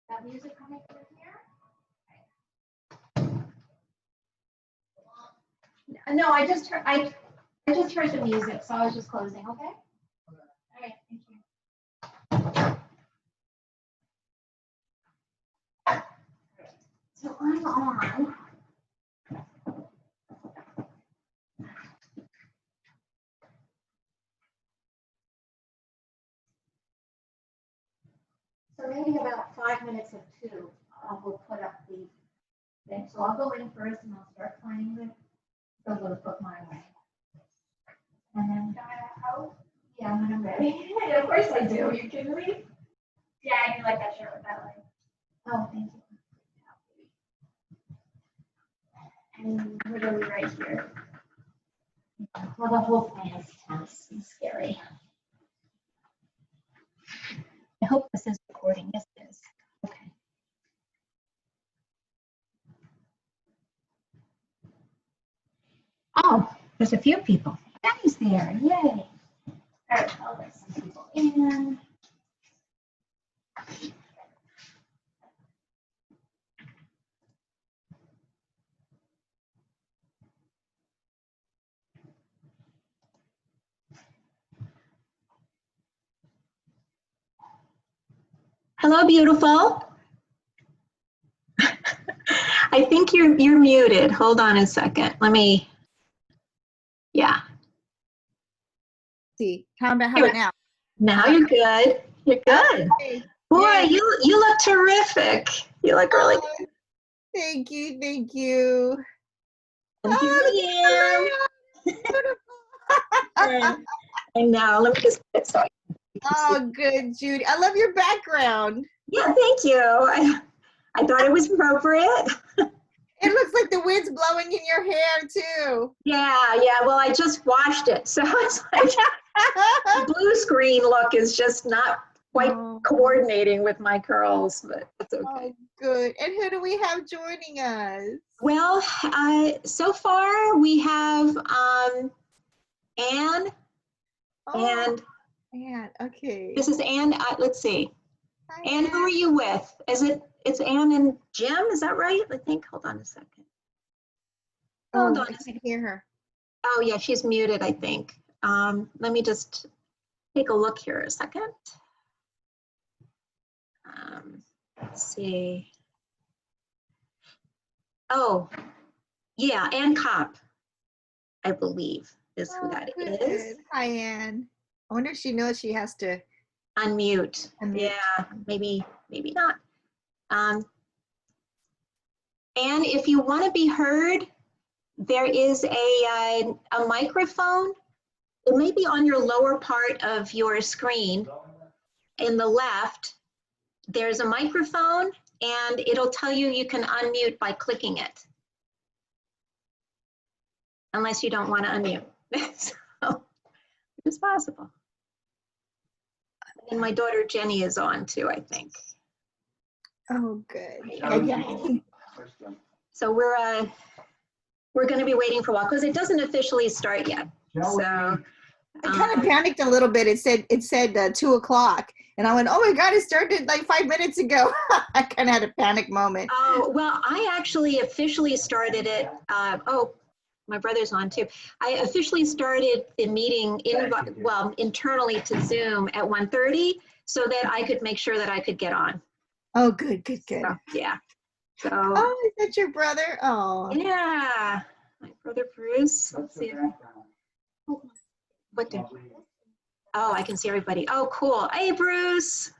That music coming through here? No, I just heard the music, so I was just closing, okay? All right, thank you. So I'm on. So maybe about 5 minutes of 2, we'll put up the thing. So I'll go in first and I'll start playing the little book my way. And then out. Yeah, when I'm ready. Of course I do. You kidding me? Yeah, I do like that shirt with that line. Oh, thank you. And literally right here. Well, the whole thing is tense and scary. I hope this is recording. Yes, it is. Okay. Oh, there's a few people. Daddy's there. Yay. All right, I'll let some people in. Hello, beautiful. I think you're muted. Hold on a second. Let me. Yeah. See, how about now? Now you're good. You're good. Okay. Boy, Yay. you look terrific. You look really good. Thank you, thank you. And here I am. I know. Let me just put it so I can see. Oh, good, Judy. I love your background. Yeah, thank you. I thought it was appropriate. It looks like the wind's blowing in your hair too. Yeah. Well, I just washed it, so it's like the blue screen look is just not quite coordinating with my curls, but it's okay. Oh, good. And who do we have joining us? Well, so far we have Anne, and Anne. Okay. this is Anne. Let's see. Hi, Anne, who are you with? It's Anne and Jim, is that right? I think, hold on a second. Hold on I a second. can't hear her. Oh yeah, she's muted, I think. Let me just take a look here a second. Let's see. Oh, yeah, Ann Kopp, I believe, is who that is. Hi, Anne. I wonder if she knows she has to Unmute. unmute. Yeah, maybe not. And if you want to be heard, there is a microphone. It may be on your lower part of your screen. In the left, there's a microphone, and it'll tell you you can unmute by clicking it. Unless you don't want to unmute. So it's possible. And my daughter Jenny is on too, I think. Oh, good. So we're going to be waiting for a while because it doesn't officially start yet. So I kind of panicked a little bit. It said 2 o'clock, and I went, "Oh my God! It started like 5 minutes ago." I kind of had a panic moment. Oh well, I actually officially started it. Oh, my brother's on too. I officially started the meeting internally to Zoom at 1:30, so that I could make sure that I could get on. Oh, good. So, yeah. So. Oh, is that your brother? Oh. Yeah, my brother Bruce. Let's see. Oh, I can see everybody. Oh, cool. Hey, Bruce,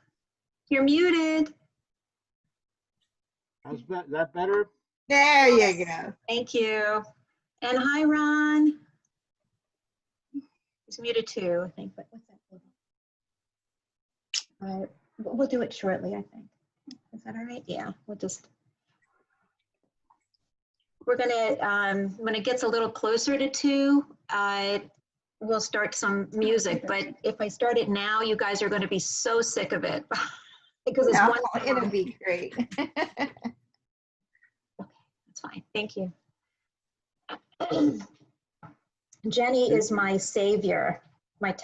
you're muted. Is that better? There you go. Thank you. And hi, Ron. He's muted too, I think. But what's that? We'll do it shortly, I think. Is that all right? Yeah, we're gonna, when it gets a little closer to 2, we'll start some music. But if I start it now, you guys are gonna be so sick of it. Because it's one song. It'll be great. Okay, that's fine. Thank you. Jenny is my savior, my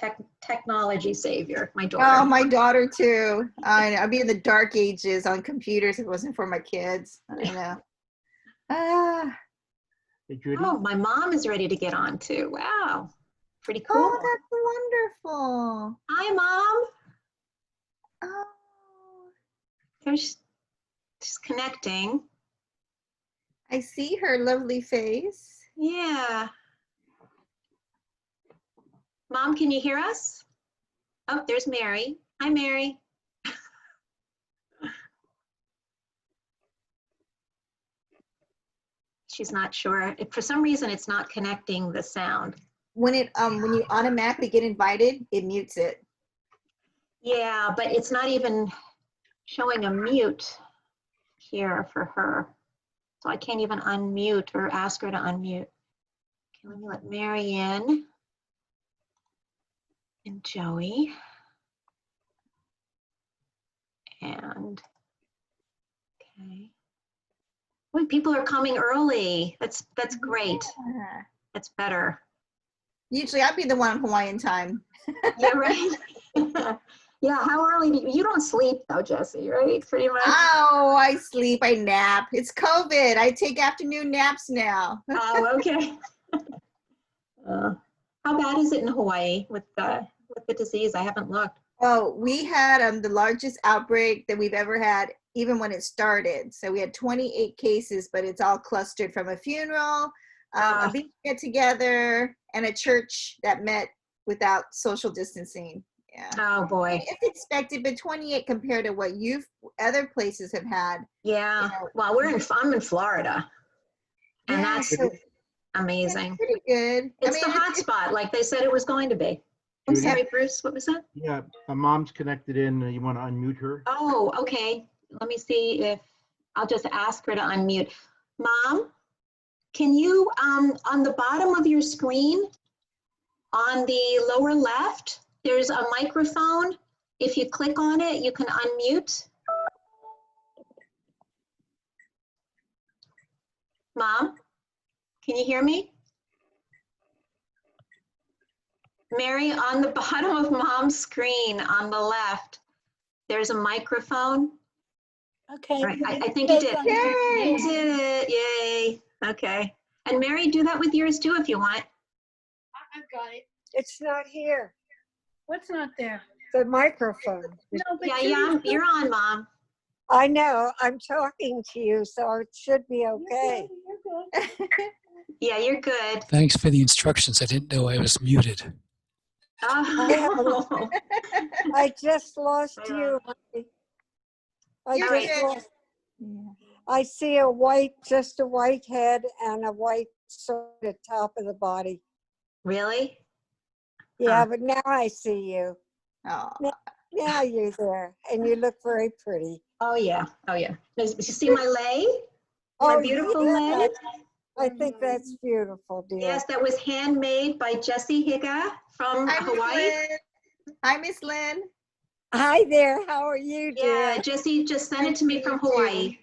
technology savior, my daughter. Oh, my daughter too. I'd be in the dark ages on computers if it wasn't for my kids. I know. Ah, Hey, Judy? Oh, my mom is ready to get on too. Wow. Pretty cool. oh, that's wonderful. Hi, Mom. Oh, There's, she's connecting. I see her lovely face. Yeah. Mom, can you hear us? Oh, there's Mary. Hi, Mary. She's not sure. For some reason, it's not connecting the sound. When you automatically get invited, it mutes it. Yeah, but it's not even showing a mute here for her. So I can't even unmute or ask her to unmute. Okay, let me let Mary in. And Joey. And, okay. Boy, people are coming early. That's great. Yeah. That's better. Usually I'd be the one on Hawaiian time. Yeah, right. Yeah, how early do you don't sleep though, Jesse, right? Pretty much. Oh, I sleep, I nap. It's COVID. I take afternoon naps now. Oh, okay. How bad is it in Hawaii with the disease? I haven't looked. Oh, we had the largest outbreak that we've ever had, even when it started. So we had 28 cases, but it's all clustered from a funeral, a beach get together, and a church that met without social distancing. Yeah. Oh boy. It's expected, but 28 compared to what other places have had. Yeah. You know, Well, I'm in Florida, and yeah, that's so amazing. it's pretty good. It's the hot spot, like they said it was going to be. I'm Judy? sorry, Bruce. What was that? Yeah, my mom's connected in. You want to unmute her? Oh, okay. Let me see if I'll just ask her to unmute. Mom, can you, on the bottom of your screen, on the lower left, there's a microphone. If you click on it, you can unmute. Mom, can you hear me? Mary, on the bottom of Mom's screen on the left, there's a microphone. Okay. All right, I think you did. Yay! You did it, yay. Okay. And Mary, do that with yours too if you want. I've got it. It's not here. What's not there? The microphone. No, but Yeah, you're on, Mom. I know. I'm talking to you, so it should be okay. You're good. Yeah, you're good. Thanks for the instructions. I didn't know I was muted. Oh. I just lost you. I You're just good. lost. Yeah. I see just a white head and a white sort of top of the body. Really? Yeah, Huh. but now I see you. Oh, Now you're there, and you look very pretty. Oh, yeah. Oh, yeah. Did you see my lei? Oh, My beautiful yeah. lei? I think that's beautiful, dear. Yes, that was handmade by Jessie Higa from hi, Miss Hawaii. Lynn. Hi, Miss Lynn. Hi there. How are you, dear? Yeah, Jessie just sent it to me Nice to from meet you. Hawaii.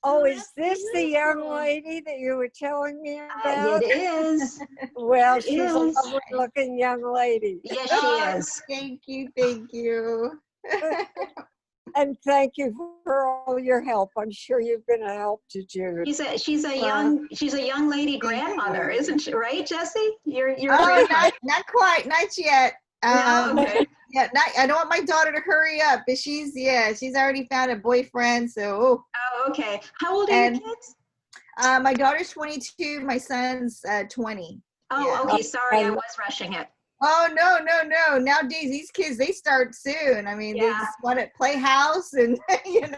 Oh, is this the young lady that you were telling me about? It is. Well, It she's a is. lovely looking young lady. Yes, Oh, she is. Thank you, thank you. And thank you for all your help. I'm sure you've been a help to Jude. She's a young lady grandmother, you. isn't she? Right, Jessie? You're a Oh, grandmother. not quite, not yet. No? Okay. Yeah, I don't want my daughter to hurry up, but she's already found a boyfriend. So, Oh, okay. How old are your And- kids? my daughter's 22, my son's 20. Oh, yeah. okay. Sorry, I was rushing it. Oh no. Nowadays these kids, they start soon. I mean, they Yeah. just want to play house and you know.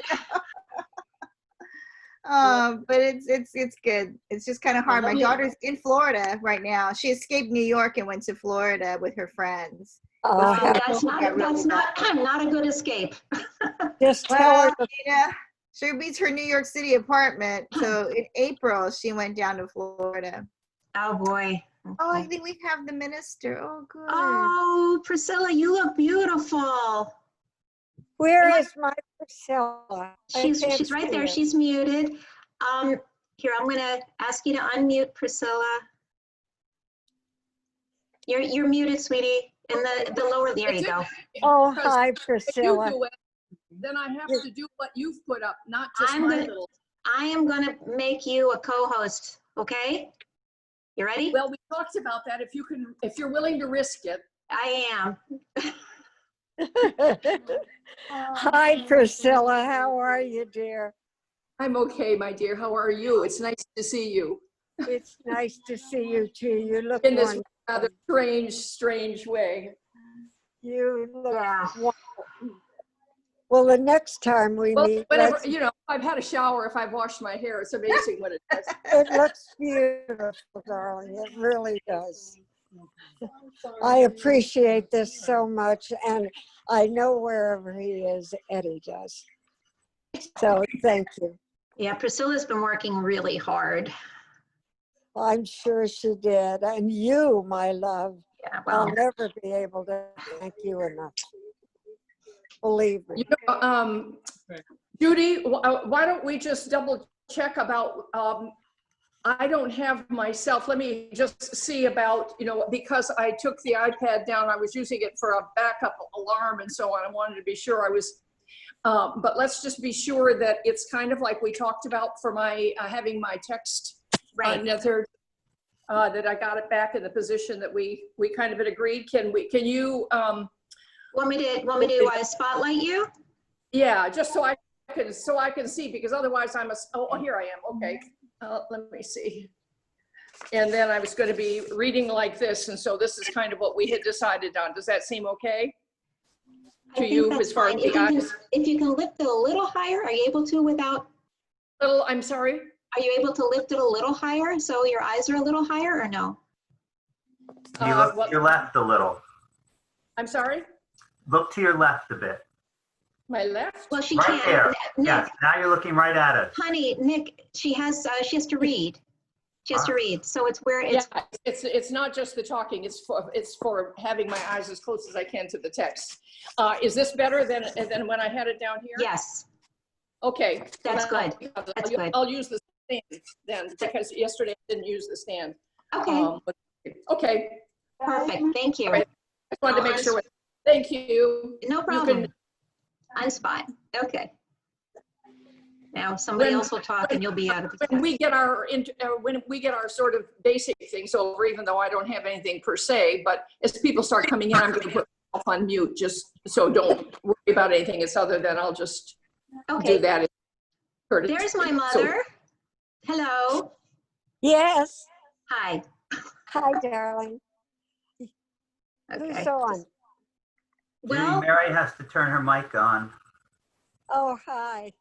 But it's good. It's just kind of hard. My daughter's in Florida right now. She escaped New York and went to Florida with her friends. Oh, That's not a good escape. just tell her Well, to she beats her New York City apartment. So in April, she went down to Florida. Oh boy. Oh, I think we have the minister. Oh, good. Oh, Priscilla, you look beautiful. Where is my Priscilla? I can't She's right see there. her. She's muted. Here, I'm gonna ask you to unmute Priscilla. You're muted, sweetie. In the lower, there you go. Oh, Because hi, if you Priscilla. do it, then I have to do what you've put up, not just I'm my gonna- little. I am gonna make you a co-host, okay? You ready? Well, we talked about that. If you're willing to risk it. I am. Hi, Priscilla. How are you, dear? I'm okay, my dear. How are you? It's nice to see you It's nice to see you too. You look in this wonderful. rather strange way. You look Yeah. wonderful. Well, the next time we Well, meet, whenever, you know, I've had a shower, if I've washed my hair, it's amazing what it does. it looks beautiful, darling. It really does. I appreciate this so much, and I know wherever he is, Eddie does. So thank you. Yeah, Priscilla's been working really hard. I'm sure she did. And you, my love, Yeah, I'll well, never be able to thank you enough. Believe me. You know, Judy, why don't we just double check about, I don't have myself, let me just see about, you know, because I took the iPad down, I was using it for a backup alarm and so on. I wanted to be sure I was, but let's just be sure that it's kind of like we talked about for my, having my text right. method, that I got it back in the position that we kind of had agreed. Can you, Want me to spotlight you? yeah, just so I can see, because otherwise oh, here I am, okay. Let me see. And then I was going to be reading like this, and so this is kind of what we had decided on. Does that seem okay I to think you that's as far as fine. the eyes? If you can lift it a little higher, are you able to without, I'm sorry? are you able to lift it a little higher so your eyes are a little higher or no? You look What- to your left a little. I'm sorry? Look to your left a bit. My left? Well, she Right can't. there. Nick, Yes, now you're looking right at us. honey, Nick, she has to read. She has to read. So it's where Yeah, it's, it's not just the talking, it's for having my eyes as close as I can to the text. Is this better than when I had it down here? yes, Okay. That's Well, good. That's good. I'll use the stand then, because yesterday I didn't use the stand. okay, Okay, perfect. Thank you. All right. I wanted to make sure. Thank you. No You problem. can- Unspot. Okay. Now somebody When- else will talk and you'll be out of the When we text. get when we get our sort of basic things over, even though I don't have anything per se, but as people start coming in, I'm going to put myself on mute, just so don't worry about anything. It's other than I'll just do Okay, that. there's my mother. Hello. Yes. Hi. Hi, darling. Okay. Who's on? Well, Mary has to turn her mic on. Oh, hi.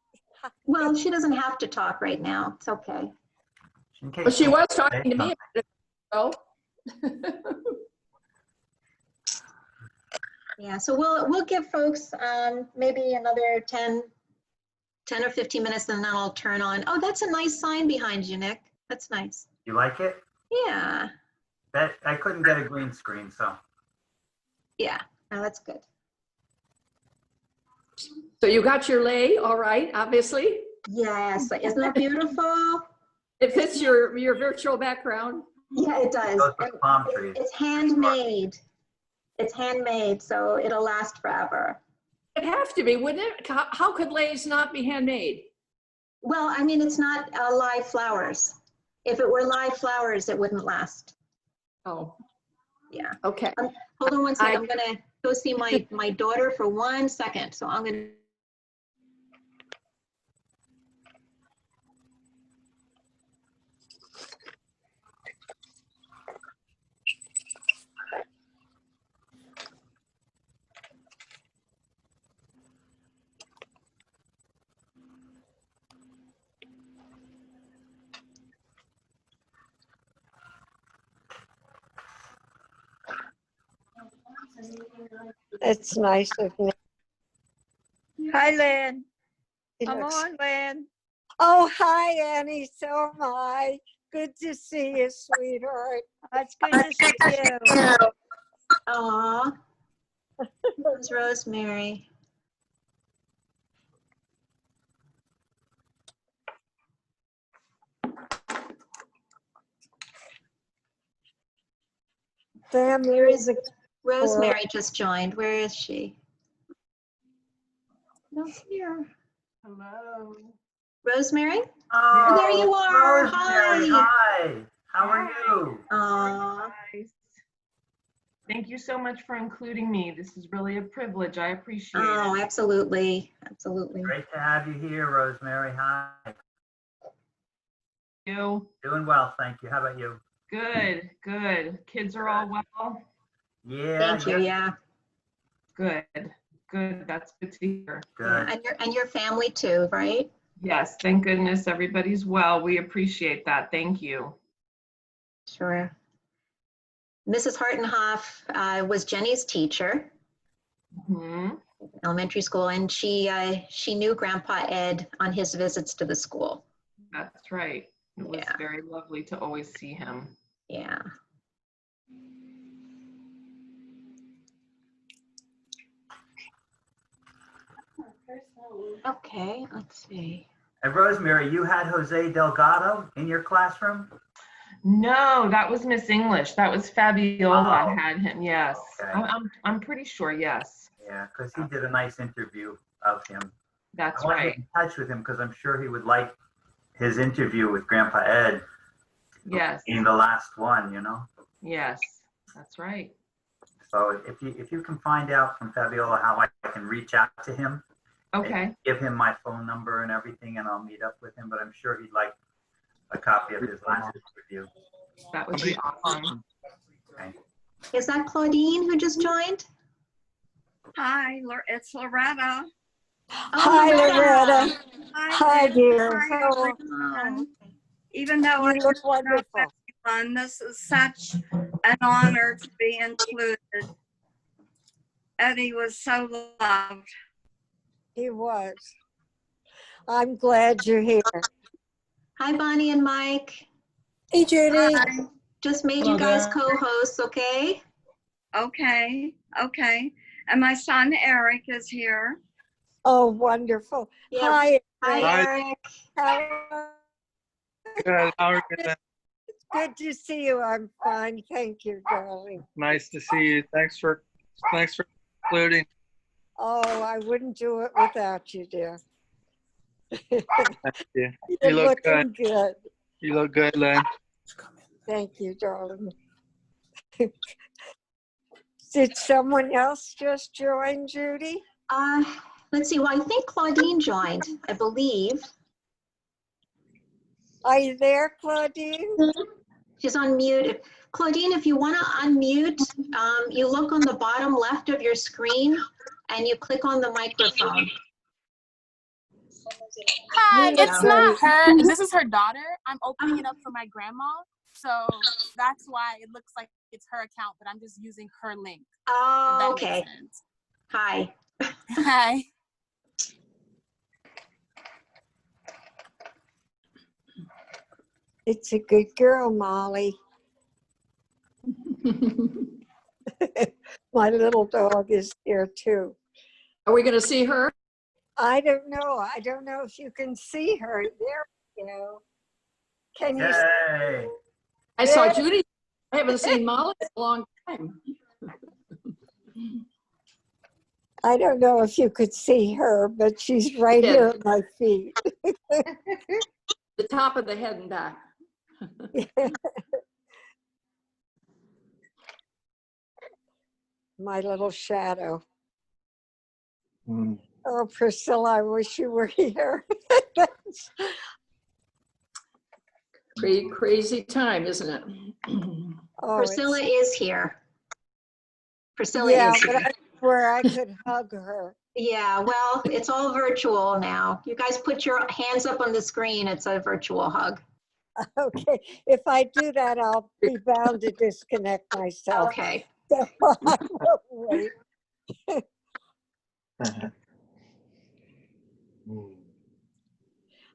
well, she doesn't have to talk right now. It's okay. In case But she was say talking to me. something. Yeah, so we'll give folks maybe another 10 or 15 minutes and then I'll turn on. Oh, that's a nice sign behind you, Nick. That's nice. You like it? Yeah, I couldn't get a green screen, so. yeah. No, that's good. So you got your lei, all right, obviously. Yes, isn't that beautiful? It fits your virtual background. Yeah, it does. Goes with palm trees. It's handmade. It's handmade, so it'll last forever. It'd have to be, wouldn't it? How could leis not be handmade? Well, I mean, it's not live flowers. If it were live flowers, it wouldn't last. Oh, Yeah. okay. Hold on one second. I'm gonna go see my daughter for 1 second. So I'm gonna. It's nice of me. Hi, Lynn. He I'm looks- on, Lynn. Oh, hi, Annie. So am I. Good to see you, sweetheart. It's good to see you. Aw. There's Rosemary. Family is a Rosemary just joined. Where is she? Not here. Hello. Rosemary? Oh, there you are. Rosemary, hi. How are you? Aw. Nice. Thank you so much for including me. This is really a privilege. I appreciate Oh, it. absolutely. Absolutely. Great to have you here, Rosemary. Hi. You? Doing well, thank you. How about you? Good, good. Kids are all well? Yeah. Thank you. Yeah. Good, good. That's good to hear. Good. And your family too, right? Yes, thank goodness everybody's well. We appreciate that. Thank you. Sure. Mrs. Hartenhoff was Jenny's teacher, Mhm. elementary school, and she knew Grandpa Ed on his visits to the school. That's right. It was Yeah. very lovely to always see him. Yeah. Okay, let's see. And Rosemary, you had Jose Delgado in your classroom? No, that was Miss English. That was Fabiola Oh. had him. Yes, Okay. I'm pretty sure. Yes, Yeah, because he did a nice interview of him. that's I want to right. get in touch with him because I'm sure he would like his interview with Grandpa Ed Yes, being the last one, you know? yes, that's right. So if you can find out from Fabiola how I can reach out to him, Okay, give him my phone number and everything, and I'll meet up with him. But I'm sure he'd like a copy of his last interview. that would be awesome. Okay. Is that Claudine who just joined? Hi, it's Loretta. Hi, Loretta. Hi, dear. Hi, How are everyone. Even though I you? Look wonderful. everyone, this is such an honor to be included. Eddie was so loved. He was. I'm glad you're here. Hi, Bonnie and Mike. Hey, Judy. Hi. Just made you guys co-hosts, okay? Okay, okay. And my son Eric is here. Oh, wonderful. Yeah. Hi. Hi, Eric. How Good. How are you? It's good to see you. I'm fine. Thank you, darling. Nice to see you. Thanks for including. Oh, I wouldn't do it without you, dear. Thank you. You're You look looking good. good. You look good, Len. Thank you, darling. Did someone else just join, Judy? Let's see. Well, I think Claudine joined, I believe. Are you there, Claudine? She's on mute. Claudine, if you want to unmute, you look on the bottom left of your screen and you click on the microphone. Hi, There you it's go. not her. This is her daughter. I'm opening it up for my grandma. So that's why it looks like it's her account, but I'm just using her link. Oh, if that okay. makes sense. Hi. Hi. It's a good girl, Molly. My little dog is here too. Are we going to see her? I don't know. I don't know if you can see her. There we go. Can you? Yay. I saw Judy. I haven't seen Molly in a long time. I don't know if you could see her, but she's right here at my feet. The top of the head and back. My little shadow. Mm. Oh, Priscilla, I wish you were here. Crazy time, isn't it? Oh, Priscilla is here. Priscilla yeah, is but here. that's where I could hug her. Yeah, well, it's all virtual now. You guys put your hands up on the screen. It's a virtual hug. Okay, if I do that, I'll be bound to disconnect myself. Okay. So I will wait.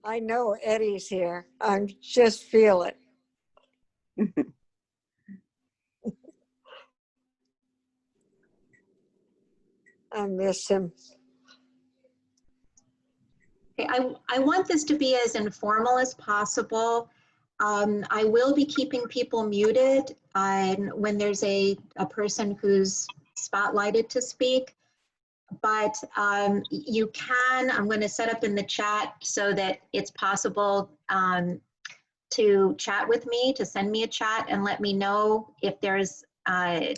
I know Eddie's here. I just feel it. I miss him. Okay, I want this to be as informal as possible. I will be keeping people muted when there's a person who's spotlighted to speak. But you can, I'm going to set up in the chat so that it's possible to chat with me, to send me a chat and let me know if there's, well,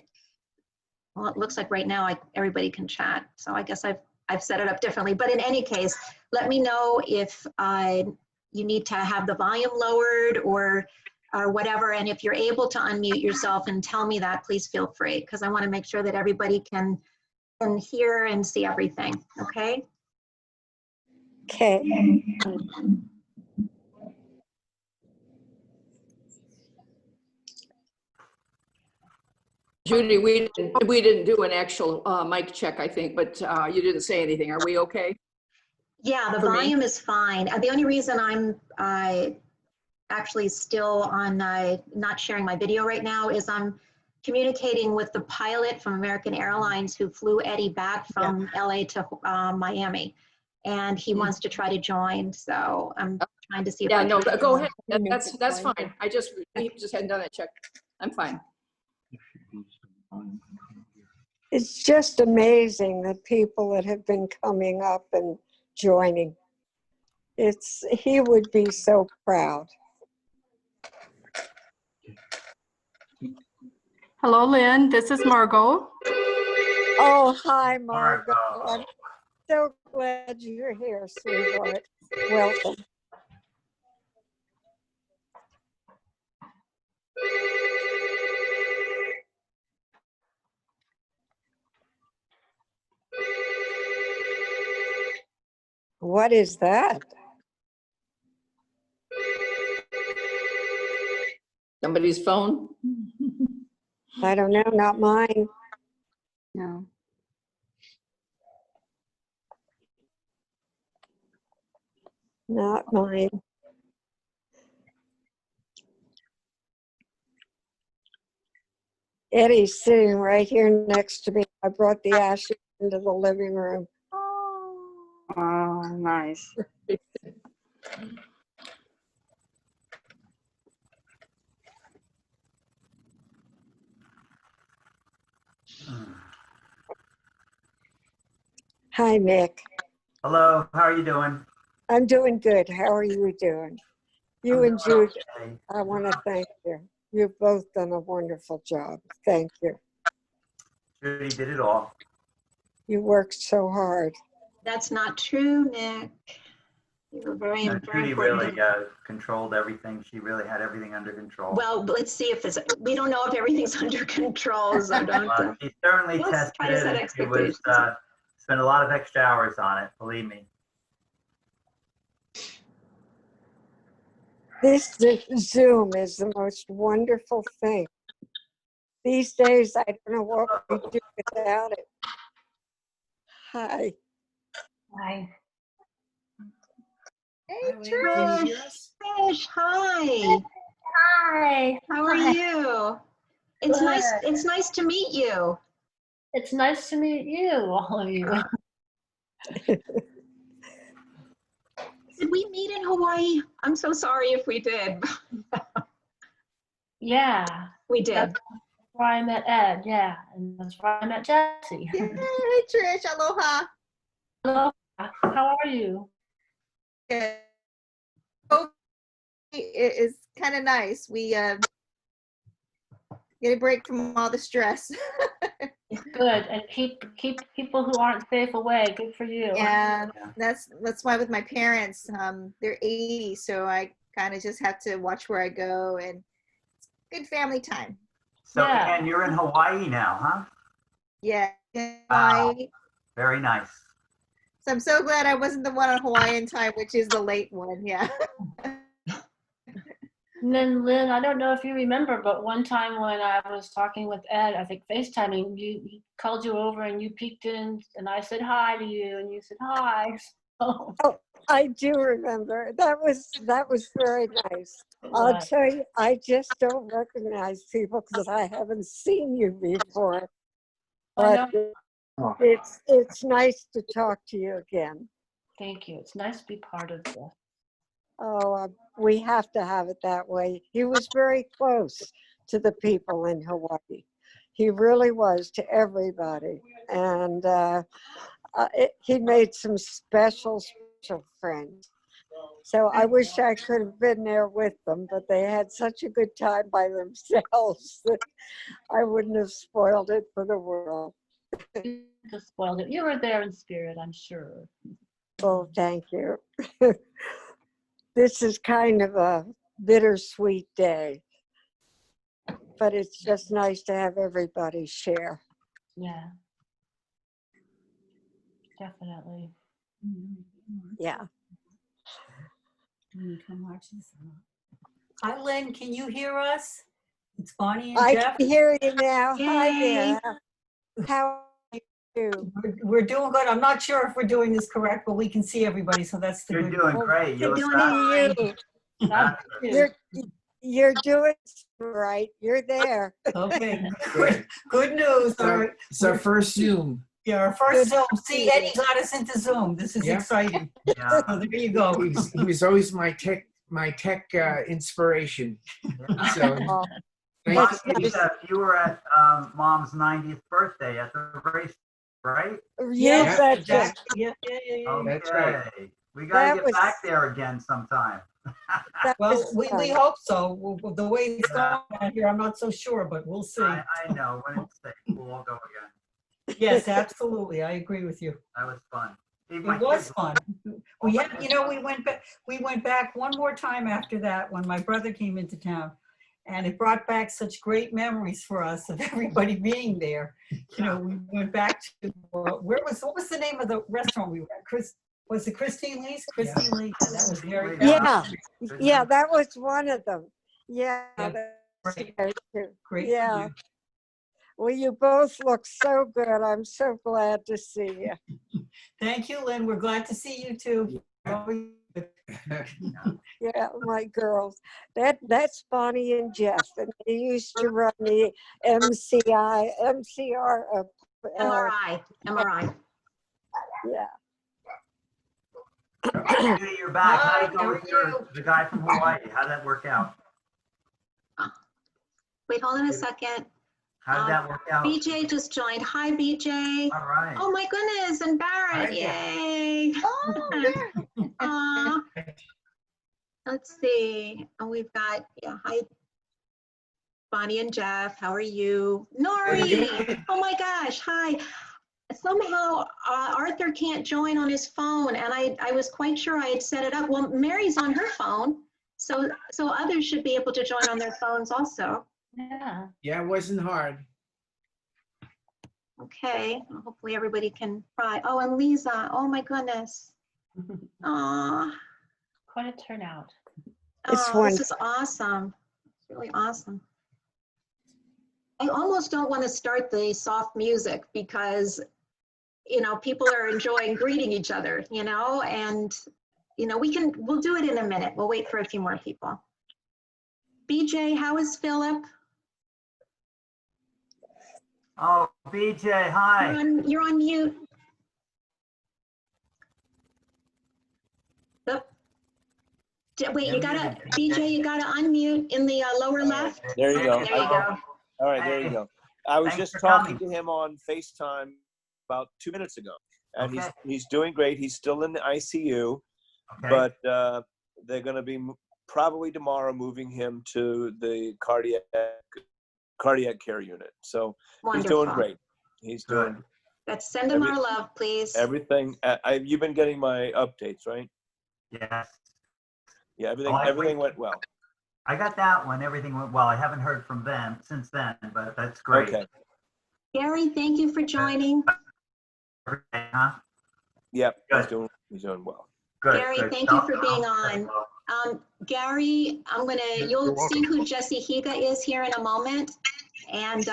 it looks like right now everybody can chat. So I guess I've set it up differently. But in any case, let me know if you need to have the volume lowered or whatever. And if you're able to unmute yourself and tell me that, please feel free, because I want to make sure that everybody can hear and see everything. Okay? Okay. Judy, we didn't do an actual mic check, I think, but you didn't say anything. Are we okay? Yeah, the For me? volume is fine. The only reason I'm actually still on not sharing my video right now is I'm communicating with the pilot from American Airlines who flew Eddie back from LA to Miami. And he wants to try to join, so I'm trying to see if I Yeah, no, can. go ahead. That's fine. We just hadn't done that check. I'm fine. It's just amazing the people that have been coming up and joining. He would be so proud. Hello, Lynn. This is Margot. Oh, hi, Margot. I'm so glad you're here, sweetheart. Welcome. What is that? Somebody's phone? I don't know, not mine. No. Not mine. Eddie's sitting right here next to me. I brought the ashes into the living room. Oh, nice. Hi, Nick. Hello, how are you doing? I'm doing good. How are you doing? You I'm and doing Jude, okay. I want to thank you. You've both done a wonderful job. Thank you. Judy did it all. You worked so hard. That's not true, Nick. You were very, very Judy important. really controlled everything. She really had everything under control. Well, let's see if we don't know if everything's under control, so don't. She certainly let's tested try to it. set And she was expectations. spent a lot of extra hours on it, believe me. This Zoom is the most wonderful thing. These days, I don't know what we do without it. Hi. Hi. Hey, Trish. Trish, hi. Hi. How are you? It's Good. nice. It's nice to meet you. It's nice to meet you, all of you. Did we meet in Hawaii? I'm so sorry if we did. Yeah. We did. That's where I met Ed, yeah. And that's where I met Jesse. Hey, Trish. Aloha. Hello. How are you? Good. It is kind of nice. We get a break from all the stress. Good. And keep people who aren't safe away. Good for you. Yeah, that's why with my parents, they're 80, so I kind of just have to watch where I go, and it's good family time. So, Ann, you're in Hawaii now, huh? Yeah. Wow. Very nice. So I'm so glad I wasn't the one on Hawaiian time, which is the late one. Yeah. And then Lynn, I don't know if you remember, but one time when I was talking with Ed, I think FaceTiming, he called you over and you peeked in and I said hi to you and you said hi. So. Oh, I do remember. That was very nice. I'll tell you, I just don't recognize people because I haven't seen you before. But it's nice to talk to you again. Thank you. It's nice to be part of this. Oh, we have to have it that way. He was very close to the people in Hawaii. He really was to everybody. And he made some special friends. So I wish I could have been there with them, but they had such a good time by themselves that I wouldn't have spoiled it for the world. You just spoiled it. You were there in spirit, I'm sure. Oh, thank you. This is kind of a bittersweet day, but it's just nice to have everybody share. Yeah. Definitely. Yeah. Hi, Lynn, can you hear us? It's Bonnie and I Jeff. can hear you now. Yay. Hi there. How are you? We're doing good. I'm not sure if we're doing this correct, but we can see everybody, so that's the You're good. doing great. You Good look to fabulous. see you. You're doing right. You're there. Okay, good news. All right. It's our first Zoom. Yeah, our first Zoom. See, Eddie got us into Zoom. This is Yeah. exciting. Yeah. So there you go. He was always my tech inspiration. So Bonnie, you were at Mom's 90th birthday at the race, right? Yes, that's it. Yeah. Okay. That's right. We gotta That get was- back there again sometime. Well, we hope so. The way it's going out here, I'm not so sure, but we'll see. I know, when it's safe, we'll all go again. Yes, absolutely. I agree with you. That was fun. Even It my was kids- fun. We had, we went back one more time after that when my brother came into town. And it brought back such great memories for us of everybody being there. We went back to, what was the name of the restaurant we were at? Was it Christine Lee's? Christine Lee. Yeah, that was very Yeah, that was one of them. Yeah, that's great. there too. Great. Yeah. Well, you both look so good. I'm so glad to see you. Thank you, Lynn. We're glad to see you too. Yeah, my girls. That's Bonnie and Jeff, and they used to run the MCR. MRI. Yeah. Judy, you're back. How Hi, you go how with are the guy from Hawaii? How'd that work out? Wait, hold on a second. How did that work out? BJ just joined. Hi, BJ. All right. Oh my goodness, and Barrett, yay. Aw. Let's see. Oh, we've got, hi, Bonnie and Jeff. How are you? Nori. Oh my gosh, hi. Somehow Arthur can't join on his phone, and I was quite sure I had set it up. Well, Mary's on her phone, so others should be able to join on their phones also. Yeah. Yeah, it wasn't hard. Okay, well, hopefully everybody can try. Oh, and Lisa, oh my goodness. Aw. Quite a turnout. This is awesome. It's really awesome. I almost don't want to start the soft music because, people are enjoying greeting each other, and, we'll do it in a minute. We'll wait for a few more people. BJ, how is Philip? Oh, BJ, hi. You're on mute. Oh. Wait, BJ, you gotta unmute in the lower left. There you go. There you go. All right, there you go. I was just talking to him on FaceTime about 2 minutes ago, and he's doing great. He's still in the ICU, but they're going to be probably tomorrow moving him to the cardiac care unit. So he's doing great. He's doing. Let's send him our love, please. Everything. You've been getting my updates, right? Yes. Yeah, everything went well. I got that one. Everything went well. I haven't heard from them since then, but that's great. Okay. Gary, thank you for joining. Yep, he's doing well. Good. Gary, thank you for being on. Gary, you'll see who Jesse Higa is here in a moment. And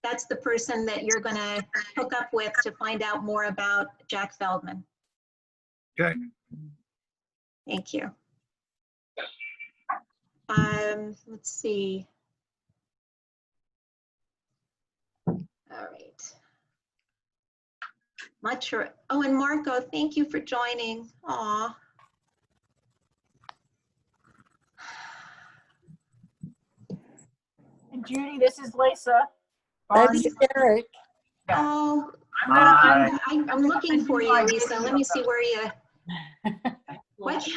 that's the person that you're gonna hook up with to find out more about Jack Feldman. Okay. Thank you. Let's see. All right. Not sure. Oh, and Marco, thank you for joining. Aw. Judy, this is Lisa. That's Eric. Oh, I'm I'm looking for you, Lisa. Let me see where you. What?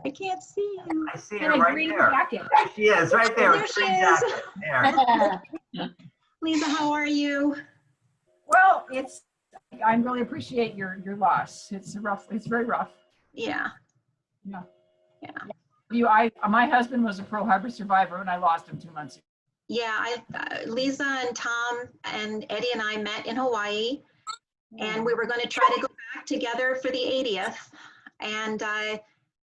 I can't see you. I see her right there. There she is, right there. There with she green is. jacket. There. Lisa, how are you? Well, I really appreciate your loss. It's very rough. Yeah. Yeah. My husband was a Pearl Harbor survivor and I lost him 2 months ago. Yeah, Lisa and Tom and Eddie and I met in Hawaii, and we were going to try to go back together for the 80th. And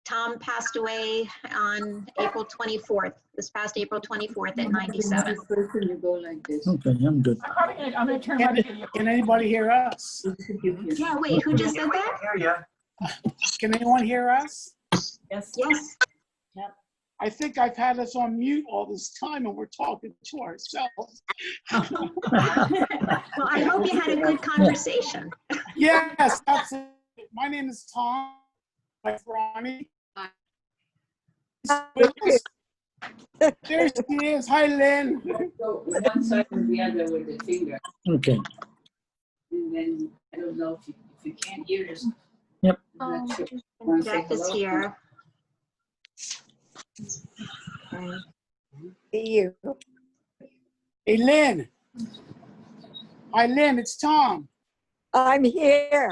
Tom passed away on April 24th, this past April 24th at 97. Okay, I'm good. I'm going to turn my video. Can anybody hear us? Yeah, wait, who just said that? Hear ya. Can anyone hear us? Yes. Yes. I think I've had us on mute all this time and we're talking to ourselves. Well, I hope you had a good conversation. Yes, absolutely. My name is Tom. My Ronnie. There she is. Hi, Lynn. Go one side or the other with the finger. Okay. And then I don't know if you can't hear us. Yep. Jeff is here. You. Hey, Lynn. Hi, Lynn. It's Tom. I'm here.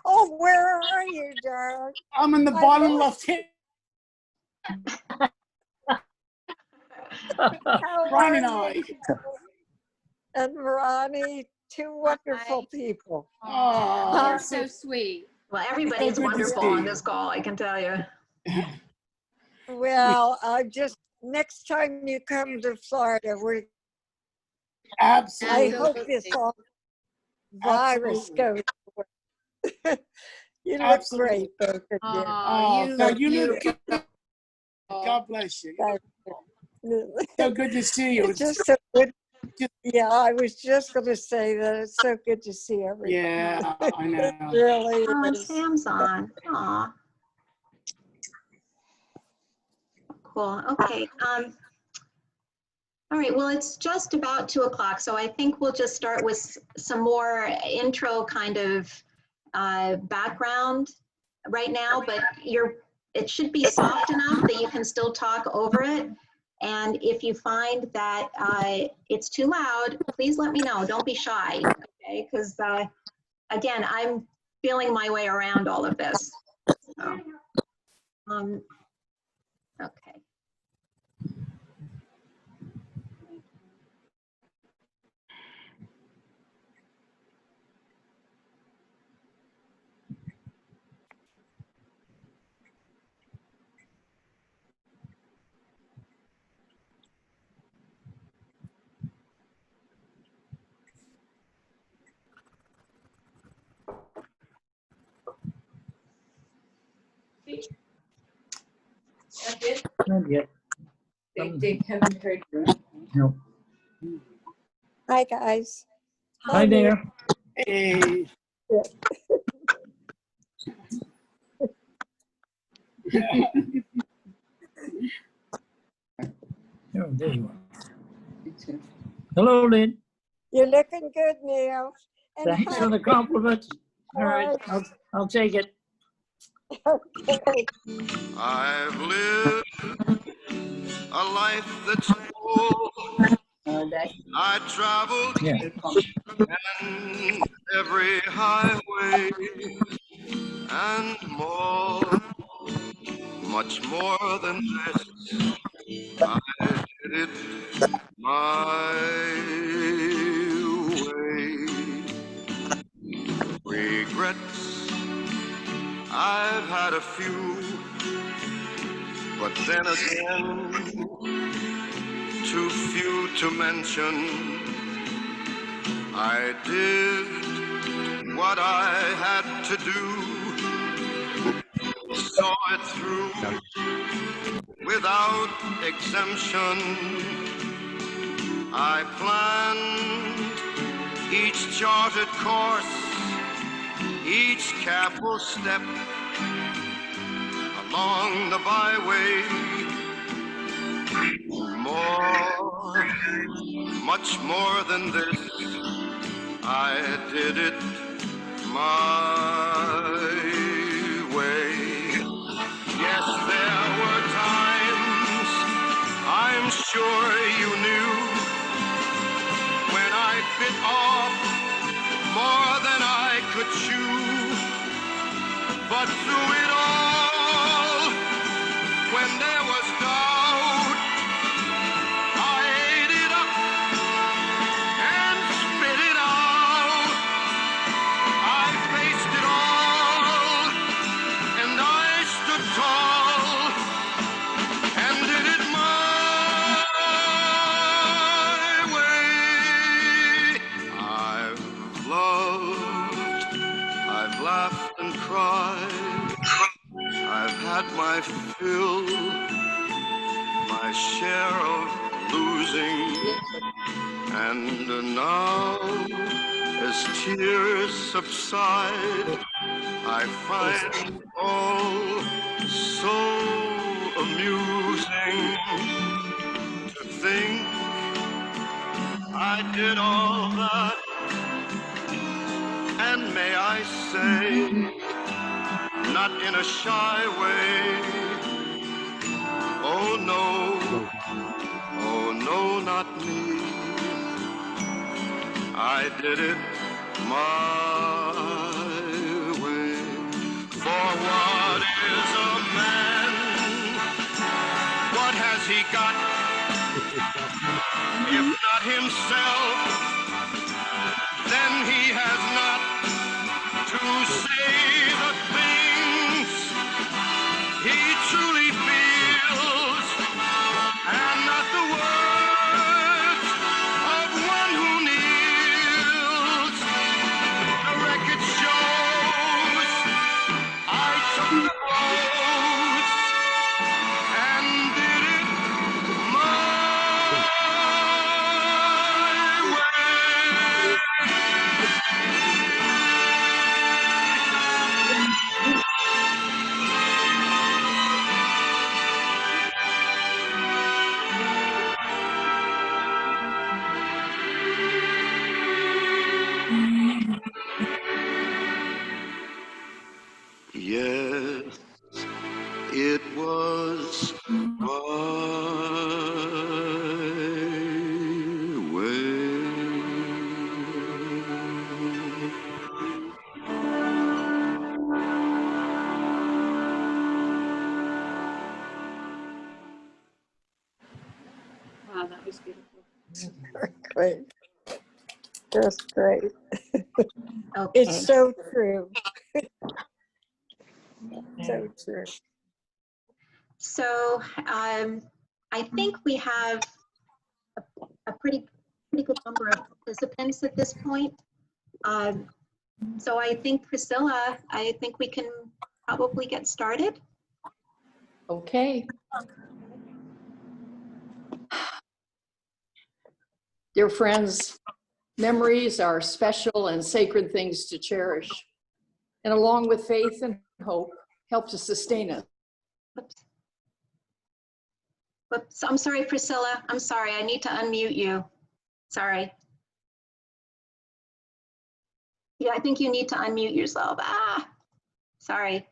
Oh, where are you, darling? I'm in the bottom left hand. Ronnie and I. And Ronnie, two wonderful people. Oh, You're so sweet. Well, everybody's wonderful on this call, I can tell you. Well, next time you come to Florida, absolutely. I hope this virus goes away. You look great, both of you. You look good. God bless you. So good to see you. It's just so good. Yeah, I was just going to say that it's so good to see everybody. Yeah, I know. It really Oh, is. Sam's on. Aw. Cool. Okay. All right. Well, it's just about 2 o'clock, so I think we'll just start with some more intro kind of background right now. But it should be soft enough that you can still talk over it. And if you find that it's too loud, please let me know. Don't be shy, okay? Because again, I'm feeling my way around all of this. So, okay. That's it? Not yet. They haven't heard from us. No. Hi, guys. Hi there. Hey. Oh, there you are. Hello, Lynn. You're looking good, Neil. And Thanks for the compliment. All right, I'll take it. Okay. I've lived a life that's full. I traveled and every highway and more, much more than this. I did it my way. Regrets, I've had a few, but then again, too few to mention. I did what I had to do, saw it through without exemption. I planned each charted course, each careful step along the byway. More much more than this. I did it my way. Yes, there were times, I'm sure you knew, when I bit off more than I could chew. But through it all, when there was doubt, I ate it up and spit it out. I faced it all, and I stood tall, and did it my way. I've loved, I've laughed and cried, I've had my fill, my share of losing, and now, as tears subside, I find all so amusing to think I did all that, and may I say, not in a shy way, oh no, not me. I did it my way. For what is a man? What has he got? If not himself, then he has not to say the things he truly feels, and not the words of one who kneels. The record shows I took the blows and did it my way. Yes, it was my way. Wow, that was beautiful. Great. Just great. Okay. It's so true. So true. So I think we have a pretty good number of participants at this point. So I think, Priscilla, I think we can probably get started. Okay. Dear friends, memories are special and sacred things to cherish. And along with faith and hope, help to sustain us. Whoops, I'm sorry, Priscilla. I'm sorry. I need to unmute you. Sorry. Yeah, I think you need to unmute yourself. Ah, sorry.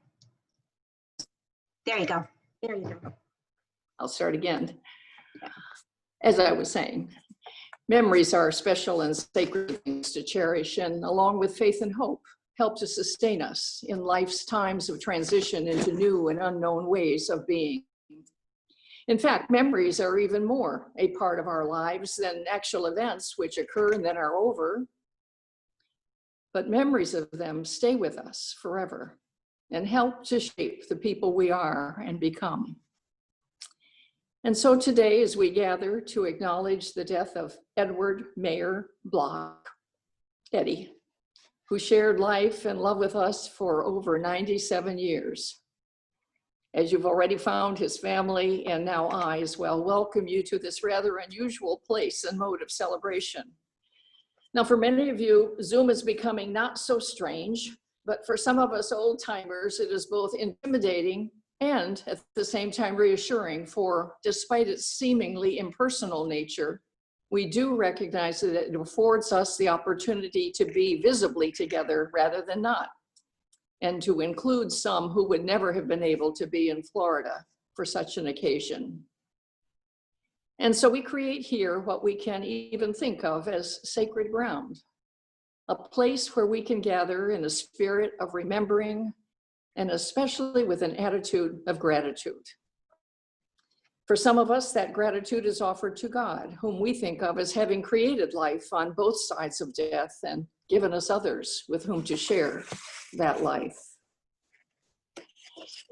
There you go. There you go. I'll start again. As I was saying, memories are special and sacred things to cherish, and along with faith and hope, help to sustain us in life's times of transition into new and unknown ways of being. In fact, memories are even more a part of our lives than actual events which occur and then are over. But memories of them stay with us forever and help to shape the people we are and become. And so today, as we gather to acknowledge the death of Edward Bloch, Eddie, who shared life and love with us for over 97 years. As you've already found his family, and now I as well, welcome you to this rather unusual place and mode of celebration. Now, for many of you, Zoom is becoming not so strange, but for some of us old timers, it is both intimidating and at the same time reassuring, for despite its seemingly impersonal nature, we do recognize that it affords us the opportunity to be visibly together rather than not, and to include some who would never have been able to be in Florida for such an occasion. And so we create here what we can even think of as sacred ground, a place where we can gather in a spirit of remembering, and especially with an attitude of gratitude. For some of us, that gratitude is offered to God, whom we think of as having created life on both sides of death and given us others with whom to share that life.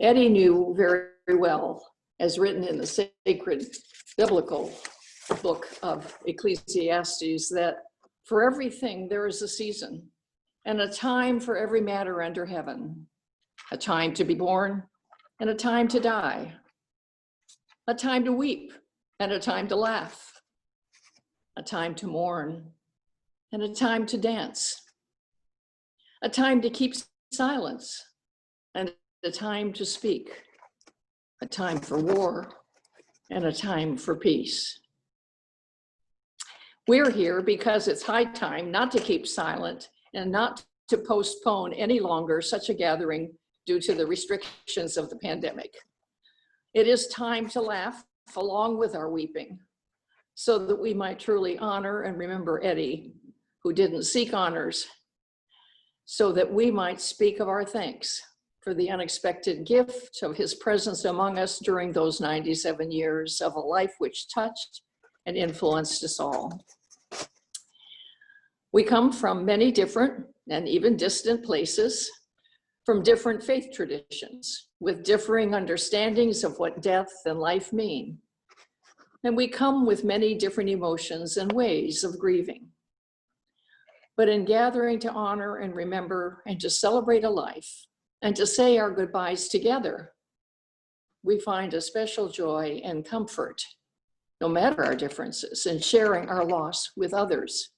Eddie knew very well, as written in the sacred biblical book of Ecclesiastes, that for everything there is a season and a time for every matter under heaven, a time to be born and a time to die, a time to weep and a time to laugh, a time to mourn and a time to dance, a time to keep silence and a time to speak, a time for war and a time for peace. We're here because it's high time not to keep silent and not to postpone any longer such a gathering due to the restrictions of the pandemic. It is time to laugh along with our weeping so that we might truly honor and remember Eddie, who didn't seek honors, so that we might speak of our thanks for the unexpected gift of his presence among us during those 97 years of a life which touched and influenced us all. We come from many different and even distant places, from different faith traditions, with differing understandings of what death and life mean. And we come with many different emotions and ways of grieving. But in gathering to honor and remember and to celebrate a life and to say our goodbyes together, we find a special joy and comfort, no matter our differences, in sharing our loss with others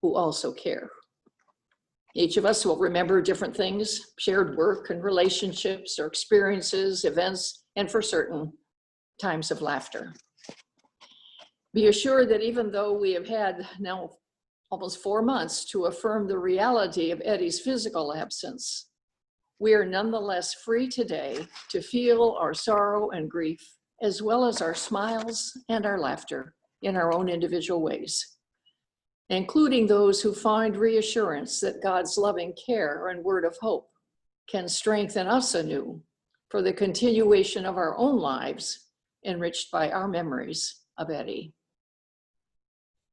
who also care. Each of us will remember different things, shared work and relationships or experiences, events, and for certain, times of laughter. Be assured that even though we have had now almost 4 months to affirm the reality of Eddie's physical absence, we are nonetheless free today to feel our sorrow and grief, as well as our smiles and our laughter in our own individual ways, including those who find reassurance that God's loving care and word of hope can strengthen us anew for the continuation of our own lives, enriched by our memories of Eddie.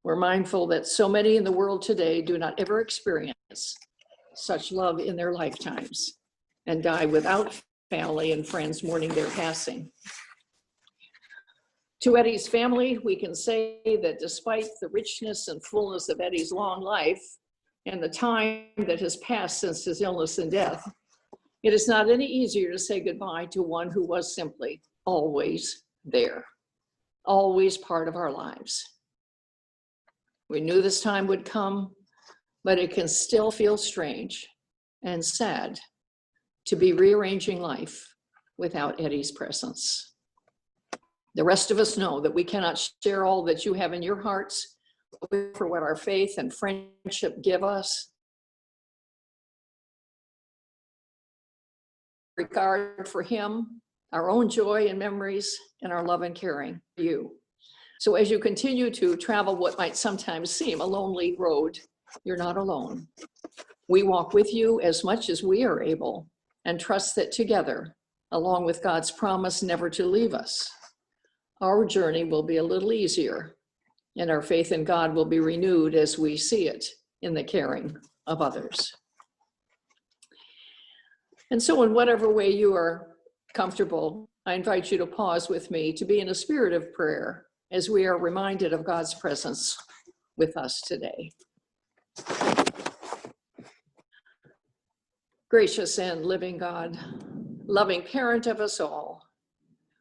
We're mindful that so many in the world today do not ever experience such love in their lifetimes and die without family and friends mourning their passing. To Eddie's family, we can say that despite the richness and fullness of Eddie's long life and the time that has passed since his illness and death, it is not any easier to say goodbye to one who was simply always there, always part of our lives. We knew this time would come, but it can still feel strange and sad to be rearranging life without Eddie's presence. The rest of us know that we cannot share all that you have in your hearts for what our faith and friendship give us. Regard for him, our own joy and memories, and our love and caring for you. So as you continue to travel what might sometimes seem a lonely road, you're not alone. We walk with you as much as we are able and trust that together, along with God's promise never to leave us, our journey will be a little easier and our faith in God will be renewed as we see it in the caring of others. And so in whatever way you are comfortable, I invite you to pause with me to be in a spirit of prayer as we are reminded of God's presence with us today. Gracious and living God, loving parent of us all,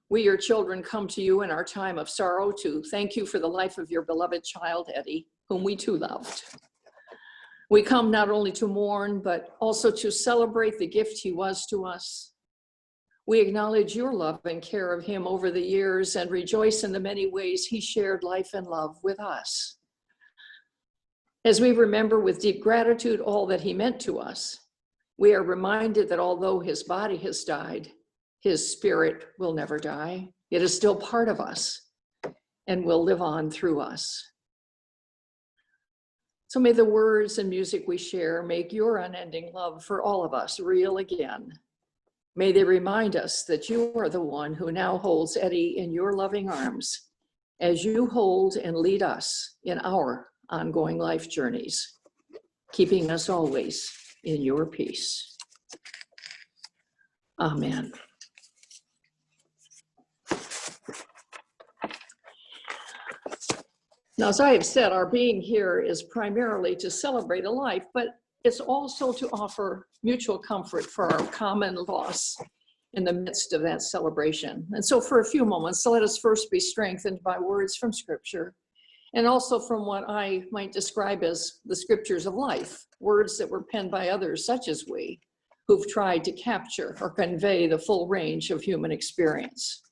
we, your children, come to you in our time of sorrow to thank you for the life of your beloved child, Eddie, whom we too loved. We come not only to mourn, but also to celebrate the gift he was to us. We acknowledge your love and care of him over the years and rejoice in the many ways he shared life and love with us. As we remember with deep gratitude all that he meant to us, we are reminded that although his body has died, his spirit will never die. It is still part of us and will live on through us. So may the words and music we share make your unending love for all of us real again. May they remind us that you are the one who now holds Eddie in your loving arms as you hold and lead us in our ongoing life journeys, keeping us always in your peace. Amen. Now, as I have said, our being here is primarily to celebrate a life, but it's also to offer mutual comfort for our common loss in the midst of that celebration. And so for a few moments, let us first be strengthened by words from Scripture, and also from what I might describe as the scriptures of life, words that were penned by others such as we, who've tried to capture or convey the full range of human experience.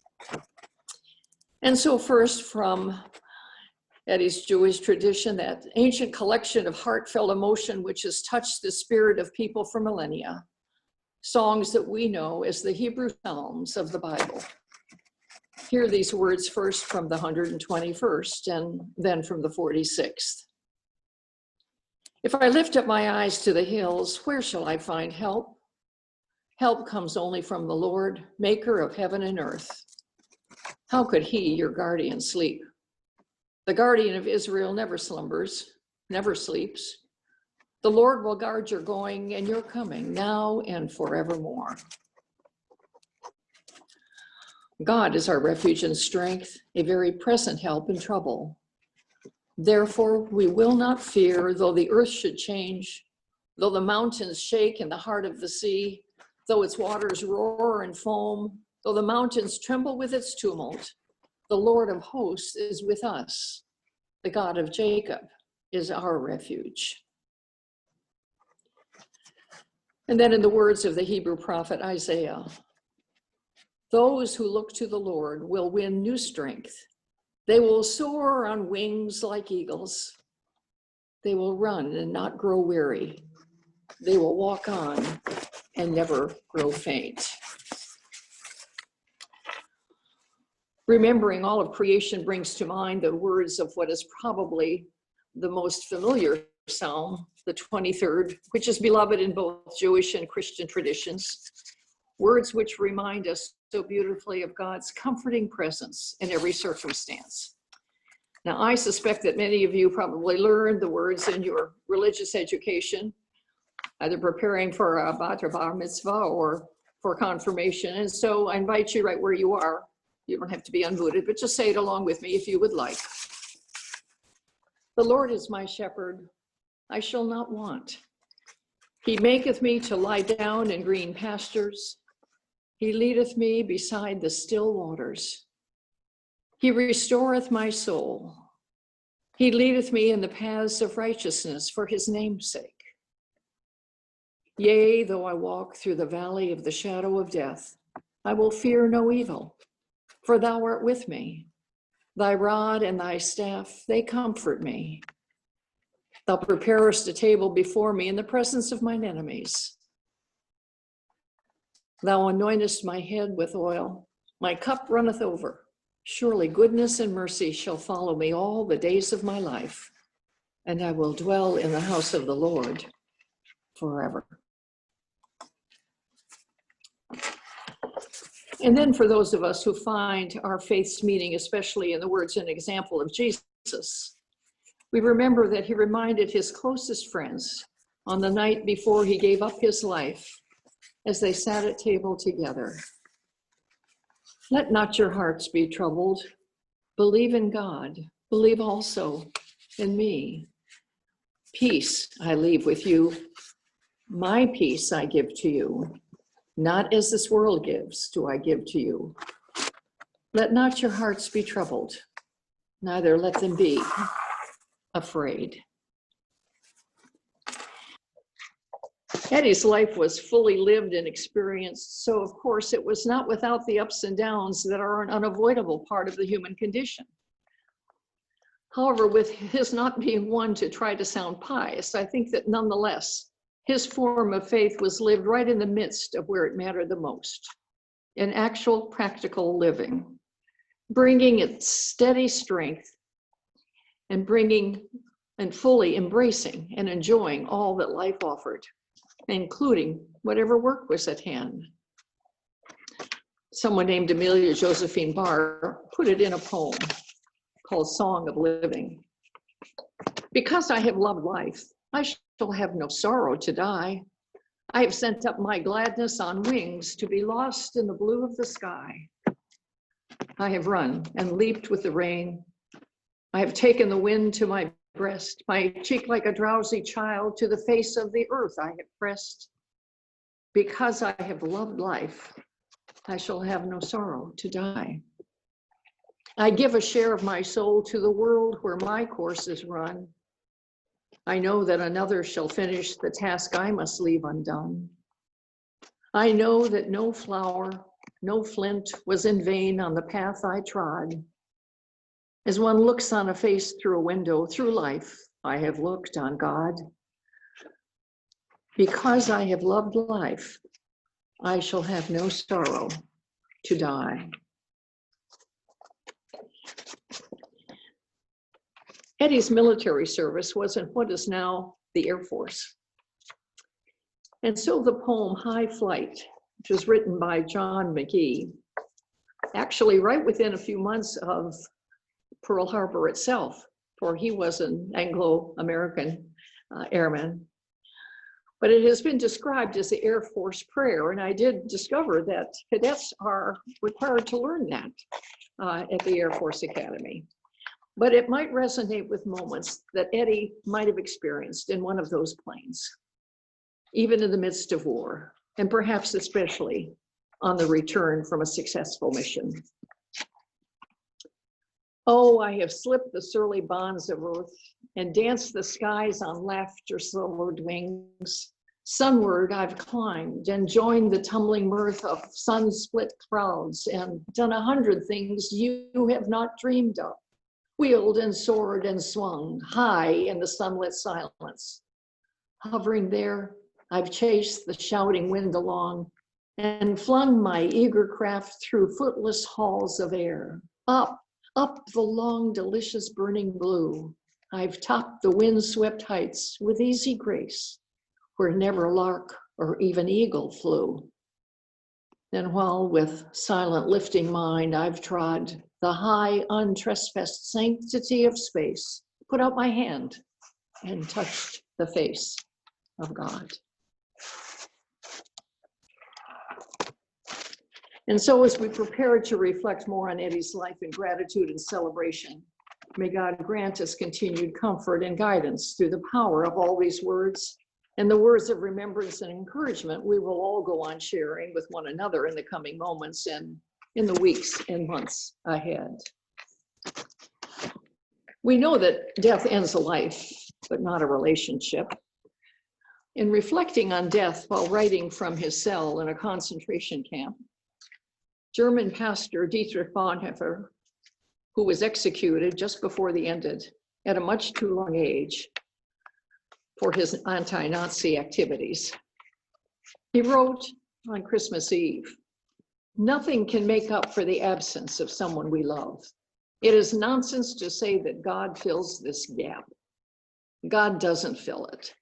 And so first, from Eddie's Jewish tradition, that ancient collection of heartfelt emotion which has touched the spirit of people for millennia, songs that we know as the Hebrew Psalms of the Bible. Hear these words first from the 121st and then from the 46th. If I lift up my eyes to the hills, where shall I find help? Help comes only from the Lord, maker of heaven and earth. How could he, your guardian, sleep? The guardian of Israel never slumbers, never sleeps. The Lord will guard your going and your coming, now and forevermore. God is our refuge and strength, a very present help in trouble. Therefore, we will not fear, though the earth should change, though the mountains shake in the heart of the sea, though its waters roar and foam, though the mountains tremble with its tumult. The Lord of hosts is with us. The God of Jacob is our refuge. And then in the words of the Hebrew prophet Isaiah, those who look to the Lord will win new strength. They will soar on wings like eagles. They will run and not grow weary. They will walk on and never grow faint. Remembering all of creation brings to mind the words of what is probably the most familiar psalm, the 23rd, which is beloved in both Jewish and Christian traditions. Words which remind us so beautifully of God's comforting presence in every circumstance. Now, I suspect that many of you probably learned the words in your religious education, either preparing for a bat or bar mitzvah or for confirmation. And so I invite you right where you are. You don't have to be unmuted, but just say it along with me if you would like. The Lord is my shepherd, I shall not want. He maketh me to lie down in green pastures. He leadeth me beside the still waters. He restoreth my soul. He leadeth me in the paths of righteousness for his name's sake. Yea, though I walk through the valley of the shadow of death, I will fear no evil, for thou art with me. Thy rod and thy staff, they comfort me. Thou preparest a table before me in the presence of mine enemies. Thou anointest my head with oil. My cup runneth over. Surely goodness and mercy shall follow me all the days of my life, and I will dwell in the house of the Lord forever. And then for those of us who find our faith's meaning, especially in the words and example of Jesus, we remember that he reminded his closest friends on the night before he gave up his life as they sat at table together. Let not your hearts be troubled. Believe in God. Believe also in me. Peace I leave with you. My peace I give to you. Not as this world gives, do I give to you. Let not your hearts be troubled, neither let them be Eddie's life was fully lived and experienced, so of course it was not without the ups and downs that are an unavoidable part of the human condition. However, with his not being one to try to sound pious, I think that nonetheless, his form of faith was lived right in the midst of where it mattered the most, in actual practical living, bringing its steady strength and bringing and fully embracing and enjoying all that life offered, including whatever work was at hand. Someone named Amelia Josephine Barr put it in a poem called Song of Living. Because I have loved life, I shall have no sorrow to die. I have sent up my gladness on wings to be lost in the blue of the sky. I have run and leaped with the rain. I have taken the wind to my breast, my cheek like a drowsy child to the face of the earth I have pressed. Because I have loved life, I shall have no sorrow to die. I give a share of my soul to the world where my course is run. I know that another shall finish the task I must leave undone. I know that no flower, no flint was in vain on the path I trod. As one looks on a face through a window, through life, I have looked on God. Because I have loved life, I shall have no sorrow to die. Eddie's military service was in what is now the Air Force. And so the poem High Flight, which was written by John McGee, actually right within a few months of Pearl Harbor itself, for he was an Anglo-American airman. But it has been described as the Air Force prayer, and I did discover that cadets are required to learn that at the Air Force Academy. But it might resonate with moments that Eddie might have experienced in one of those planes, even in the midst of war, and perhaps especially on the return from a successful mission. Oh, I have slipped the surly bonds of earth and danced the skies on laughter-silvered wings. Sunward I've climbed and joined the tumbling mirth of sun-split clouds and done 100 things you have not dreamed of. Wheeled and soared and swung high in the sunlit silence. Hovering there, I've chased the shouting wind along and flung my eager craft through footless halls of air. Up the long, delicious burning blue. I've topped the wind-swept heights with easy grace, where never lark or even eagle flew. Then while with silent lifting mind I've trod the high, untrespassed sanctity of space, put out my hand and touched the face of God. And so as we prepare to reflect more on Eddie's life in gratitude and celebration, may God grant us continued comfort and guidance through the power of all these words and the words of remembrance and encouragement we will all go on sharing with one another in the coming moments and in the weeks and months ahead. We know that death ends a life, but not a relationship. In reflecting on death while writing from his cell in a concentration camp, German pastor Dietrich Bonhoeffer, who was executed just before the ended at a much too young age for his anti-Nazi activities, he wrote on Christmas Eve, "Nothing can make up for the absence of someone we love. It is nonsense to say that God fills this gap. God doesn't fill it.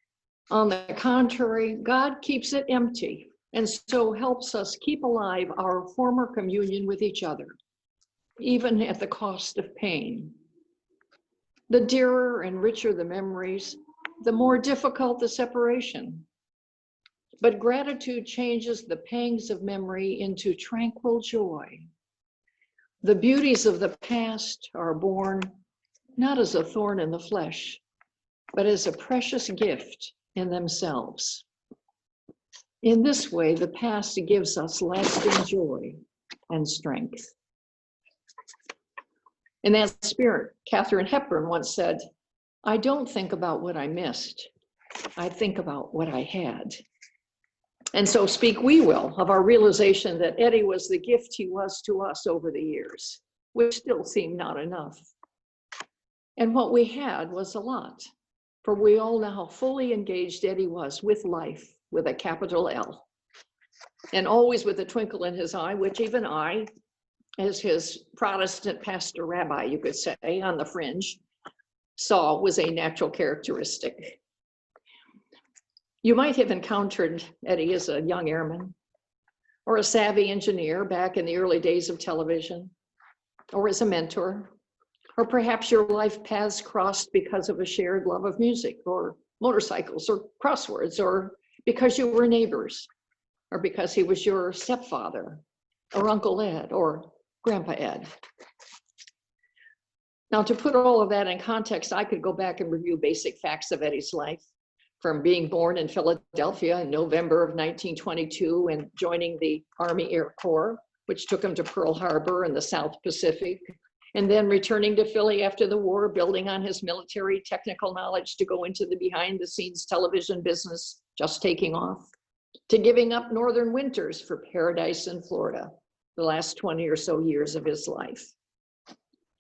On the contrary, God keeps it empty and so helps us keep alive our former communion with each other, even at the cost of pain. The dearer and richer the memories, the more difficult the separation. But gratitude changes the pangs of memory into tranquil joy. The beauties of the past are born not as a thorn in the flesh, but as a precious gift in themselves. In this way, the past gives us lasting joy and strength." In that spirit, Katharine Hepburn once said, "I don't think about what I missed. I think about what I had." And so speak we will of our realization that Eddie was the gift he was to us over the years, which still seemed not enough. And what we had was a lot, for we all know how fully engaged Eddie was with life, with a capital L, and always with a twinkle in his eye, which even I, as his Protestant pastor rabbi, you could say, on the fringe, saw was a natural characteristic. You might have encountered Eddie as a young airman, or a savvy engineer back in the early days of television, or as a mentor, or perhaps your life paths crossed because of a shared love of music, or motorcycles, or crosswords, or because you were neighbors, or because he was your stepfather, or Uncle Ed, or Grandpa Ed. Now, to put all of that in context, I could go back and review basic facts of Eddie's life, from being born in Philadelphia in November of 1922 and joining the Army Air Corps, which took him to Pearl Harbor in the South Pacific, and then returning to Philly after the war, building on his military technical knowledge to go into the behind-the-scenes television business, just taking off, to giving up northern winters for paradise in Florida, the last 20 or so years of his life.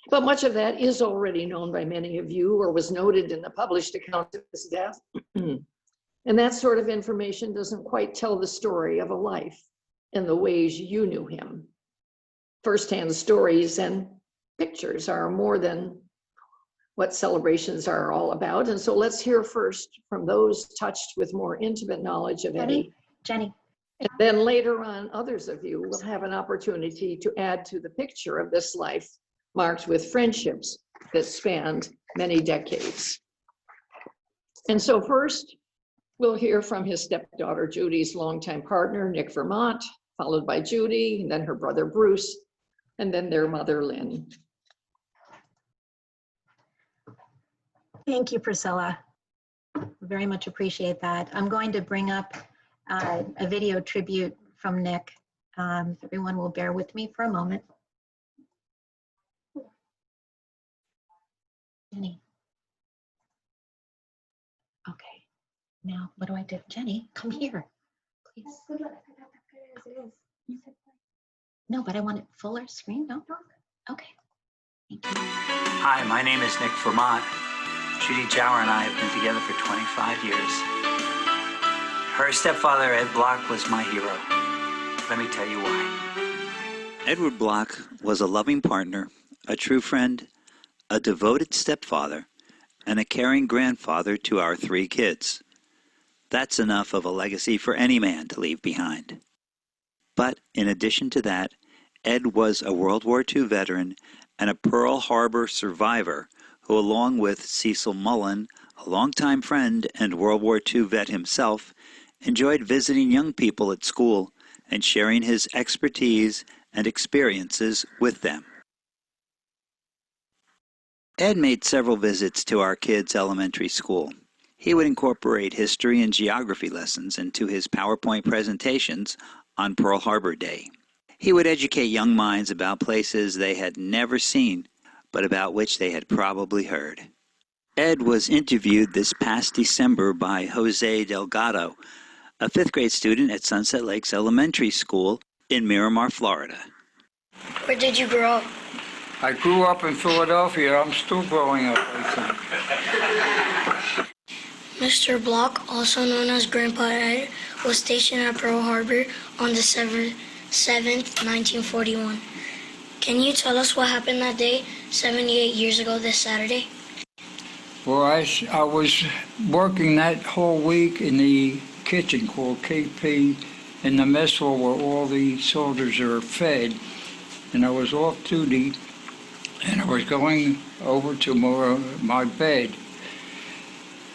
But much of that is already known by many of you or was noted in the published account of his death. And that sort of information doesn't quite tell the story of a life in the ways you knew him. Firsthand stories and pictures are more than what celebrations are all about. And so let's hear first from those touched with more intimate knowledge of Eddie. Jenny. And then later on, others of you will have an opportunity to add to the picture of this life marked with friendships that spanned many decades. And so first, we'll hear from his stepdaughter, Judy's longtime partner, Nick Vermont, followed by Judy, and then her brother, Bruce, and then their mother, Lynn. Thank you, Priscilla. Very much appreciate that. I'm going to bring up a video tribute from Nick. Everyone will bear with me for a moment. Jenny. Okay, now what do I do? Jenny, come here, please. No, but I want it fuller screen, no? Okay. Thank you. Hi, my name is Nick Vermont. Judy Jower and I have been together for 25 years. Her stepfather, Ed Bloch, was my hero. Let me tell you why. Edward Bloch was a loving partner, a true friend, a devoted stepfather, and a caring grandfather to our 3 kids. That's enough of a legacy for any man to leave behind. But in addition to that, Ed was a World War II veteran and a Pearl Harbor survivor who, along with Cecil Mullen, a longtime friend and World War II vet himself, enjoyed visiting young people at school and sharing his expertise and experiences with them. Ed made several visits to our kids' elementary school. He would incorporate history and geography lessons into his PowerPoint presentations on Pearl Harbor Day. He would educate young minds about places they had never seen, but about which they had probably heard. Ed was interviewed this past December by Jose Delgado, a 5th grade student at Sunset Lakes Elementary School in Miramar, Florida. Where did you grow up? I grew up in Philadelphia. I'm still growing up, I think. Mr. Bloch, also known as Grandpa Ed, was stationed at Pearl Harbor on December 7th, 1941. Can you tell us what happened that day, 78 years ago this Saturday? Well, I was working that whole week in the kitchen called KP in the mess hall where all the soldiers are fed. And I was off duty, and I was going over to my bed.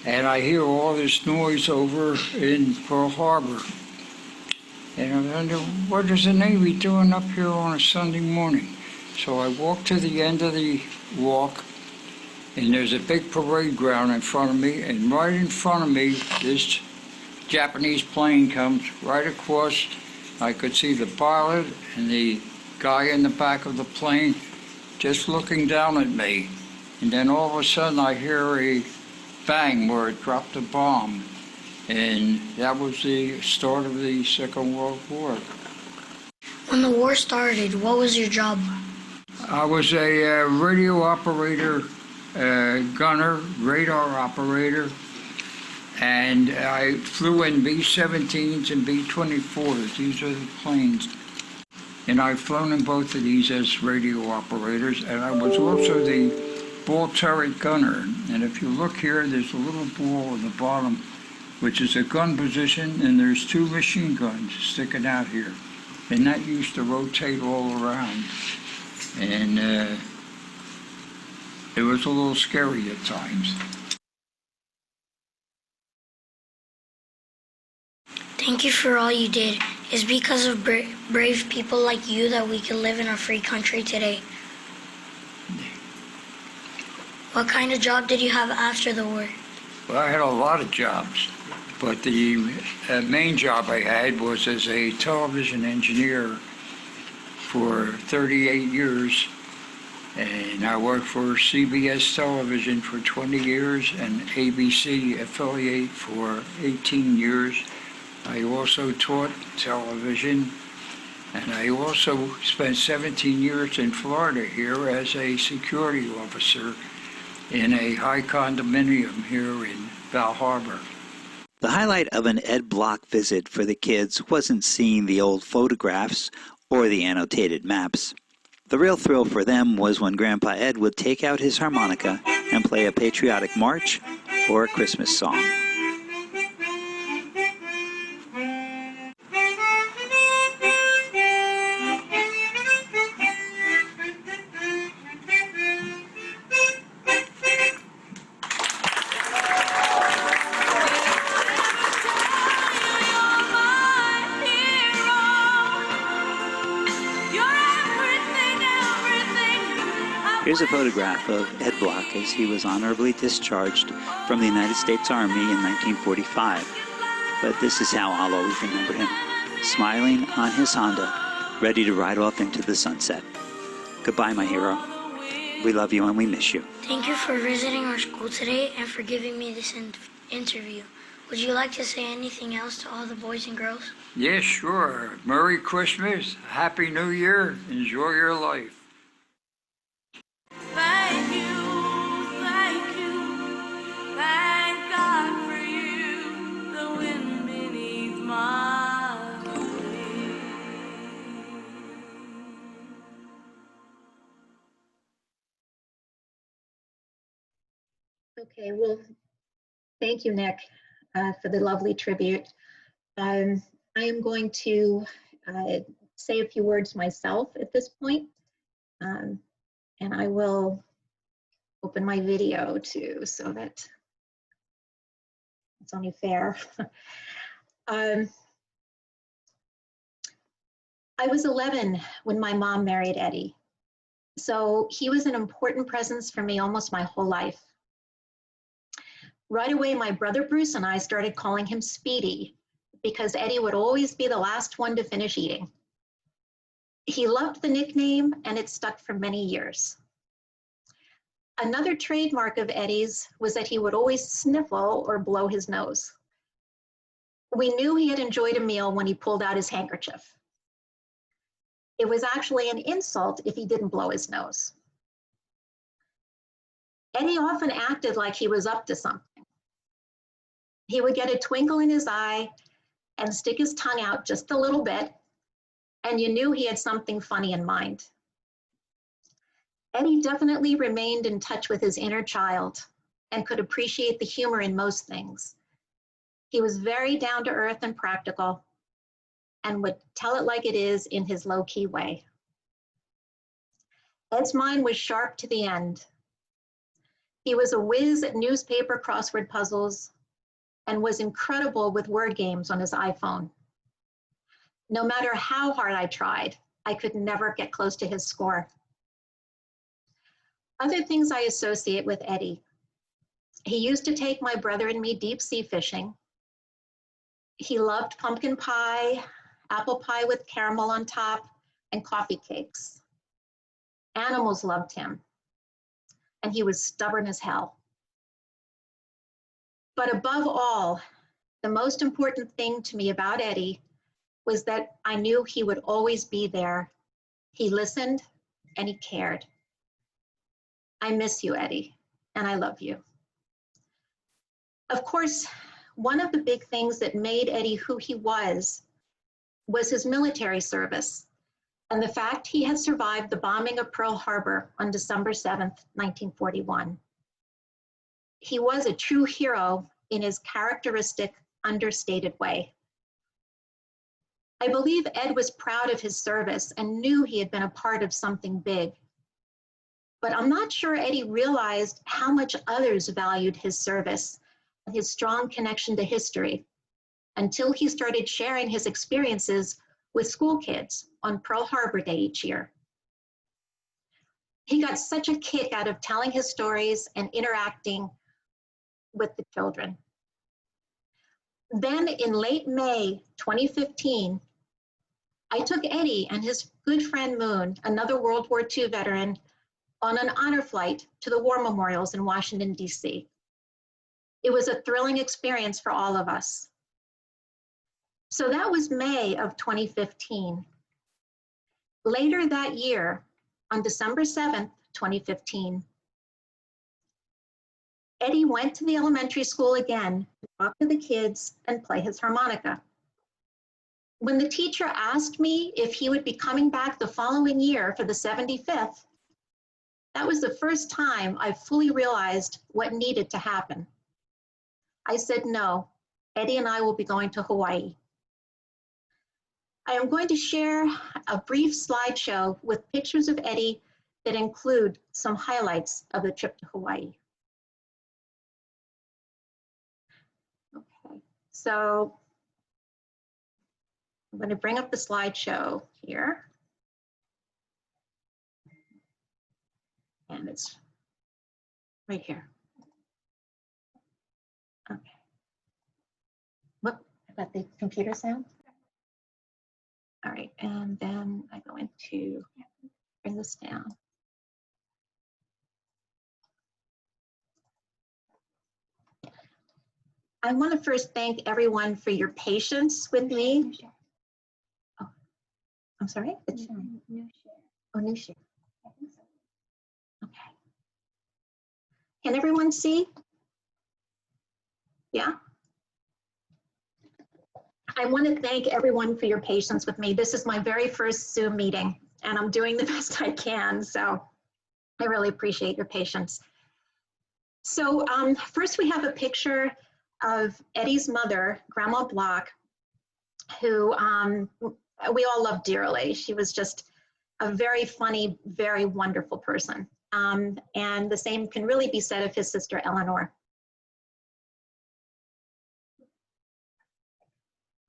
And I hear all this noise over in Pearl Harbor. And I wonder, what is the Navy doing up here on a Sunday morning? So I walked to the end of the walk, and there's a big parade ground in front of me, and right in front of me, this Japanese plane comes right across. I could see the pilot and the guy in the back of the plane just looking down at me. And then all of a sudden I hear a bang where it dropped a bomb. And that was the start of the Second World War. When the war started, what was your job? I was a radio operator, gunner, radar operator, and I flew in B-17s and B-24s. These are the planes. And I've flown in both of these as radio operators, and I was also the ball turret gunner. And if you look here, there's a little ball in the bottom, which is a gun position, and there's two machine guns sticking out here. And that used to rotate all around. And it was a little scary at times. Thank you for all you did. It's because of brave people like you that we can live in a free country today. What kind of job did you have after the war? Well, I had a lot of jobs, but the main job I had was as a television engineer for 38 years. And I worked for CBS Television for 20 years and ABC affiliate for 18 years. I also taught television, and I also spent 17 years in Florida here as a security officer in a high condominium here in Val Harbor. The highlight of an Ed Bloch visit for the kids wasn't seeing the old photographs or the annotated maps. The real thrill for them was when Grandpa Ed would take out his harmonica and play a patriotic march or a Christmas song. Here's a photograph of Ed Bloch as he was honorably discharged from the United States Army in 1945. But this is how I'll always remember him, smiling on his Honda, ready to ride off into the sunset. Goodbye, my hero. We love you and we miss you. Thank you for visiting our school today and for giving me this interview. Would you like to say anything else to all the boys and girls? Yes, sure. Merry Christmas, Happy New Year, enjoy your life. Thank you, thank God for you, the wind beneath my wings. Okay, well, thank you, Nick, for the lovely tribute. I am going to say a few words myself at this point. And I will open my video too, so that it's only fair. I was 11 when my mom married Eddie. So he was an important presence for me almost my whole life. Right away, my brother Bruce and I started calling him Speedy because Eddie would always be the last one to finish eating. He loved the nickname and it stuck for many years. Another trademark of Eddie's was that he would always sniffle or blow his nose. We knew he had enjoyed a meal when he pulled out his handkerchief. It was actually an insult if he didn't blow his nose. Eddie often acted like he was up to something. He would get a twinkle in his eye and stick his tongue out just a little bit, and you knew he had something funny in mind. Eddie definitely remained in touch with his inner child and could appreciate the humor in most things. He was very down to earth and practical and would tell it like it is in his low-key way. Ed's mind was sharp to the end. He was a whiz at newspaper crossword puzzles and was incredible with word games on his iPhone. No matter how hard I tried, I could never get close to his score. Other things I associate with Eddie. He used to take my brother and me deep sea fishing. He loved pumpkin pie, apple pie with caramel on top, and coffee cakes. Animals loved him, and he was stubborn as hell. But above all, the most important thing to me about Eddie was that I knew he would always be there. He listened and he cared. I miss you, Eddie, and I love you. Of course, one of the big things that made Eddie who he was his military service and the fact he had survived the bombing of Pearl Harbor on December 7th, 1941. He was a true hero in his characteristic, understated way. I believe Ed was proud of his service and knew he had been a part of something big. But I'm not sure Eddie realized how much others valued his service and his strong connection to history until he started sharing his experiences with school kids on Pearl Harbor Day each year. He got such a kick out of telling his stories and interacting with the children. Then in late May 2015, I took Eddie and his good friend Moon, another World War II veteran, on an honor flight to the war memorials in Washington, D.C. It was a thrilling experience for all of us. So that was May of 2015. Later that year, on December 7th, 2015, Eddie went to the elementary school again to talk to the kids and play his harmonica. When the teacher asked me if he would be coming back the following year for the 75th, that was the first time I fully realized what needed to happen. I said, no, Eddie and I will be going to Hawaii. I am going to share a brief slideshow with pictures of Eddie that include some highlights of the trip to Hawaii. Okay, so I'm going to bring up the slideshow here. And it's right here. Okay. Whoop, I got the computer sound. All right, and then I go into, bring this down. I want to first thank everyone for your patience with me. Oh, I'm sorry? It's new share. Oh, new share. Okay. Can everyone see? Yeah? I want to thank everyone for your patience with me. This is my very first Zoom meeting, and I'm doing the best I can, so I really appreciate your patience. So first we have a picture of Eddie's mother, Grandma Bloch, who we all love dearly. She was just a very funny, very wonderful person. And the same can really be said of his sister, Eleanor.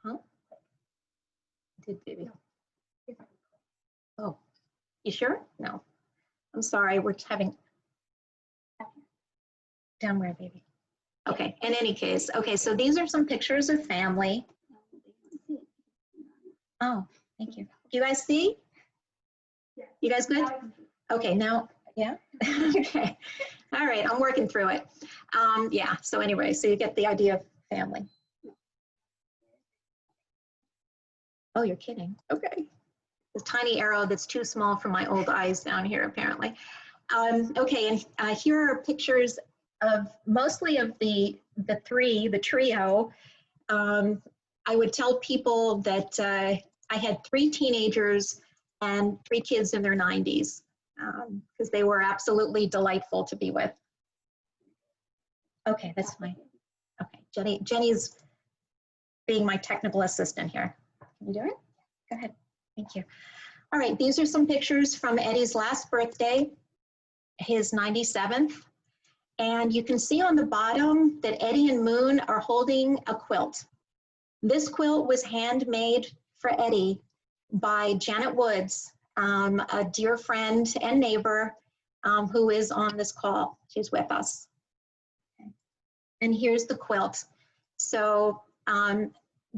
Huh? Did baby? Oh, you sure? No. I'm sorry, we're having, down where, baby? Okay, in any case, okay, so these are some pictures of family. Oh, thank you. Do you guys see? You guys good? Okay, now, yeah? Okay, all right, I'm working through it. Yeah, so anyway, so you get the idea of family. Oh, you're kidding, okay. The tiny arrow that's too small for my old eyes down here, apparently. Okay, and here are pictures of mostly of the trio. I would tell people that I had 3 teenagers and 3 kids in their 90s because they were absolutely delightful to be with. Okay, that's fine. Okay, Jenny's being my technical assistant here. Can you do it? Go ahead, thank you. All right, these are some pictures from Eddie's last birthday, his 97th. And you can see on the bottom that Eddie and Moon are holding a quilt. This quilt was handmade for Eddie by Janet Woods, a dear friend and neighbor who is on this call. She's with us. And here's the quilt. So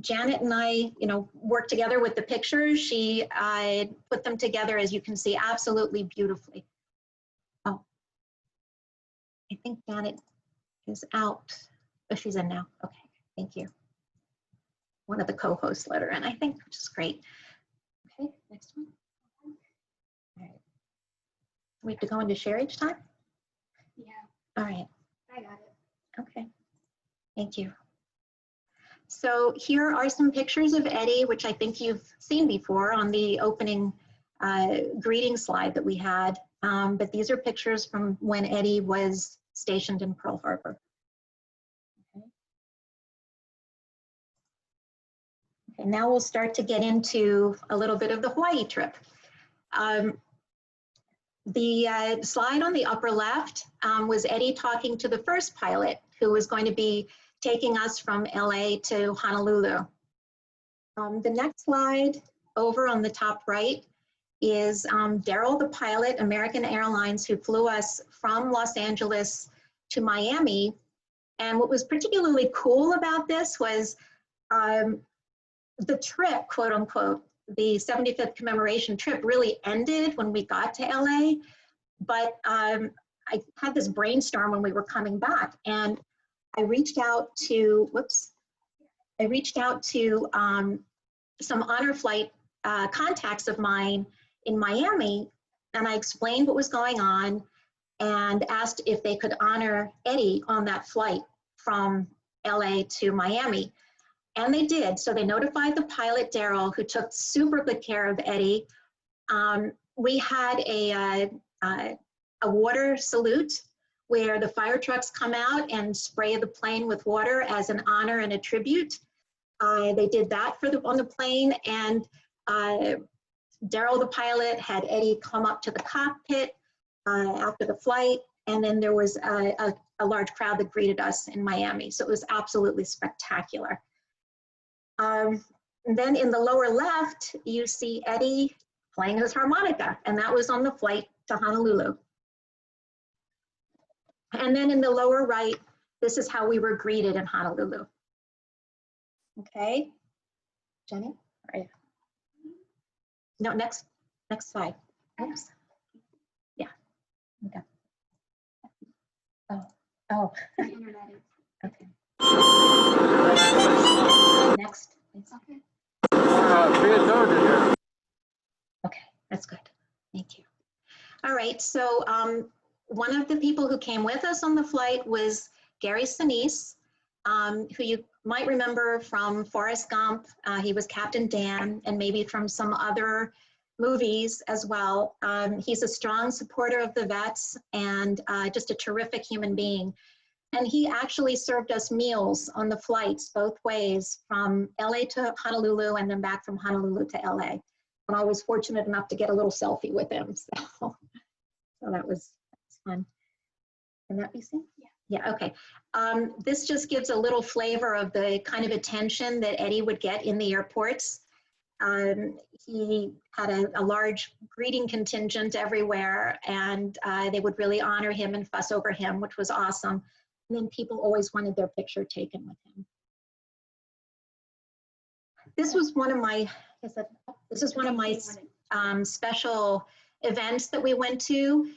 Janet and I, worked together with the pictures. I put them together, as you can see, absolutely beautifully. Oh, I think Janet is out. Oh, she's in now. Okay, thank you. one of the co-hosts let her in, I think, which is great. Okay, next one. All right. We have to go into share each time? Yeah, All right. I got it. Okay. Thank you. So here are some pictures of Eddie, which I think you've seen before on the opening greeting slide that we had. But these are pictures from when Eddie was stationed in Pearl Harbor. Okay, now we'll start to get into a little bit of the Hawaii trip. The slide on the upper left was Eddie talking to the first pilot who was going to be taking us from LA to Honolulu. The next slide over on the top right is Daryl, the pilot, American Airlines, who flew us from Los Angeles to Miami. And what was particularly cool about this was the trip, quote unquote, the 75th commemoration trip really ended when we got to LA. But I had this brainstorm when we were coming back, and I reached out to, some honor flight contacts of mine in Miami, and I explained what was going on and asked if they could honor Eddie on that flight from LA to Miami. And they did. So they notified the pilot, Daryl, who took super good care of Eddie. We had a water salute where the fire trucks come out and spray the plane with water as an honor and a tribute. They did that on the plane, and Daryl, the pilot, had Eddie come up to the cockpit after the flight, and then there was a large crowd that greeted us in Miami. So it was absolutely spectacular. And then in the lower left, you see Eddie playing his harmonica, and that was on the flight to Honolulu. And then in the lower right, this is how we were greeted in Honolulu. Okay, Jenny? All right. No, next slide. Oops. Yeah. Okay. Oh. Okay. Next. Okay. Okay, that's good. Thank you. All right, so one of the people who came with us on the flight was Gary Sinise, who you might remember from Forrest Gump. He was Captain Dan, and maybe from some other movies as well. He's a strong supporter of the vets and just a terrific human being. And he actually served us meals on the flights both ways, from LA to Honolulu and then back from Honolulu to LA. And I was fortunate enough to get a little selfie with him. So that was fun. Can that be seen? Yeah, okay. This just gives a little flavor of the kind of attention that Eddie would get in the airports. He had a large greeting contingent everywhere, and they would really honor him and fuss over him, which was awesome. And then people always wanted their picture taken with him. This was one of my, special events that we went to.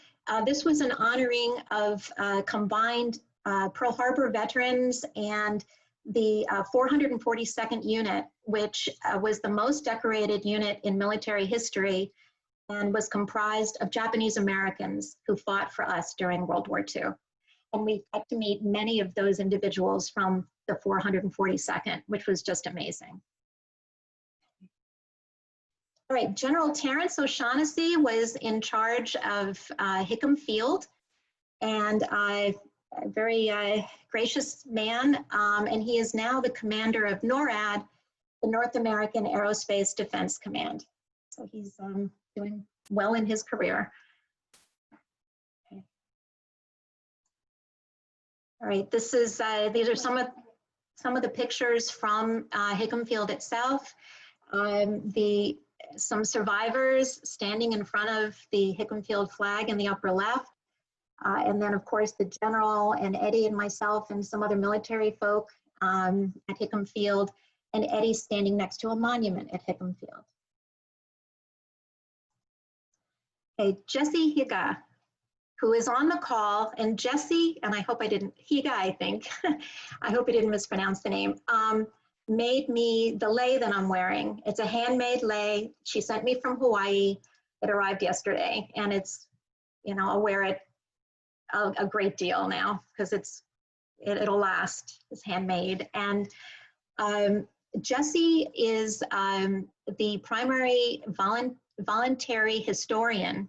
This was an honoring of combined Pearl Harbor veterans and the 442nd unit, which was the most decorated unit in military history and was comprised of Japanese Americans who fought for us during World War II. And we got to meet many of those individuals from the 442nd, which was just amazing. All right, General Terrence O'Shaughnessy was in charge of Hickam Field, and a very gracious man, and he is now the commander of NORAD, the North American Aerospace Defense Command. So he's doing well in his career. Okay. All right, this is these are some of the pictures from Hickam Field itself. Some survivors standing in front of the Hickam Field flag in the upper left. And then, of course, the general and Eddie and myself and some other military folk at Hickam Field, and Eddie standing next to a monument at Hickam Field. Okay, Jesse Higa, who is on the call, and Jesse, and I hope I didn't, Higa, I think, I hope I didn't mispronounce the name. made me the lei that I'm wearing. It's a handmade lei. She sent me from Hawaii. It arrived yesterday, and it's, you know, I'll wear it a great deal now because it'll last. It's handmade. And Jesse is the primary volunteer historian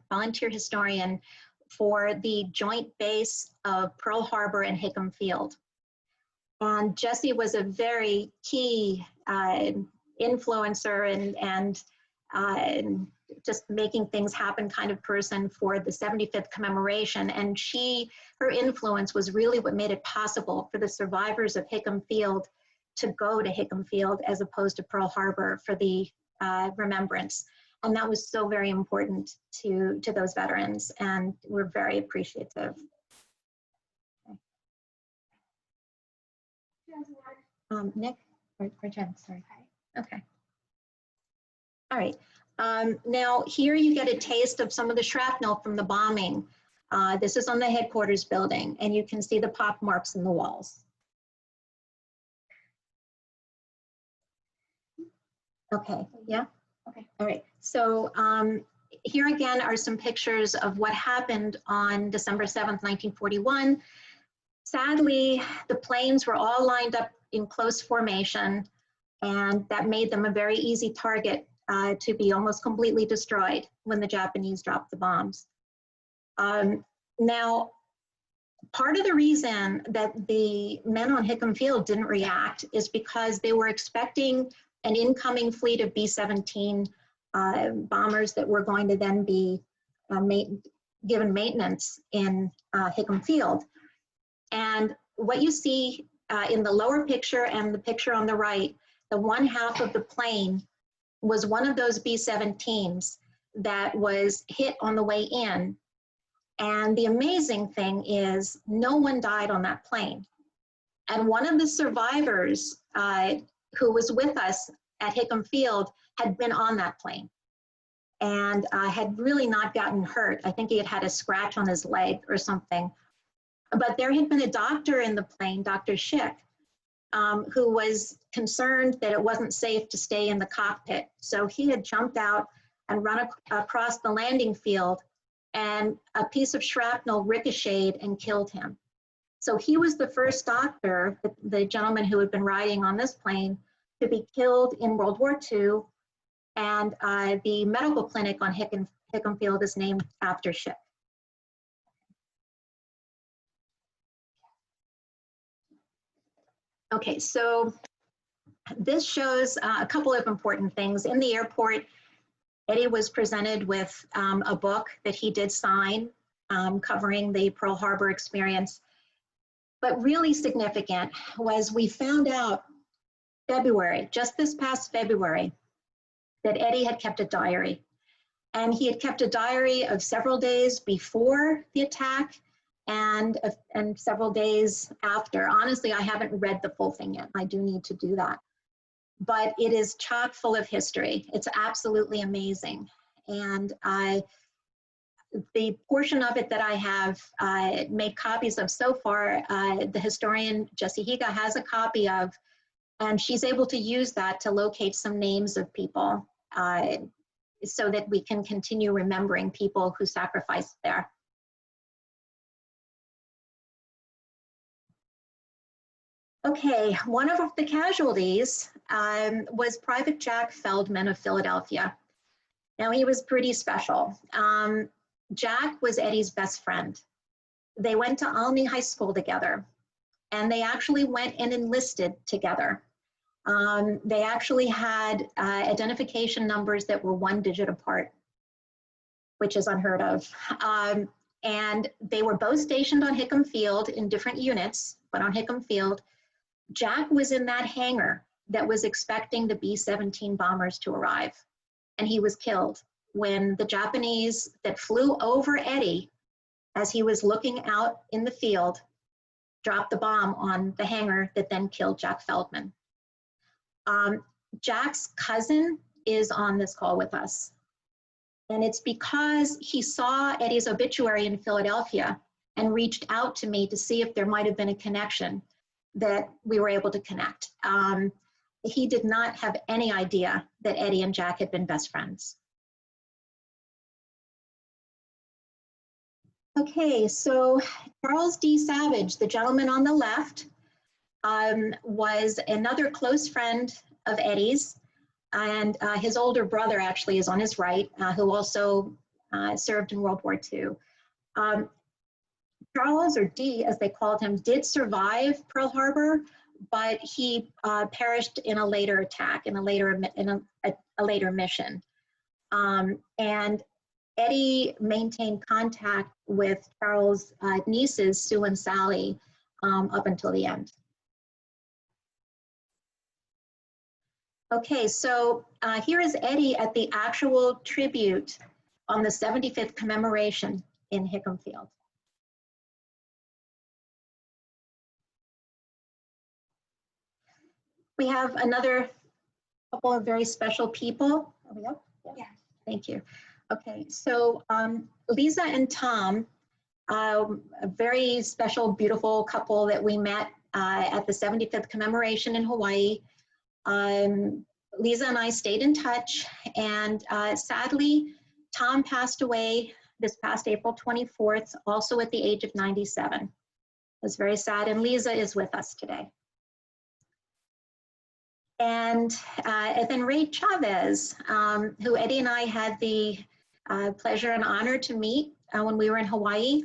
for the joint base of Pearl Harbor and Hickam Field. And Jesse was a very key influencer and just making things happen kind of person for the 75th commemoration. And her influence was really what made it possible for the survivors of Hickam Field to go to Hickam Field as opposed to Pearl Harbor for the remembrance. And that was so very important to those veterans, and we're very appreciative. Nick or Jen, sorry. Okay. All right. Now here you get a taste of some of the shrapnel from the bombing. This is on the headquarters building, and you can see the pop marks in the walls. Okay, yeah? Okay. All right, so here again are some pictures of what happened on December 7th, 1941. Sadly, the planes were all lined up in close formation, and that made them a very easy target to be almost completely destroyed when the Japanese dropped the bombs. Now, part of the reason that the men on Hickam Field didn't react is because they were expecting an incoming fleet of B-17 bombers that were going to then be given maintenance in Hickam Field. And what you see in the lower picture and the picture on the right, the one half of the plane was one of those B-17s that was hit on the way in. And the amazing thing is no one died on that plane. And one of the survivors who was with us at Hickam Field had been on that plane and had really not gotten hurt. I think he had had a scratch on his leg or something. But there had been a doctor in the plane, Dr. Schick, who was concerned that it wasn't safe to stay in the cockpit. So he had jumped out and run across the landing field, and a piece of shrapnel ricocheted and killed him. So he was the first doctor, the gentleman who had been riding on this plane, to be killed in World War II. And the medical clinic on Hickam Field is named after Schick. Okay, so this shows a couple of important things. In the airport, Eddie was presented with a book that he did sign covering the Pearl Harbor experience. But really significant was we found out February, just this past February, that Eddie had kept a diary. And he had kept a diary of several days before the attack and several days after. Honestly, I haven't read the full thing yet. I do need to do that. But it is chock full of history. It's absolutely amazing. And the portion of it that I have made copies of so far, the historian Jessie Higa has a copy of, and she's able to use that to locate some names of people so that we can continue remembering people who sacrificed there. Okay, one of the casualties was Private Jack Feldman of Philadelphia. Now, he was pretty special. Jack was Eddie's best friend. They went to Alney High School together, and they actually went and enlisted together. They actually had identification numbers that were 1 digit apart, which is unheard of. And they were both stationed on Hickam Field in different units, but on Hickam Field. Jack was in that hangar that was expecting the B-17 bombers to arrive, and he was killed when the Japanese that flew over Eddie as he was looking out in the field dropped the bomb on the hangar that then killed Jack Feldman. Jack's cousin is on this call with us, and it's because he saw Eddie's obituary in Philadelphia and reached out to me to see if there might have been a connection that we were able to connect. he did not have any idea that Eddie and Jack had been best friends. Okay, so Charles D. Savage, the gentleman on the left, was another close friend of Eddie's, and his older brother actually is on his right, who also served in World War II. Charles, or D as they called him, did survive Pearl Harbor, but he perished in a later attack, in a later mission. And Eddie maintained contact with Charles' nieces, Sue and Sally, up until the end. Okay, so here is Eddie at the actual tribute on the 75th commemoration in Hickam Field. We have another couple of very special people. Are we up? Yeah. Thank you. Okay, so Lisa and Tom, a very special, beautiful couple that we met at the 75th commemoration in Hawaii. Lisa and I stayed in touch, and sadly, Tom passed away this past April 24th, also at the age of 97. It was very sad, and Lisa is with us today. And then Ray Chavez, who Eddie and I had the pleasure and honor to meet when we were in Hawaii,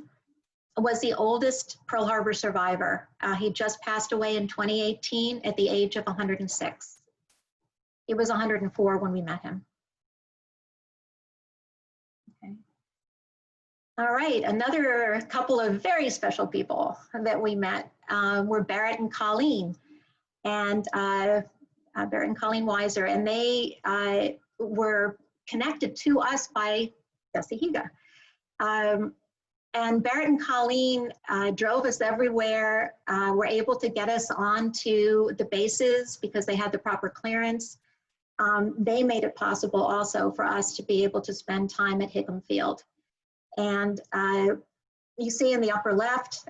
was the oldest Pearl Harbor survivor. He just passed away in 2018 at the age of 106. He was 104 when we met him. Okay. All right, another couple of very special people that we met were Barrett and Colleen. And Barrett and Colleen Weiser, and they were connected to us by Jesse Higa. And Barrett and Colleen drove us everywhere, were able to get us onto the bases because they had the proper clearance. They made it possible also for us to be able to spend time at Hickam Field. And you see in the upper left,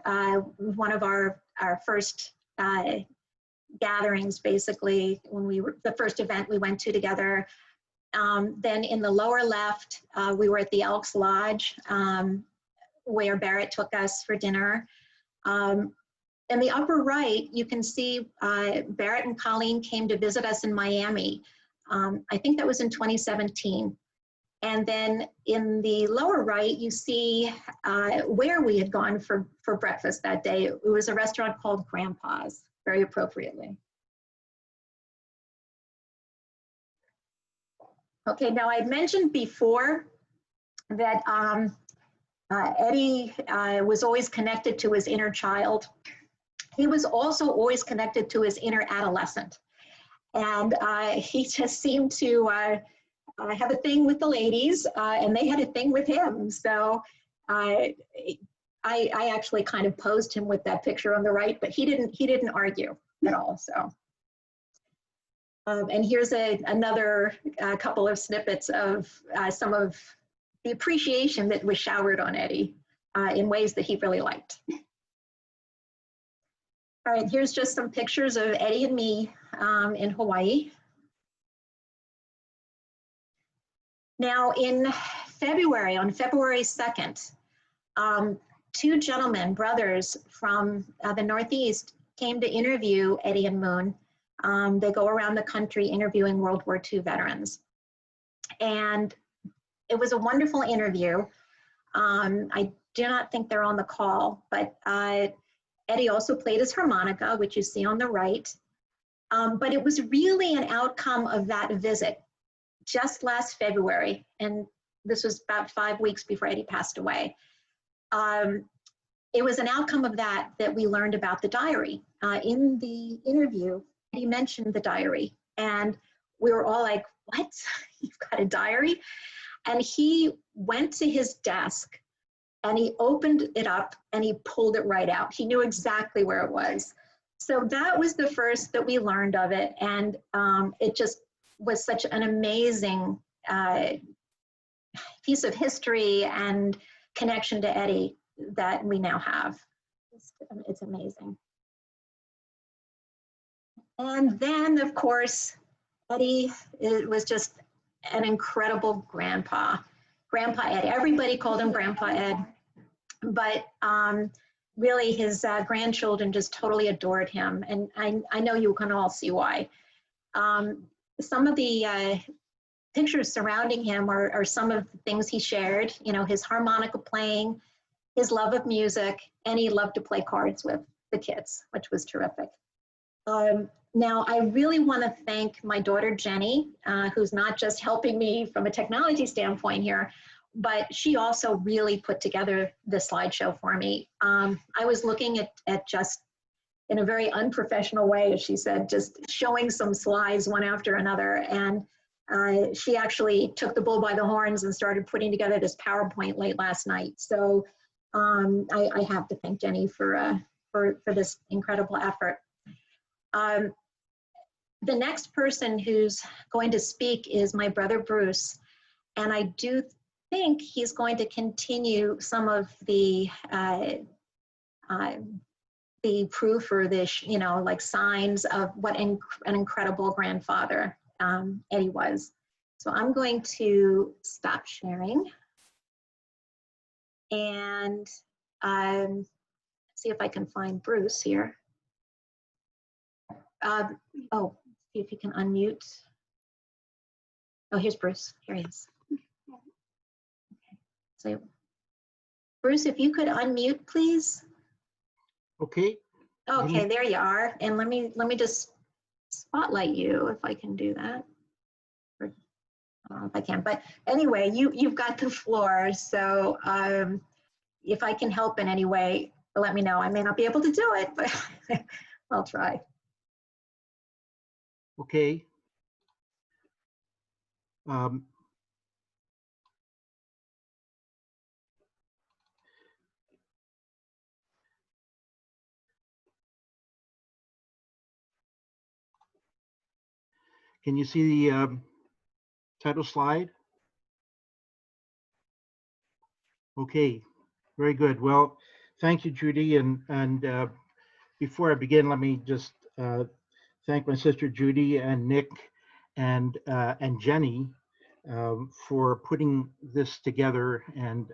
one of our first gatherings, basically, when we were the first event we went to together. Then in the lower left, we were at the Elks Lodge, where Barrett took us for dinner. In the upper right, you can see Barrett and Colleen came to visit us in Miami. I think that was in 2017. And then in the lower right, you see where we had gone for breakfast that day. It was a restaurant called Grandpa's, very appropriately. Okay, now I mentioned before that Eddie was always connected to his inner child. He was also always connected to his inner adolescent. And he just seemed to have a thing with the ladies, and they had a thing with him. So I actually kind of posed him with that picture on the right, but he didn't argue at all. So, and here's another couple of snippets of some of the appreciation that was showered on Eddie in ways that he really liked. All right, here's just some pictures of Eddie and me in Hawaii. Now in February, on February 2nd, two gentlemen, brothers from the Northeast came to interview Eddie and Moon. They go around the country interviewing World War II veterans. And it was a wonderful interview. I do not think they're on the call, but Eddie also played his harmonica, which you see on the right. But it was really an outcome of that visit just last February. And this was about 5 weeks before Eddie passed away. It was an outcome of that we learned about the diary. In the interview, he mentioned the diary, and we were all like, what? You've got a diary? And he went to his desk and he opened it up and he pulled it right out. He knew exactly where it was. So that was the first that we learned of it. And it just was such an amazing piece of history and connection to Eddie that we now have. It's amazing. And then, of course, Eddie was just an incredible grandpa. Grandpa Ed. Everybody called him Grandpa Ed. But really, his grandchildren just totally adored him. And I know you can all see why. Some of the pictures surrounding him are some of the things he shared, you know, his harmonica playing, his love of music, and he loved to play cards with the kids, which was terrific. Now, I really want to thank my daughter, Jenny, who's not just helping me from a technology standpoint here, but she also really put together the slideshow for me. I was looking at just in a very unprofessional way, as she said, just showing some slides one after another. And she actually took the bull by the horns and started putting together this PowerPoint late last night. So I have to thank Jenny for this incredible effort. The next person who's going to speak is my brother, Bruce. And I do think he's going to continue some of the proof or this, you know, like signs of what an incredible grandfather Eddie was. So I'm going to stop sharing and see if I can find Bruce here. Oh, see if he can unmute. Oh, here's Bruce. Here he is. Okay. So, Bruce, if you could unmute, please. Okay. Okay, there you are. And let me just spotlight you if I can do that. Or, I don't know if I can, but anyway, you've got the floor. So if I can help in any way, let me know. I may not be able to do it, but I'll try. Okay. Can you see the title slide? Okay, very good. Well, thank you, Judy. And before I begin, let me just thank my sister Judy and Nick and Jenny for putting this together, and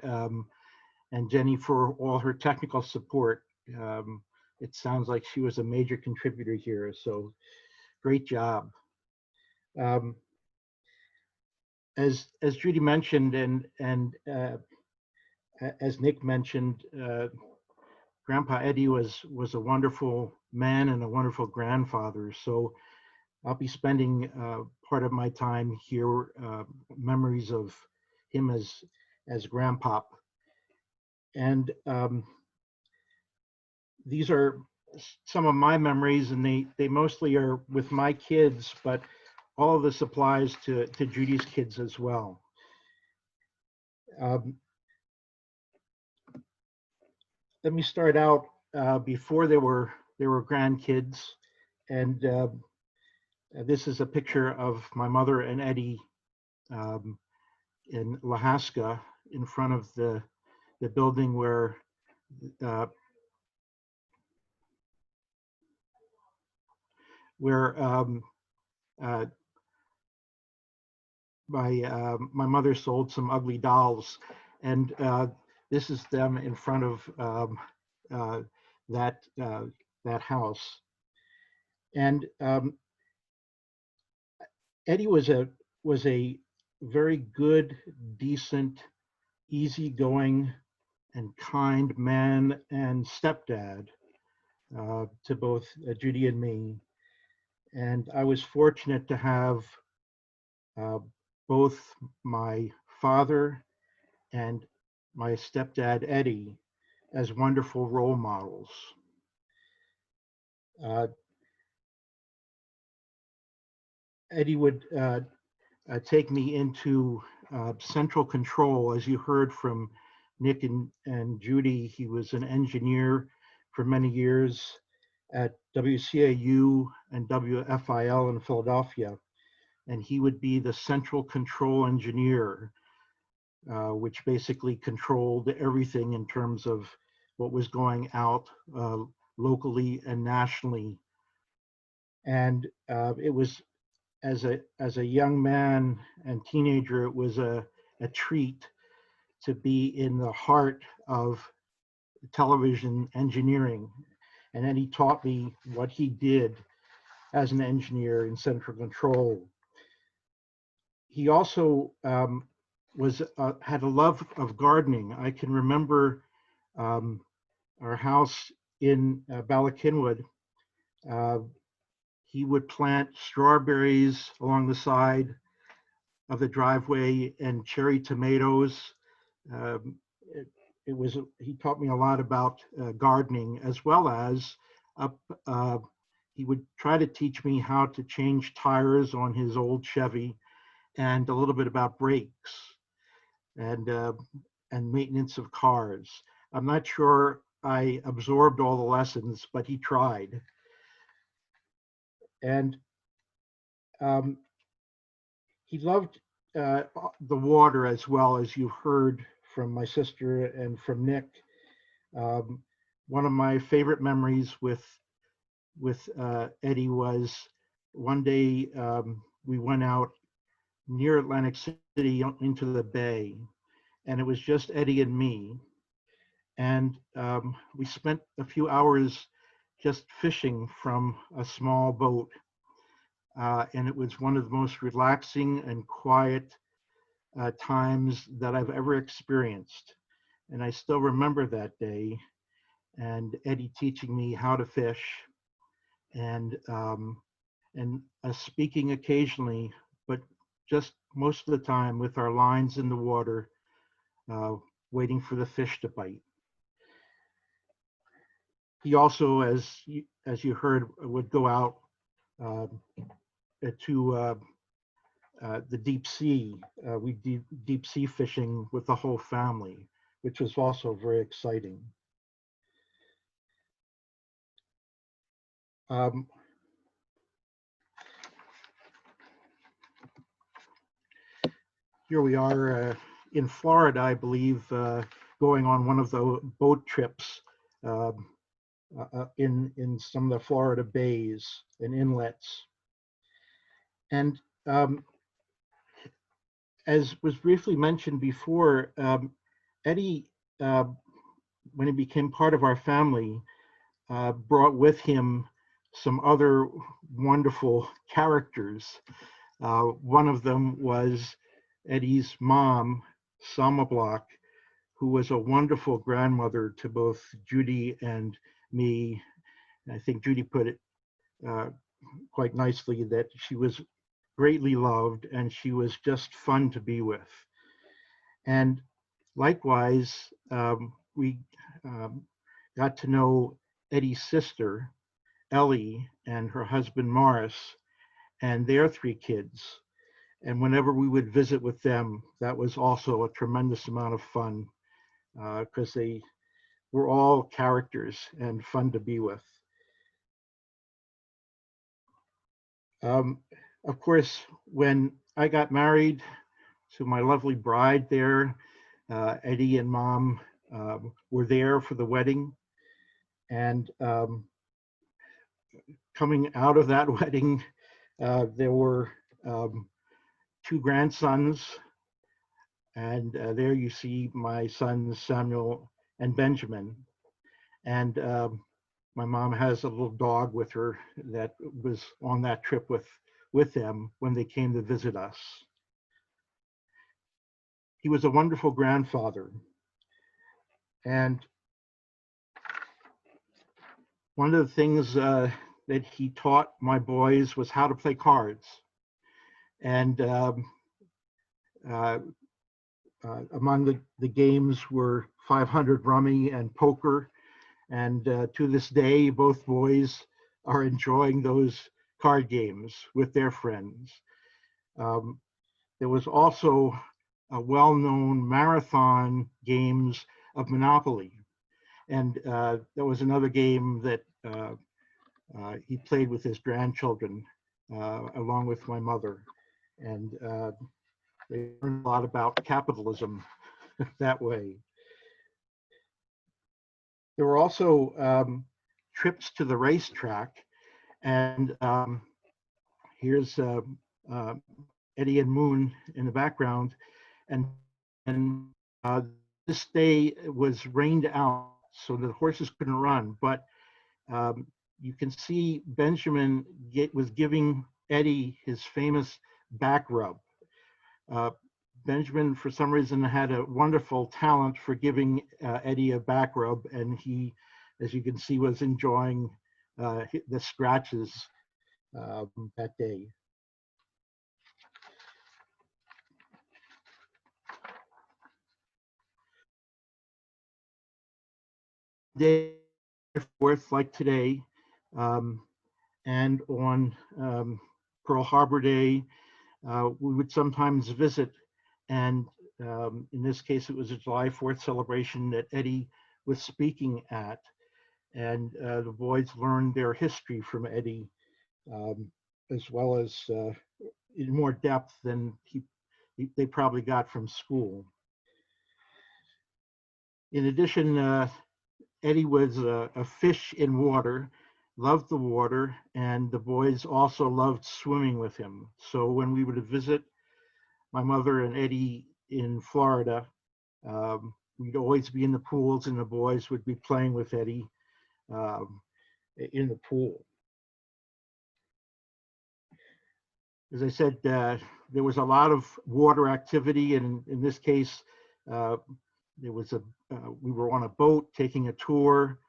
Jenny for all her technical support. It sounds like she was a major contributor here, so great job. As Judy mentioned, and as Nick mentioned, Grandpa Eddie was a wonderful man and a wonderful grandfather. So I'll be spending part of my time here, memories of him as Grandpop. And these are some of my memories, and they mostly are with my kids, but all of this applies to Judy's kids as well. Let me start out before they were grandkids, and this is a picture of my mother and Eddie in Lahaska, in front of the building where my mother sold some ugly dolls, and this is them in front of that house. And Eddie was a very good, decent, easygoing, and kind man and stepdad to both Judy and me. And I was fortunate to have both my father and my stepdad, Eddie, as wonderful role models. Eddie would take me into central control. As you heard from Nick and Judy, he was an engineer for many years at WCAU and WFIL in Philadelphia. And he would be the central control engineer, which basically controlled everything in terms of what was going out locally and nationally And it was, as a young man and teenager, it was a treat to be in the heart of television engineering. And then he taught me what he did as an engineer in central control. He also had a love of gardening. I can remember our house in Bala Cynwyd. He would plant strawberries along the side of the driveway and cherry tomatoes. He taught me a lot about gardening, as well as he would try to teach me how to change tires on his old Chevy, and a little bit about brakes and maintenance of cars. I'm not sure I absorbed all the lessons, but he tried. And he loved the water, as well, as you heard from my sister and from Nick. One of my favorite memories with Eddie was one day we went out near Atlantic City into the bay, and it was just Eddie and me. And we spent a few hours just fishing from a small boat. And it was one of the most relaxing and quiet times that I've ever experienced. And I still remember that day, and Eddie teaching me how to fish, and speaking occasionally, but just most of the time with our lines in the water, waiting for the fish to bite. He also, as you heard, would go out to the deep sea. We did deep sea fishing with the whole family, which was also very exciting. Here we are in Florida, I believe, going on one of the boat trips in some of the Florida bays and inlets. And as was briefly mentioned before, Eddie, when he became part of our family, brought with him some other wonderful characters. One of them was Eddie's mom, Selma Bloch, who was a wonderful grandmother to both Judy and me. And I think Judy put it quite nicely, that she was greatly loved and she was just fun to be with. And likewise, we got to know Eddie's sister, Ellie, and her husband, Morris, and their 3 kids. And whenever we would visit with them, that was also a tremendous amount of fun, because they were all characters and fun to be with. Of course, when I got married to my lovely bride there, Eddie and Mom were there for the wedding. And coming out of that wedding, there were 2 grandsons. And there you see my sons, Samuel and Benjamin. And my mom has a little dog with her that was on that trip with them when they came to visit us. He was a wonderful grandfather. And one of the things that he taught my boys was how to play cards. And among the games were 500 rummy and poker. And to this day, both boys are enjoying those card games with their friends. There was also a well-known marathon games of Monopoly. And there was another game that he played with his grandchildren, along with my mother. And they learned a lot about capitalism that way. There were also trips to the racetrack, And here's Eddie and Moon in the background. And this day was rained out, so the horses couldn't run. But you can see Benjamin was giving Eddie his famous back rub. Benjamin, for some reason, had a wonderful talent for giving Eddie a back rub, and he, as you can see, was enjoying the scratches that day. Day 4th, like today, and on Pearl Harbor Day, we would sometimes visit, and in this case, it was a July 4th celebration that Eddie was speaking at, and the boys learned their history from Eddie, as well as in more depth than they probably got from school. In addition, Eddie was a fish in water, loved the water, and the boys also loved swimming with him. So when we would visit my mother and Eddie in Florida, we'd always be in the pools, and the boys would be playing with Eddie in the pool. As I said, there was a lot of water activity, and in this case, there was we were on a boat taking a tour,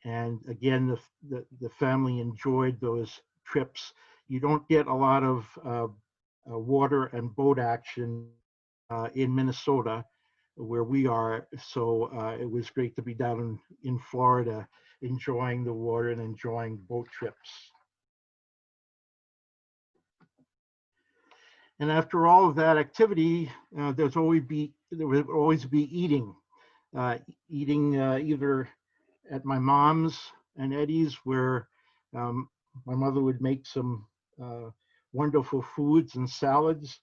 and again, the family enjoyed those trips. You don't get a lot of water and boat action in Minnesota, where we are, so it was great to be down in Florida, enjoying the water and enjoying boat trips. And after all of that activity, there would always be eating. Either at my mom's and Eddie's, where my mother would make some wonderful foods and salads,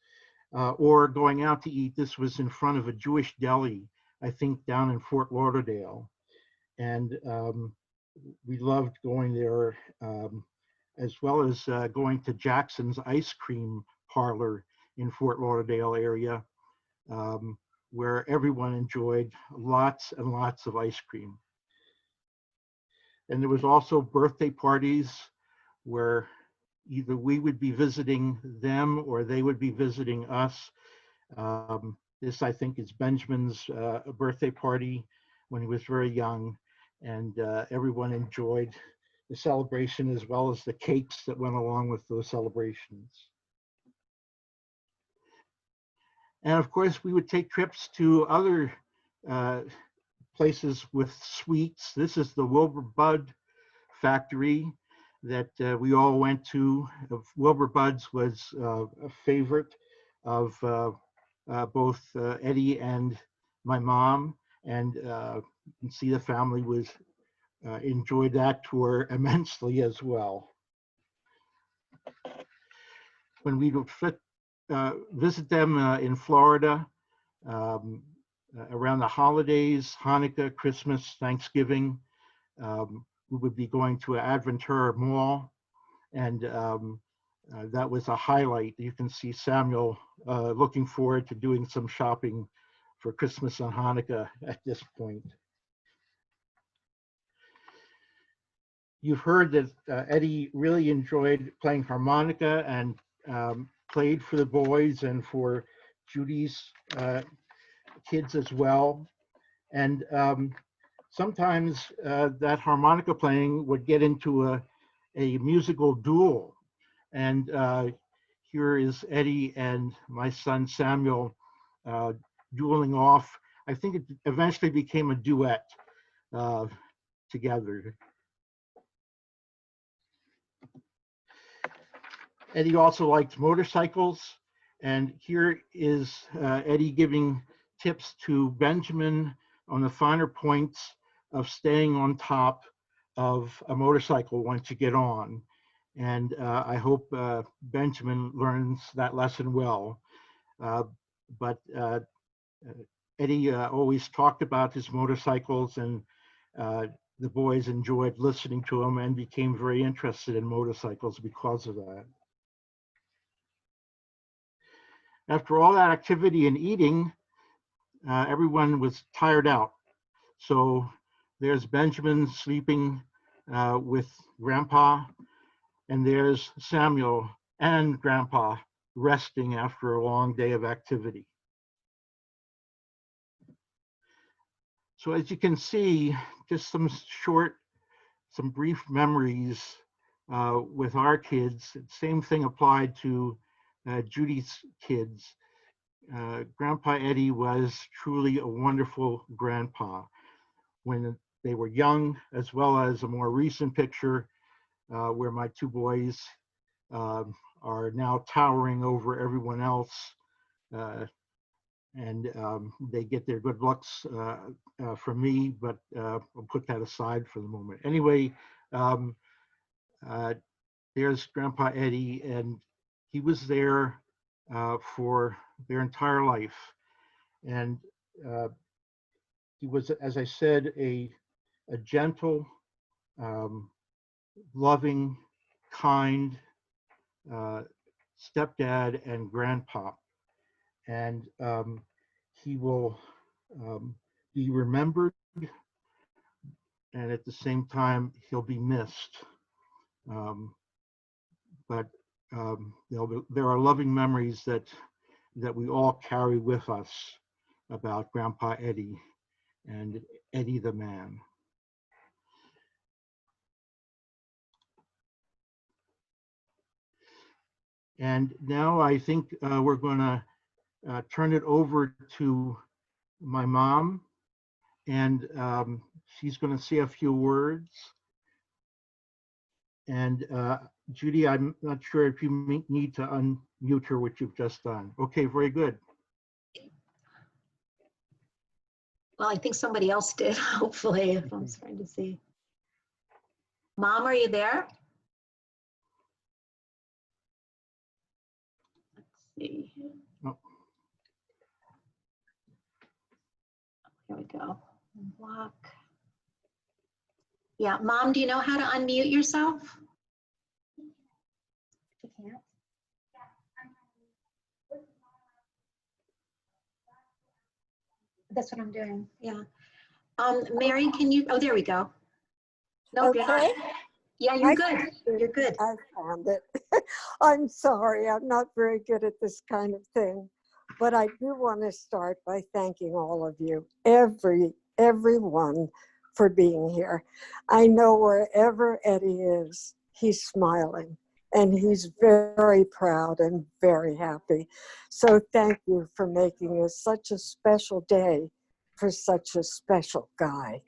or going out to eat. This was in front of a Jewish deli, I think down in Fort Lauderdale. And we loved going there, as well as going to Jackson's ice cream parlor in Fort Lauderdale area, where everyone enjoyed lots and lots of ice cream. And there was also birthday parties where either we would be visiting them or they would be visiting us. This, I think, is Benjamin's birthday party when he was very young, and everyone enjoyed the celebration as well as the cakes that went along with those celebrations. And of course, we would take trips to other places with sweets. This is the Wilbur Bud factory that we all went to. Wilbur Bud's was a favorite of both Eddie and my mom, and you can see the family was enjoyed that tour immensely as well. When we would visit them in Florida around the holidays, Hanukkah, Christmas, Thanksgiving, we would be going to Adventura Mall, and that was a highlight. You can see Samuel looking forward to doing some shopping for Christmas and Hanukkah at this point. You've heard that Eddie really enjoyed playing harmonica and played for the boys and for Judy's kids as well. And sometimes that harmonica playing would get into a musical duel. And here is Eddie and my son Samuel dueling off. I think it eventually became a duet together. Eddie also liked motorcycles, and here is Eddie giving tips to Benjamin on the finer points of staying on top of a motorcycle once you get on. And I hope Benjamin learns that lesson well. But Eddie always talked about his motorcycles and the boys enjoyed listening to him and became very interested in motorcycles because of that. After all that activity and eating, everyone was tired out. So there's Benjamin sleeping with Grandpa, and there's Samuel and Grandpa resting after a long day of activity. So as you can see, just some brief memories with our kids. Same thing applied to Judy's kids. Grandpa Eddie was truly a wonderful grandpa. When they were young, as well as a more recent picture where my two boys are now towering over everyone else. And they get their good looks from me, but I'll put that aside for the moment. Anyway, there's Grandpa Eddie, and he was there for their entire life. And he was, as I said, a gentle, loving, kind stepdad and grandpa. And he will be remembered, and at the same time, he'll be missed. But there are loving memories that we all carry with us about Grandpa Eddie and Eddie the man. And now I think we're going to turn it over to my mom, and she's going to say a few words. And Judy, I'm not sure if you need to unmute her, which you've just done. Okay, very good. Well, I think somebody else did, hopefully, if I'm trying to see. Mom, are you there? Let's see. Oh. Here we go. Block. Yeah, Mom, do you know how to unmute yourself? You can't. That's what I'm doing. Yeah. Mary, can you? Oh, there we go. Nope, you're not. Okay. Yeah, you're good. You're good. I found it. I'm sorry, I'm not very good at this kind of thing, but I do want to start by thanking all of you, everyone, for being here. I know wherever Eddie is, he's smiling, and he's very proud and very happy. So thank you for making this such a special day for such a special guy.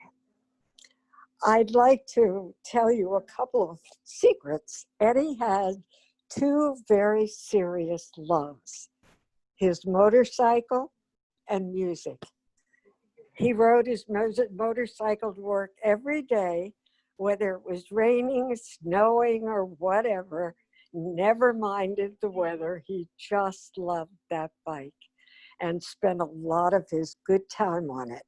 I'd like to tell you a couple of secrets. Eddie had two very serious loves, his motorcycle and music. He rode his motorcycle to work every day, whether it was raining, snowing, or whatever, never minded the weather. He just loved that bike and spent a lot of his good time on it.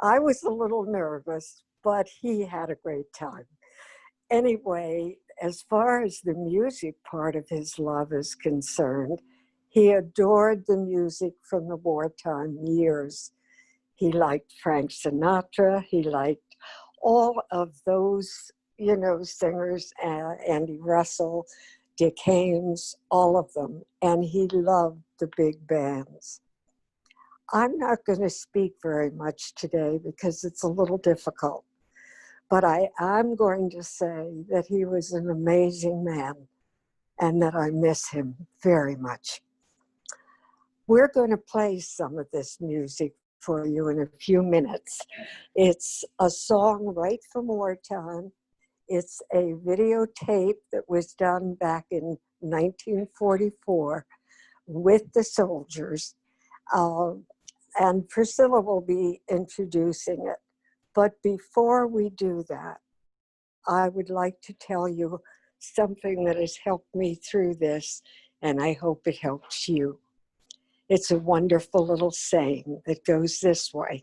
I was a little nervous, but he had a great time. Anyway, as far as the music part of his love is concerned, he adored the music from the wartime years. He liked Frank Sinatra. He liked all of those, singers, Andy Russell, Dick Haymes, all of them. And he loved the big bands. I'm not going to speak very much today because it's a little difficult. But I'm going to say that he was an amazing man and that I miss him very much. We're going to play some of this music for you in a few minutes. It's a song right from wartime. It's a videotape that was done back in 1944 with the soldiers. And Priscilla will be introducing it. But before we do that, I would like to tell you something that has helped me through this, and I hope it helps you. It's a wonderful little saying that goes this way.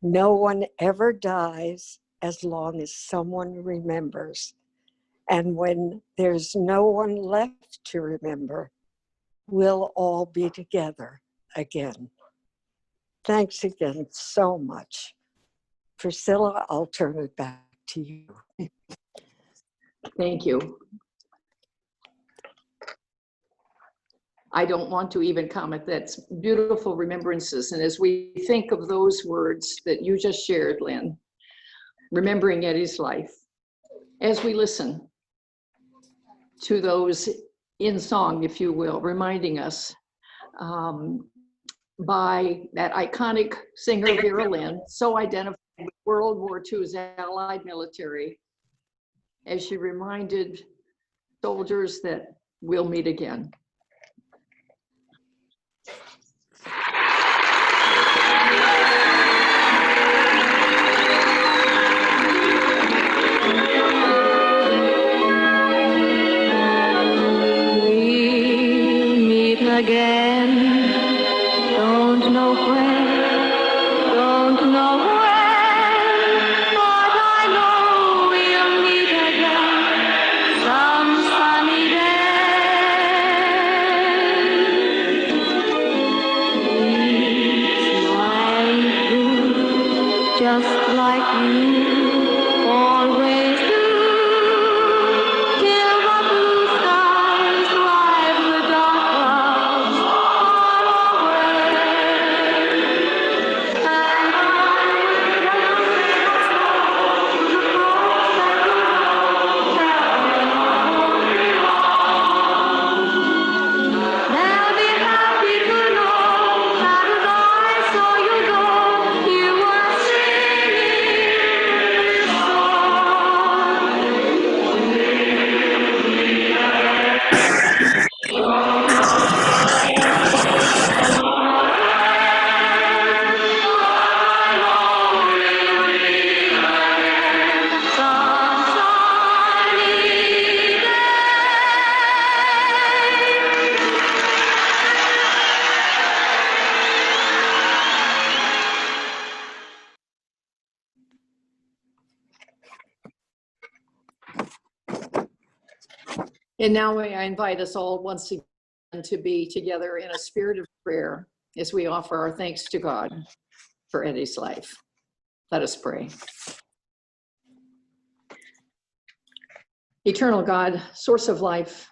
No one ever dies as long as someone remembers. And when there's no one left to remember, we'll all be together again. Thanks again so much. Priscilla, I'll turn it back to you. Thank you. I don't want to even comment. That's beautiful remembrances. And as we think of those words that you just shared, Lynn, remembering Eddie's life, as we listen to those in song, if you will, reminding us by that iconic singer, Vera Lynn, so identified with World War II's Allied military, as she reminded soldiers that we'll meet again. We'll meet again. Don't know when, don't know when, but I know we'll meet again some sunny day. Smiling through, just like you always do. Till the blue skies drive the dark clouds far away. And I will dance to the cross that you they'll be happy to know that as I saw you go, you were singing this And now may I invite us all once again to be together in a spirit of prayer as we offer our thanks to God for Eddie's life. Let us pray. Eternal God, source of life,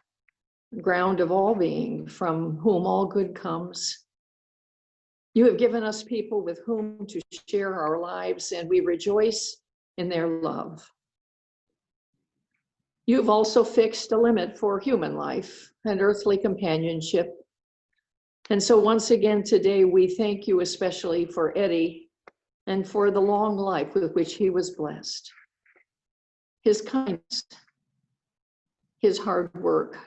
ground of all being, from whom all good comes, you have given us people with whom to share our lives, and we rejoice in their love. You've also fixed a limit for human life and earthly companionship. And so once again today, we thank you especially for Eddie and for the long life with which he was blessed. His kindness, his hard work,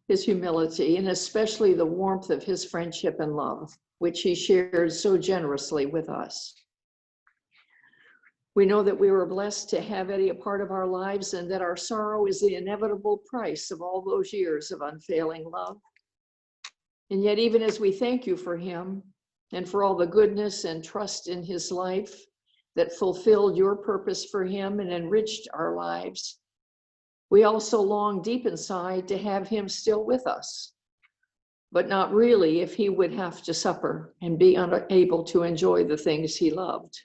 his humility, and especially the warmth of his friendship and love, which he shared so generously with us. We know that we were blessed to have Eddie a part of our lives, and that our sorrow is the inevitable price of all those years of unfailing love. And yet, even as we thank you for him and for all the goodness and trust in his life that fulfilled your purpose for him and enriched our lives, we also long deep inside to have him still with us, but not really if he would have to suffer and be unable to enjoy the things he loved.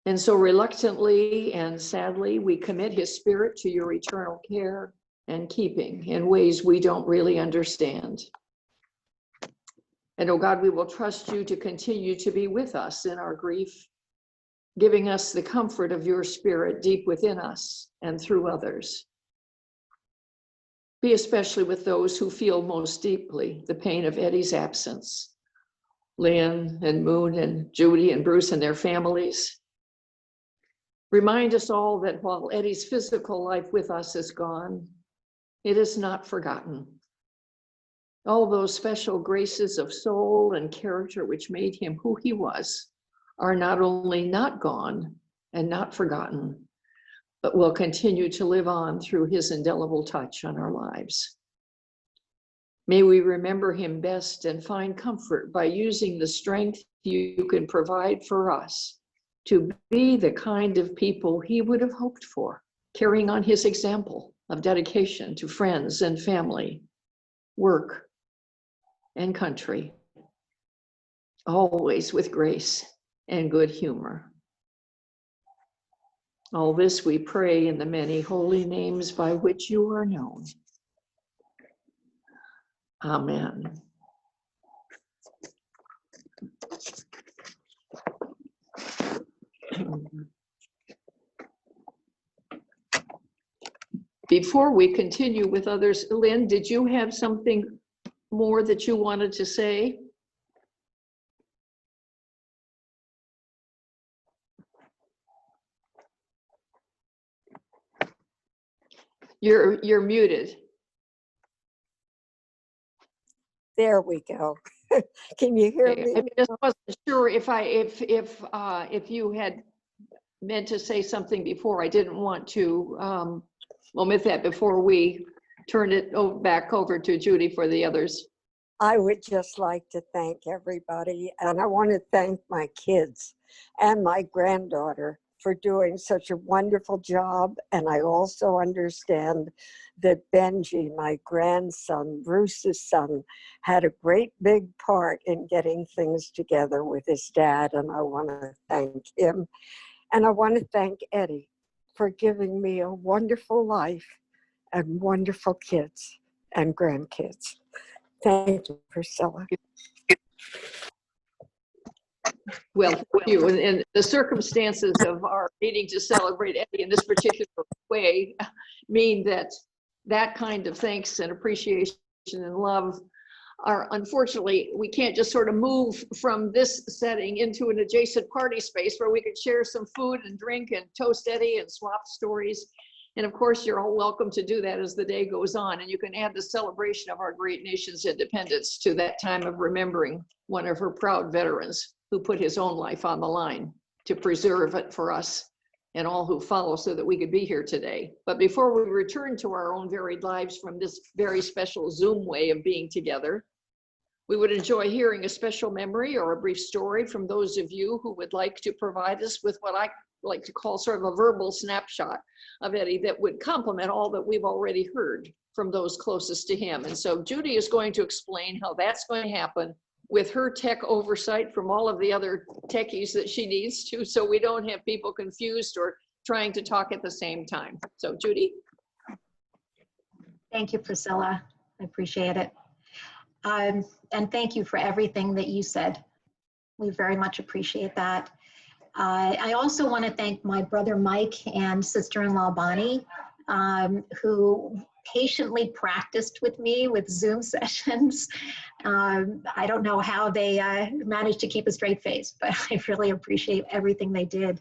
And so reluctantly and sadly, we commit his spirit to your eternal care and keeping in ways we don't really understand. And oh God, we will trust you to continue to be with us in our grief, giving us the comfort of your spirit deep within us and through others. Be especially with those who feel most deeply the pain of Eddie's absence, Lynn and Moon and Judy and Bruce and their families. Remind us all that while Eddie's physical life with us is gone, it is not forgotten. All those special graces of soul and character which made him who he was are not only not gone and not forgotten, but will continue to live on through his indelible touch on our lives. May we remember him best and find comfort by using the strength you can provide for us to be the kind of people he would have hoped for, carrying on his example of dedication to friends and family, work and country, always with grace and good humor. All this we pray in the many holy names by which you are known. Amen. Before we continue with others, Lynn, did you have something more that you wanted to say? You're muted. There we go. Can you hear Okay, me? I just wasn't sure if you had meant to say something before. I didn't want to omit that before we turn it back over to Judy for the others. I would just like to thank everybody, and I want to thank my kids and my granddaughter for doing such a wonderful job. And I also understand that Benji, my grandson, Bruce's son, had a great big part in getting things together with his dad, and I want to thank him. And I want to thank Eddie for giving me a wonderful life and wonderful kids and grandkids. Thank you, Priscilla. Well, thank you. And the circumstances of our needing to celebrate Eddie in this particular way mean that that kind of thanks and appreciation and love are, unfortunately, we can't just sort of move from this setting into an adjacent party space where we could share some food and drink and toast Eddie and swap stories. And of course, you're all welcome to do that as the day goes on. And you can add the celebration of our great nation's independence to that time of remembering one of her proud veterans who put his own life on the line to preserve it for us and all who follow so that we could be here today. But before we return to our own varied lives from this very special Zoom way of being together, we would enjoy hearing a special memory or a brief story from those of you who would like to provide us with what I like to call sort of a verbal snapshot of Eddie that would complement all that we've already heard from those closest to him. And so Judy is going to explain how that's going to happen with her tech oversight from all of the other techies that she needs to, so we don't have people confused or trying to talk at the same time. So Judy. Thank you, Priscilla. I appreciate it. And thank you for everything that you said. We very much appreciate that. I also want to thank my brother Mike and sister-in-law Bonnie, who patiently practiced with me with Zoom sessions. I don't know how they managed to keep a straight face, but I really appreciate everything they did.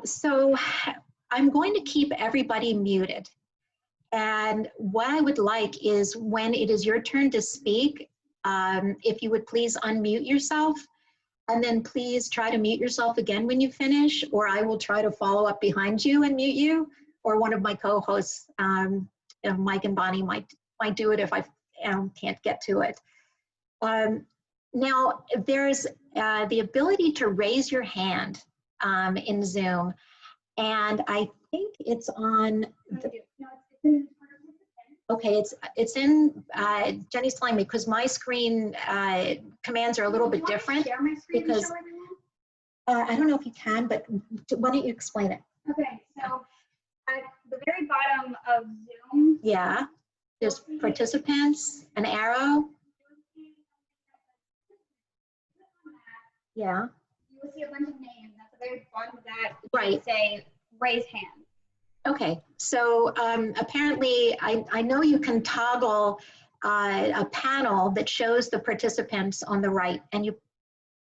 So I'm going to keep everybody muted. And what I would like is when it is your turn to speak, if you would please unmute yourself, and then please try to mute yourself again when you finish, or I will try to follow up behind you and mute you, or one of my co-hosts, Mike and Bonnie might do it if I can't get to it. Now, there's the ability to raise your hand in Zoom, and I think it's on. Okay, it's in, Jenny's telling me, because my screen commands are a little bit different, because I don't know if you can, but why don't you explain it? Okay, so at the very bottom of Zoom. Yeah, there's participants, an arrow. Yeah. You will see a bunch of names at the very bottom of that. Right. Say raise hand. Okay, so apparently I know you can toggle a panel that shows the participants on the right, and you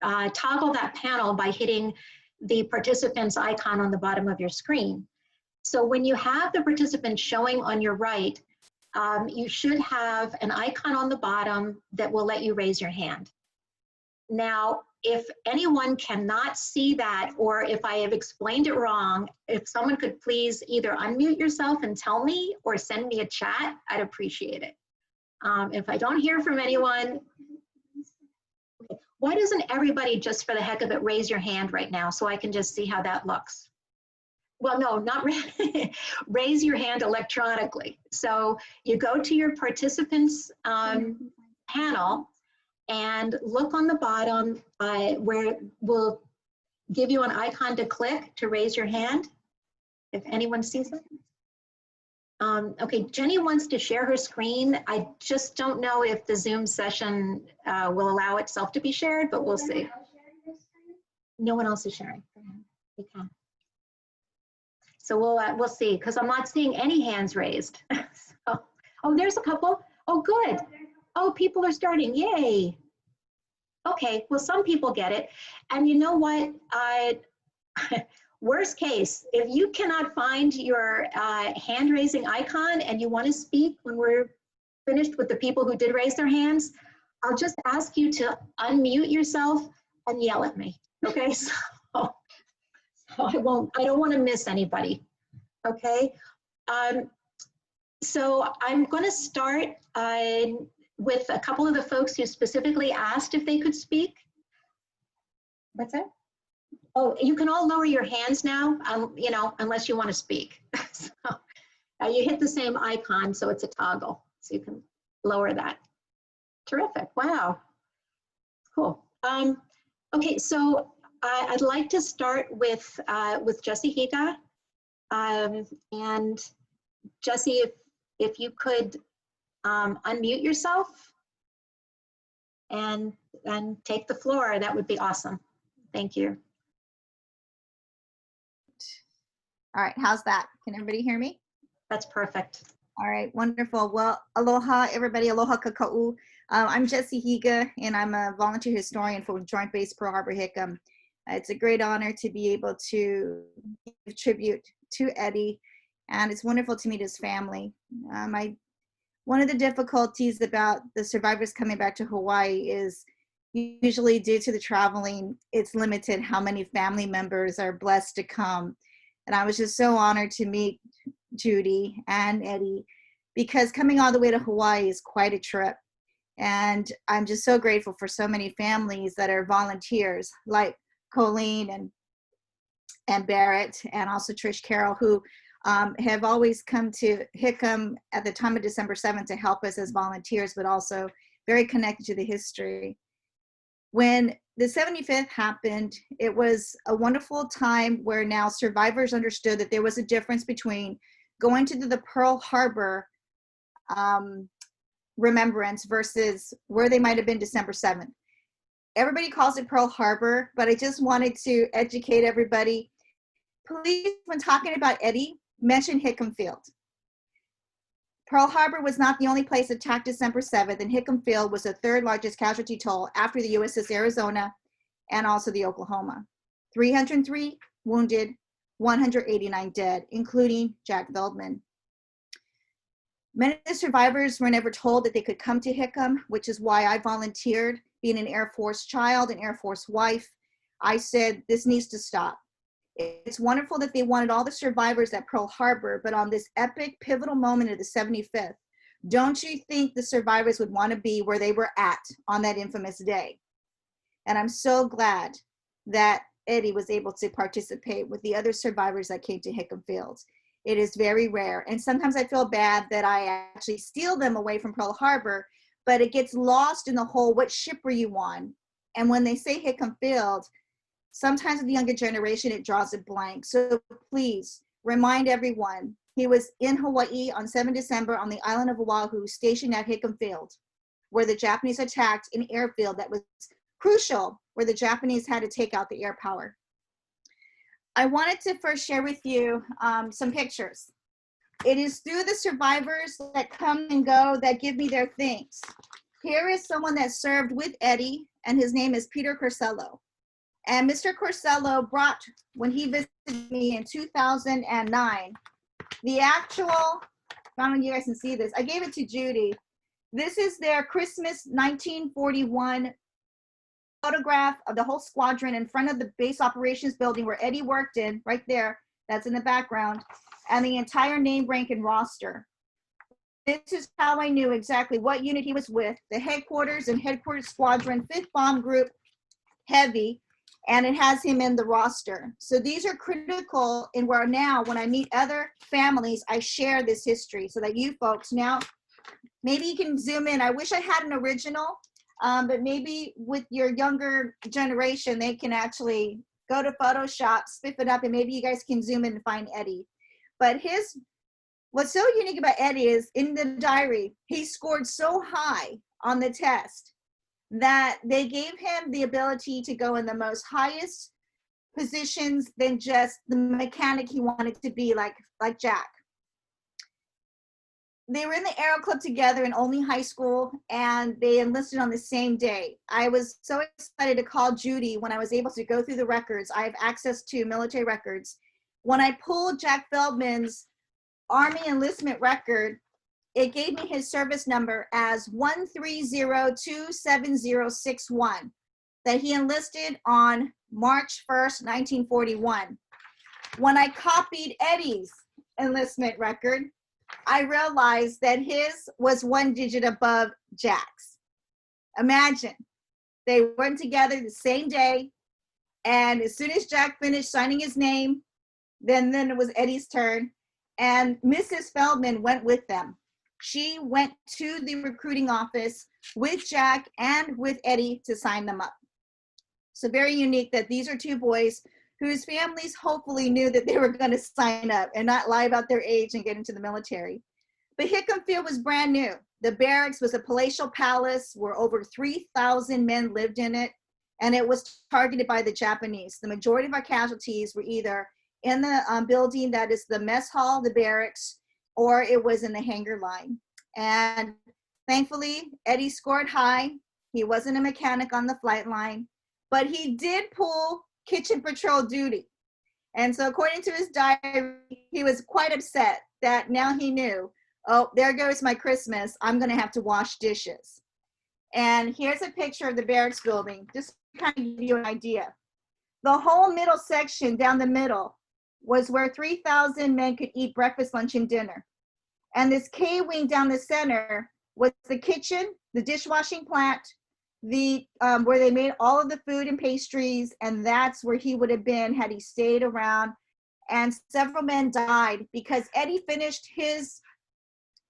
toggle that panel by hitting the participants icon on the bottom of your screen. So when you have the participants showing on your right, you should have an icon on the bottom that will let you raise your hand. Now, if anyone cannot see that, or if I have explained it wrong, if someone could please either unmute yourself and tell me, or send me a chat, I'd appreciate it. If I don't hear from anyone, Why doesn't everybody, just for the heck of it, raise your hand right now so I can just see how that looks? Well, no, not raise your hand electronically. So you go to your participants panel and look on the bottom where we'll give you an icon to click to raise your hand, if anyone sees it. Okay, Jenny wants to share her screen. I just don't know if the Zoom session will allow itself to be shared, but we'll see. No one else is sharing. You can. So we'll see, because I'm not seeing any hands raised. So, oh, there's a couple. Oh, good. Oh, people are starting. Yay. Okay, well, some people get it. And you know what? Worst case, if you cannot find your hand raising icon and you want to speak when we're finished with the people who did raise their hands, I'll just ask you to unmute yourself and yell at me. Okay, so I don't want to miss anybody. Okay, so I'm going to start with a couple of the folks who specifically asked if they could speak. What's that? Oh, you can all lower your hands now, you know, unless you want to speak. So, you hit the same icon, so it's a toggle, so you can lower that. Terrific, wow, cool. Okay, so I'd like to start with Jessie Higa. And Jessie, if you could unmute yourself and take the floor, that would be awesome. Thank you. All right, how's that? Can everybody hear me? That's perfect. All right, wonderful. Well, aloha, everybody. Aloha kaka'u. I'm Jessie Higa, and I'm a volunteer historian for Joint Base Pearl Harbor Hickam. It's a great honor to be able to give tribute to Eddie, and it's wonderful to meet his family. One of the difficulties about the survivors coming back to Hawaii is usually due to the traveling, it's limited how many family members are blessed to come. And I was just so honored to meet Judy and Eddie, because coming all the way to Hawaii is quite a trip. And I'm just so grateful for so many families that are volunteers, like Colleen and Barrett, and also Trish Carroll, who have always come to Hickam at the time of December 7th to help us as volunteers, but also very connected to the history. When the 75th happened, it was a wonderful time where now survivors understood that there was a difference between going to the Pearl Harbor remembrance versus where they might have been December 7th. Everybody calls it Pearl Harbor, but I just wanted to educate everybody. Please, when talking about Eddie, mention Hickam Field. Pearl Harbor was not the only place attacked December 7th, and Hickam Field was the third largest casualty toll after the USS Arizona and also the Oklahoma. 303 wounded, 189 dead, including Jack Veldman. Many of the survivors were never told that they could come to Hickam, which is why I volunteered. Being an Air Force child, an Air Force wife, I said, this needs to stop. It's wonderful that they wanted all the survivors at Pearl Harbor, but on this epic, pivotal moment of the 75th, don't you think the survivors would want to be where they were at on that infamous day? And I'm so glad that Eddie was able to participate with the other survivors that came to Hickam Field. It is very rare. And sometimes I feel bad that I actually steal them away from Pearl Harbor, but it gets lost in the whole, what ship were you on? And when they say Hickam Field, sometimes with the younger generation, it draws a blank. So please remind everyone, he was in Hawaii on 7 December on the island of Oahu, stationed at Hickam Field, where the Japanese attacked an airfield that was crucial, where the Japanese had to take out the air power. I wanted to first share with you some pictures. It is through the survivors that come and go that give me their things. Here is someone that served with Eddie, and his name is Peter Corsello. And Mr. Corsello brought, when he visited me in 2009, the actual, I don't know if you guys can see this, I gave it to Judy. This is their Christmas 1941 photograph of the whole squadron in front of the base operations building where Eddie worked in, right there, that's in the background, and the entire name, rank, and roster. This is how I knew exactly what unit he was with, the headquarters and headquarters squadron, 5th Bomb Group, heavy, and it has him in the roster. So these are critical in where now when I meet other families, I share this history so that you folks now, maybe you can zoom in. I wish I had an original, but maybe with your younger generation, they can actually go to Photoshop, spiff it up, and maybe you guys can zoom in and find Eddie. But what's so unique about Eddie is in the diary, he scored so high on the test that they gave him the ability to go in the most highest positions than just the mechanic he wanted to be, like Jack. They were in the Aero Club together in Olney High School, and they enlisted on the same day. I was so excited to call Judy when I was able to go through the records. I have access to military records. When I pulled Jack Feldman's Army enlistment record, it gave me his service number as 130-27061, that he enlisted on March 1st, 1941. When I copied Eddie's enlistment record, I realized that his was one digit above Jack's. Imagine, they went together the same day, and as soon as Jack finished signing his name, then it was Eddie's turn, and Mrs. Feldman went with them. She went to the recruiting office with Jack and with Eddie to sign them up. So very unique that these are two boys whose families hopefully knew that they were going to sign up and not lie about their age and get into the military. But Hickam Field was brand new. The barracks was a palatial palace where over 3,000 men lived in it, and it was targeted by the Japanese. The majority of our casualties were either in the building that is the mess hall, the barracks, or it was in the hangar line. And thankfully, Eddie scored high. He wasn't a mechanic on the flight line, but he did pull kitchen patrol duty. And so according to his diary, he was quite upset that now he knew, oh, there goes my Christmas. I'm going to have to wash dishes. And here's a picture of the barracks building, just to kind of give you an idea. The whole middle section down the middle was where 3,000 men could eat breakfast, lunch, and dinner. And this K-wing down the center was the kitchen, the dishwashing plant, where they made all of the food and pastries, and that's where he would have been had he stayed around. And several men died because Eddie finished his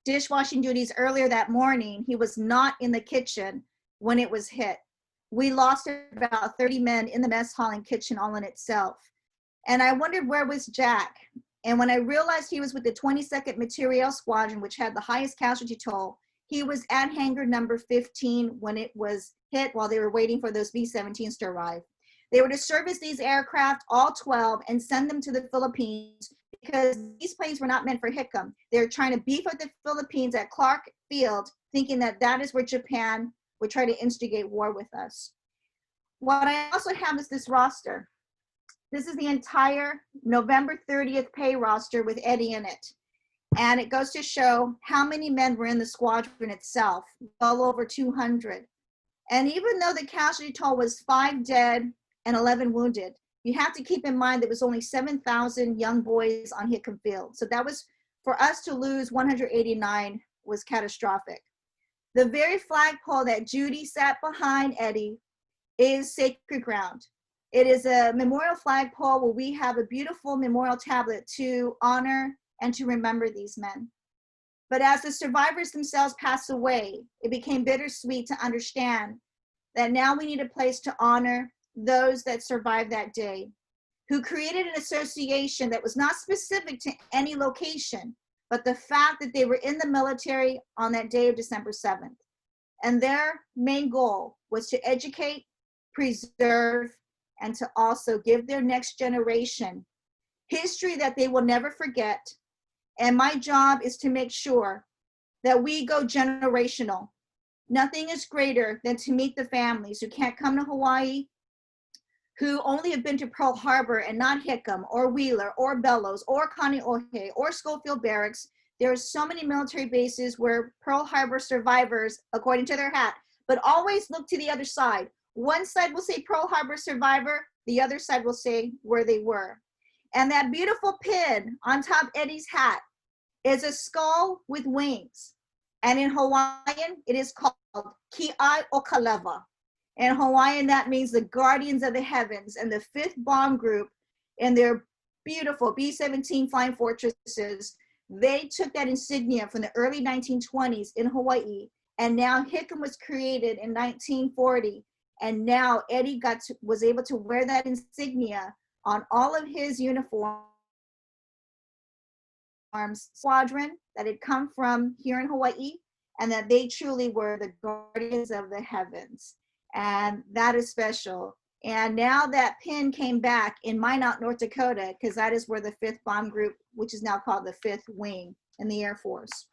dishwashing duties earlier that morning. He was not in the kitchen when it was hit. We lost about 30 men in the mess hall and kitchen all in itself. And I wondered, where was Jack? And when I realized he was with the 22nd Materiel Squadron, which had the highest casualty toll, he was at hangar number 15 when it was hit while they were waiting for those B-17s to arrive. They were to service these aircraft, all 12, and send them to the Philippines because these planes were not meant for Hickam. They were trying to beef up the Philippines at Clark Field, thinking that that is where Japan would try to instigate war with us. What I also have is this roster. This is the entire November 30th pay roster with Eddie in it. And it goes to show how many men were in the squadron itself, well over 200. And even though the casualty toll was 5 dead and 11 wounded, you have to keep in mind there was only 7,000 young boys on Hickam Field. So that was, for us to lose 189 was catastrophic. The very flagpole that Judy sat behind Eddie is sacred ground. It is a memorial flagpole where we have a beautiful memorial tablet to honor and to remember these men. But as the survivors themselves passed away, it became bittersweet to understand that now we need a place to honor those that survived that day, who created an association that was not specific to any location, but the fact that they were in the military on that day of December 7th. And their main goal was to educate, preserve, and to also give their next generation history that they will never forget. And my job is to make sure that we go generational. Nothing is greater than to meet the families who can't come to Hawaii, who only have been to Pearl Harbor and not Hickam or Wheeler or Bellows or Kaneohe or Schofield Barracks. There are so many military bases where Pearl Harbor survivors, according to their hat, but always look to the other side. One side will say Pearl Harbor survivor, the other side will say where they were. And that beautiful pin on top Eddie's hat is a skull with wings. And in Hawaiian, it is called Ki'ai o Kaleva. In Hawaiian, that means the guardians of the heavens. And the 5th Bomb Group and their beautiful B-17 flying fortresses, they took that insignia from the early 1920s in Hawaii. And now Hickam was created in 1940. And now Eddie was able to wear that insignia on all of his uniforms. Squadron that had come from here in Hawaii, and that they truly were the guardians of the heavens. And that is special. And now that pin came back in Minot, North Dakota, because that is where the 5th Bomb Group, which is now called the 5th Wing in the Air Force.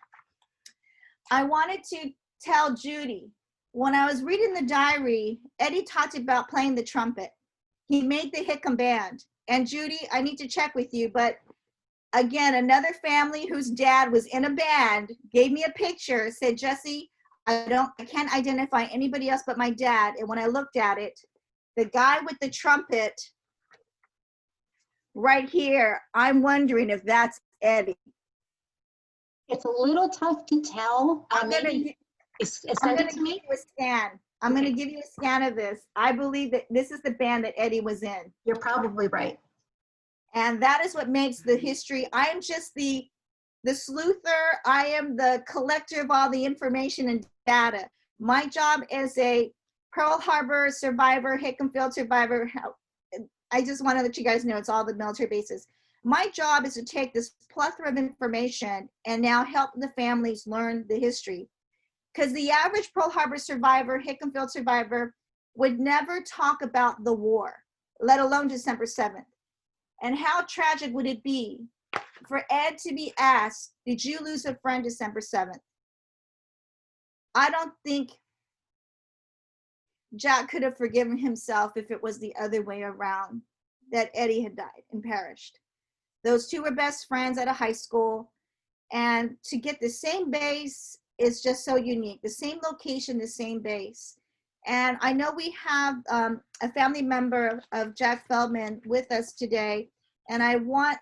I wanted to tell Judy, when I was reading the diary, Eddie talked about playing the trumpet. He made the Hickam Band. And Judy, I need to check with you, but again, another family whose dad was in a band gave me a picture, said, Jesse, I can't identify anybody else but my dad. And when I looked at it, the guy with the trumpet right here, I'm wondering if that's Eddie. It's a little tough to tell. I'm gonna give you a scan. I'm gonna give you a scan of this. I believe that this is the band that Eddie was in. You're probably right. And that is what makes the history. I am just the sleuther. I am the collector of all the information and data. My job as a Pearl Harbor survivor, Hickam Field survivor, I just want to let you guys know it's all the military bases. My job is to take this plethora of information and now help the families learn the history. Because the average Pearl Harbor survivor, Hickam Field survivor, would never talk about the war, let alone December 7th. And how tragic would it be for Ed to be asked, did you lose a friend December 7th? I don't think Jack could have forgiven himself if it was the other way around, that Eddie had died and perished. Those two were best friends at a high school, and to get the same base is just so unique. The same location, the same base. And I know we have a family member of Jack Feldman with us today, and I want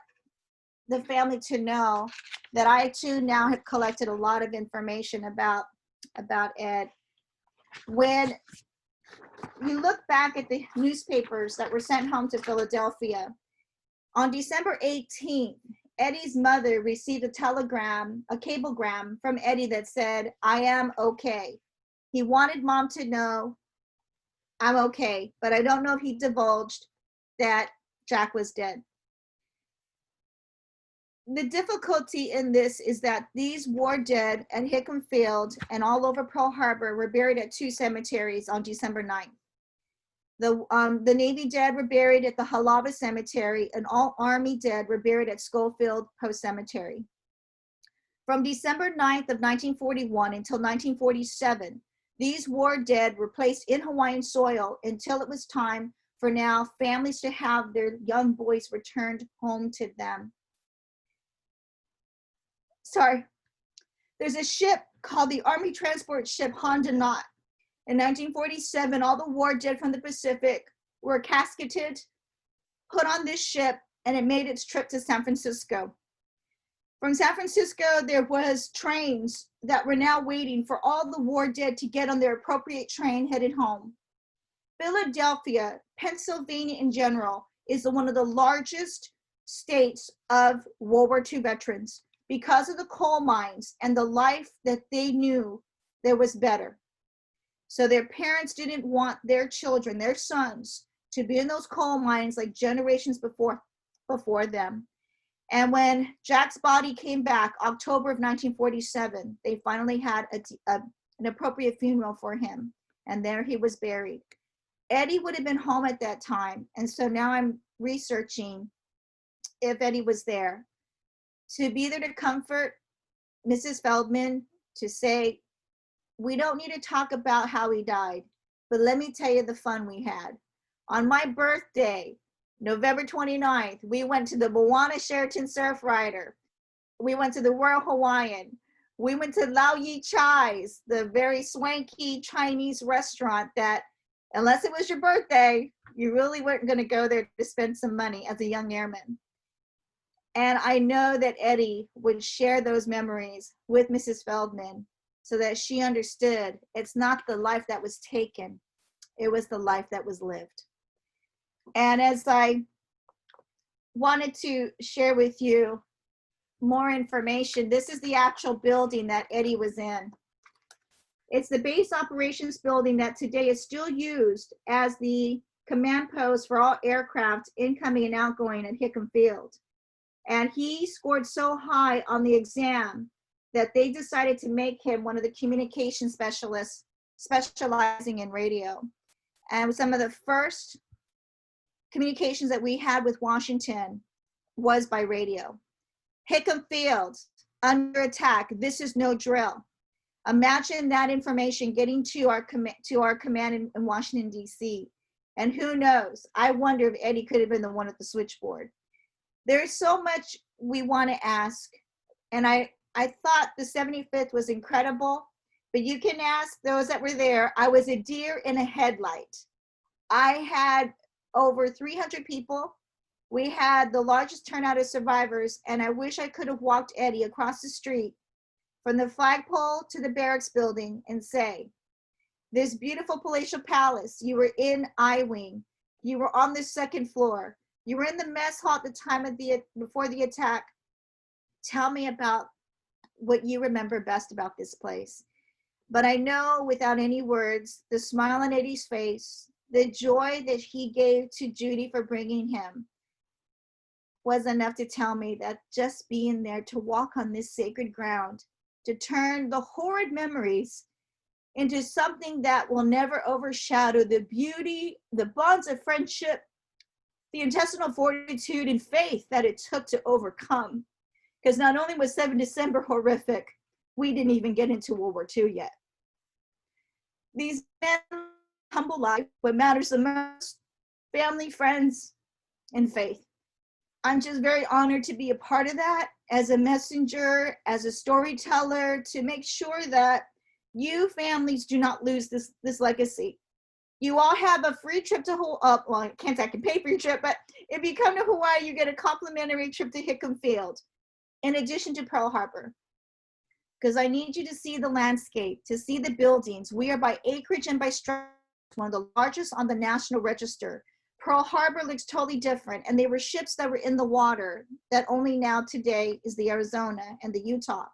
the family to know that I too now have collected a lot of information about Ed. When you look back at the newspapers that were sent home to Philadelphia, on December 18th, Eddie's mother received a telegram, a cablegram from Eddie that said, I am okay. He wanted mom to know, I'm okay, but I don't know if he divulged that Jack was dead. The difficulty in this is that these war dead at Hickam Field and all over Pearl Harbor were buried at 2 cemeteries on December 9th. The Navy dead were buried at the Halawa Cemetery, and all Army dead were buried at Schofield Post Cemetery. From December 9th of 1941 until 1947, these war dead were placed in Hawaiian soil until it was time for now families to have their young boys returned home to them. Sorry. There's a ship called the Army Transport Ship Honda Knot. In 1947, all the war dead from the Pacific were casketed, put on this ship, and it made its trip to San Francisco. From San Francisco, there was trains that were now waiting for all the war dead to get on their appropriate train headed home. Philadelphia, Pennsylvania in general, is one of the largest states of World War II veterans because of the coal mines and the life that they knew there was better. So their parents didn't want their children, their sons, to be in those coal mines like generations before them. And when Jack's body came back, October of 1947, they finally had an appropriate funeral for him. And there he was buried. Eddie would have been home at that time. And so now I'm researching if Eddie was there. To be there to comfort Mrs. Feldman, to say, we don't need to talk about how he died, but let me tell you the fun we had. On my birthday, November 29th, we went to the Moana Sheraton Surf Rider. We went to the Royal Hawaiian. We went to Lao Yi Chai's, the very swanky Chinese restaurant that, unless it was your birthday, you really weren't going to go there to spend some money as a young airman. And I know that Eddie would share those memories with Mrs. Feldman so that she understood it's not the life that was taken, It was the life that was lived. And as I wanted to share with you more information, this is the actual building that Eddie was in. It's the base operations building that today is still used as the command post for all aircraft incoming and outgoing at Hickam Field. And he scored so high on the exam that they decided to make him one of the communication specialists specializing in radio. And some of the first communications that we had with Washington was by radio. Hickam Field, under attack, this is no drill. Imagine that information getting to our command in Washington, D.C. And who knows, I wonder if Eddie could have been the one at the switchboard. There's so much we want to ask. And I thought the 75th was incredible, but you can ask those that were there. I was a deer in a headlight. I had over 300 people. We had the largest turnout of survivors, and I wish I could have walked Eddie across the street from the flagpole to the barracks building and say, this beautiful palatial palace, you were in I-Wing, you were on the second floor, you were in the mess hall at the time of before the attack. Tell me about what you remember best about this place. But I know without any words, the smile on Eddie's face, the joy that he gave to Judy for bringing him was enough to tell me that just being there to walk on this sacred ground, to turn the horrid memories into something that will never overshadow the beauty, the bonds of friendship, the intestinal fortitude and faith that it took to overcome. Because not only was 7 December horrific, we didn't even get into World War II yet. These men, humble life, what matters the most, family, friends, and faith. I'm just very honored to be a part of that as a messenger, as a storyteller, to make sure that you families do not lose this legacy. You all have a free trip to Hawaii. Well, I can't say I can pay for your trip, but if you come to Hawaii, you get a complimentary trip to Hickam Field, in addition to Pearl Harbor. Because I need you to see the landscape, to see the buildings. We are by acreage and by structure, one of the largest on the National Register. Pearl Harbor looks totally different, and they were ships that were in the water that only now today is the Arizona and the Utah.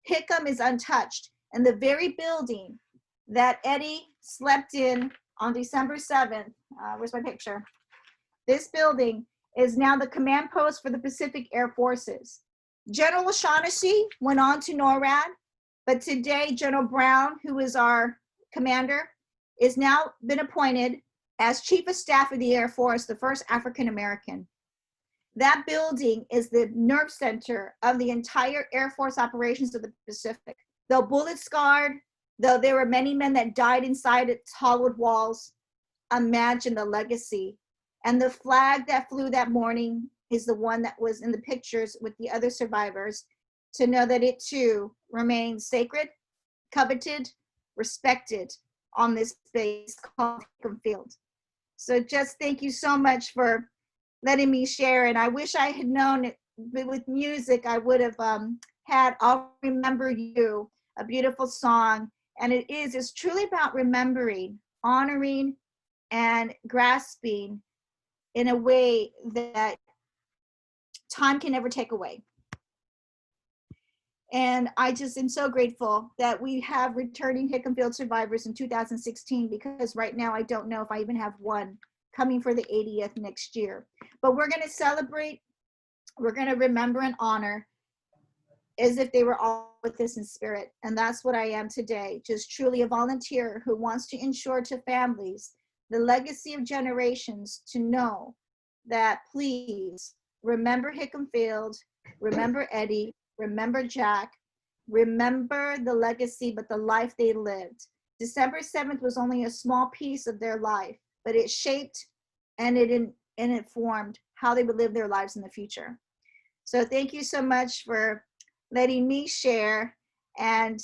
Hickam is untouched, and the very building that Eddie slept in on December 7th, where's my picture? This building is now the command post for the Pacific Air Forces. General O'Shaughnessy went on to NORAD, but today General Brown, who is our commander, is now been appointed as Chief of Staff of the Air Force, the first African American. That building is the nerve center of the entire Air Force operations of the Pacific. Though bullet scarred, though there were many men that died inside its hollowed walls, imagine the legacy. And the flag that flew that morning is the one that was in the pictures with the other survivors, to know that it too remains sacred, coveted, respected on this space called Hickam Field. So just thank you so much for letting me share. And I wish I had known it with music. I would have had I'll Remember You, a beautiful song. And it's truly about remembering, honoring, and grasping in a way that time can never take away. And I just am so grateful that we have returning Hickam Field survivors in 2016, because right now I don't know if I even have one coming for the 80th next year. But we're going to celebrate, we're going to remember and honor as if they were all with us in spirit. And that's what I am today, just truly a volunteer who wants to ensure to families the legacy of generations to know that please remember Hickam Field, remember Eddie, remember Jack, remember the legacy, but the life they lived. December 7th was only a small piece of their life, but it shaped and it formed how they would live their lives in the future. So thank you so much for letting me share, and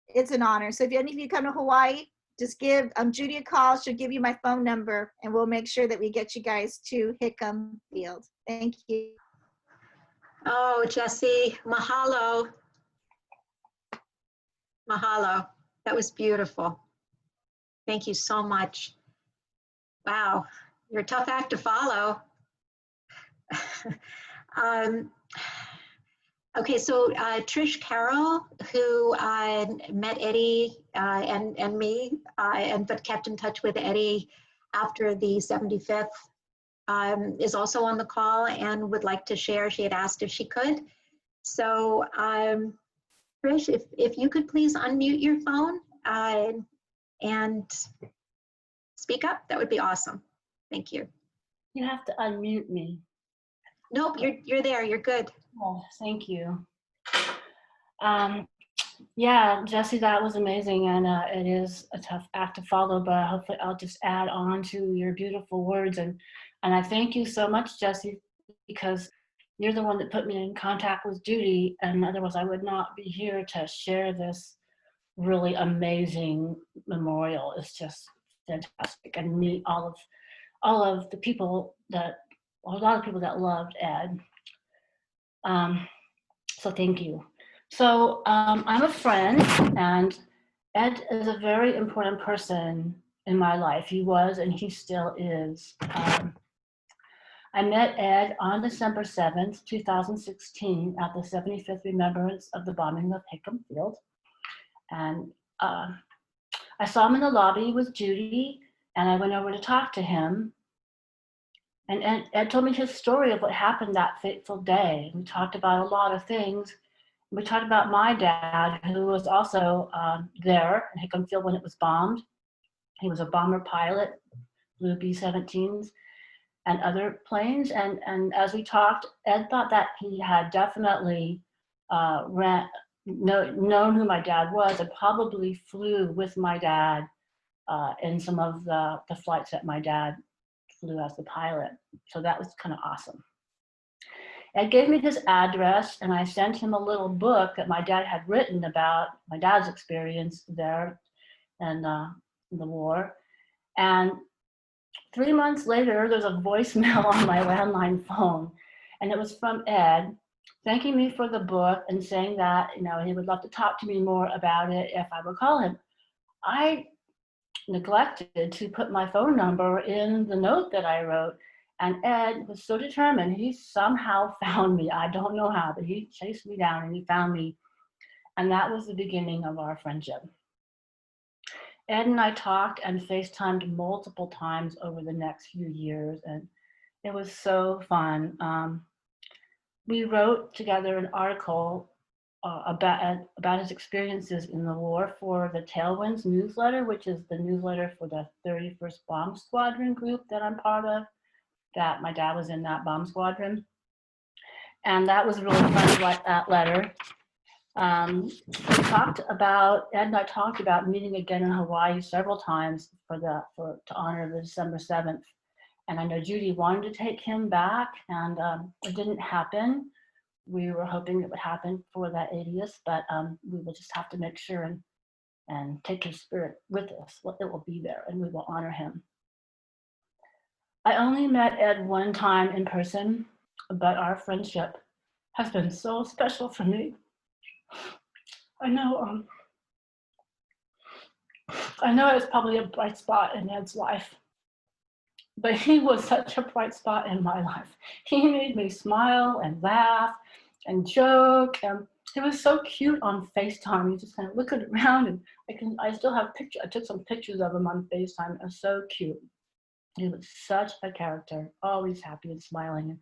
it's an honor. So if any of you come to Hawaii, just give Judy a call. She'll give you my phone number, and we'll make sure that we get you guys to Hickam Field. Thank you. Oh, Jessie, mahalo. Mahalo. That was beautiful. Thank you so much. Wow, you're a tough act to follow. Okay, so Trish Carroll, who met Eddie and me, but kept in touch with Eddie after the 75th, is also on the call and would like to share. She had asked if she could. So Trish, if you could please unmute your phone and speak up, that would be awesome. Thank you. You have to unmute me. Nope, you're there, you're good. Oh, thank you. Yeah, Jesse, that was amazing, and it is a tough act to follow, but hopefully I'll just add on to your beautiful words, and I thank you so much, Jesse, because you're the one that put me in contact with Judy, and otherwise I would not be here to share this really amazing memorial. It's just fantastic, and meet all of the people that, a lot of people that loved Ed. So thank you. So I'm a friend, and Ed is a very important person in my life. He was, and he still is. I met Ed on December 7th, 2016 at the 75th remembrance of the bombing of Hickam Field. And I saw him in the lobby with Judy, and I went over to talk to him. And Ed told me his story of what happened that fateful day. We talked about a lot of things. We talked about my dad, who was also there in Hickam Field when it was bombed. He was a bomber pilot, flew B-17s and other planes. And as we talked, Ed thought that he had definitely known who my dad was and probably flew with my dad in some of the flights that my dad flew as the pilot. So that was kind of awesome. Ed gave me his address, and I sent him a little book that my dad had written about my dad's experience there in the war. And 3 months later, there's a voicemail on my landline phone, and it was from Ed thanking me for the book and saying that, you know, he would love to talk to me more about it if I would call him. I neglected to put my phone number in the note that I wrote. And Ed was so determined, he somehow found me. I don't know how, but he chased me down and he found me. And that was the beginning of our friendship. Ed and I talked and FaceTimed multiple times over the next few years, and it was so fun. We wrote together an article about his experiences in the war for the Tailwinds newsletter, which is the newsletter for the 31st Bomb Squadron group that I'm part of. That my dad was in that bomb squadron. And that was really fun to write that letter. Ed and I talked about meeting again in Hawaii several times to honor the December 7th. And I know Judy wanted to take him back, and it didn't happen. We were hoping it would happen for that 80th, but we will just have to make sure and take his spirit with us. It will be there, and we will honor him. I only met Ed one time in person, but our friendship has been so special for me. I know it's probably a bright spot in Ed's life, but he was such a bright spot in my life. He made me smile and laugh and joke, and he was so cute on FaceTime. You just kind of looking around, and I still have pictures. I took some pictures of him on FaceTime. It was so cute. He was such a character, always happy and smiling. And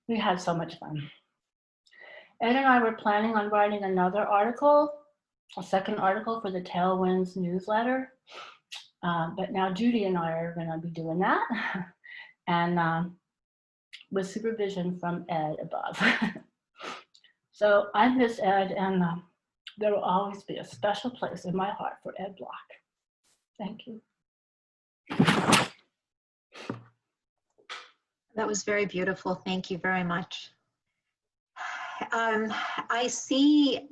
we had so much fun. Ed and I were planning on writing another article, a second article for the Tailwinds newsletter. But now Judy and I are going to be doing that, and with supervision from Ed above. So I miss Ed, and there will always be a special place in my heart for Ed Bloch. Thank you. That was very beautiful. Thank you very much. I see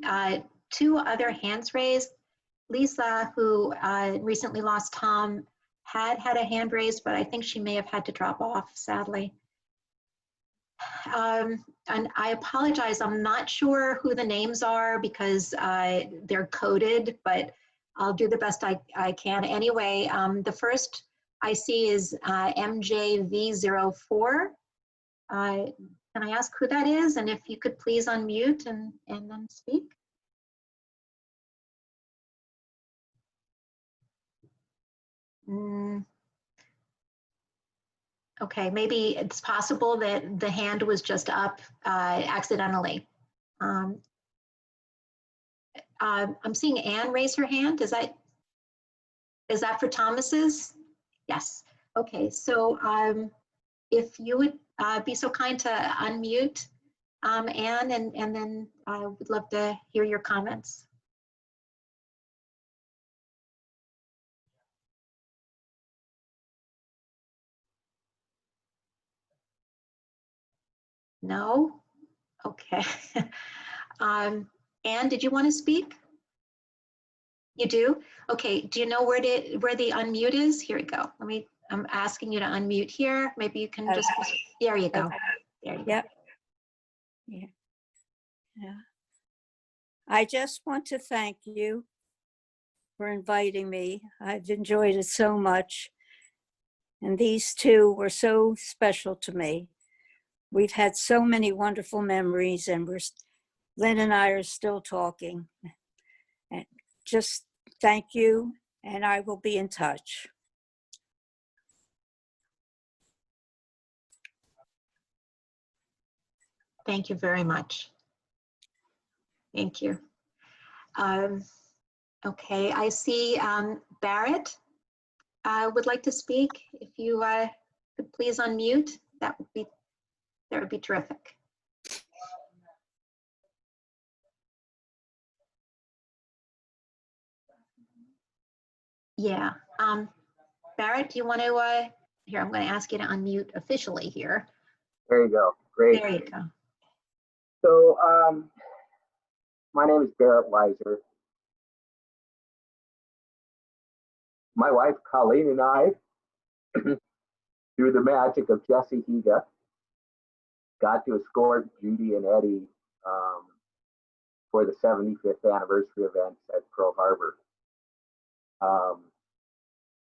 two other hands raised. Lisa, who recently lost Tom, had a hand raised, but I think she may have had to drop off, sadly. And I apologize, I'm not sure who the names are because they're coded, but I'll do the best I can. Anyway, the first I see is MJV04. Can I ask who that is? And if you could please unmute and then speak. Okay, maybe it's possible that the hand was just up accidentally. I'm seeing Anne raise her hand. Is that for Thomas's? Yes. Okay, so if you would be so kind to unmute Anne, and then I would love to hear your comments. No? Okay. Anne, did you want to speak? You do? Okay, do you know where the unmute is? Here we go. I'm asking you to unmute here. Maybe you can just, there you go. There you go. Yep. Yeah. Yeah. I just want to thank you for inviting me. I've enjoyed it so much. And these two were so special to me. We've had so many wonderful memories, and Lynn and I are still talking. And just thank you, and I will be in touch. Thank you very much. Thank you. Okay, I see Barrett would like to speak. If you could please unmute, that would be terrific. Yeah, Barrett, do you want to, here, I'm going to ask you to unmute officially here. There you go. Great. There you go. So, my name is Barrett Weiser. My wife, Colleen, and I, through the magic of Jesse Higa, got to escort Judy and Eddie for the 75th anniversary events at Pearl Harbor.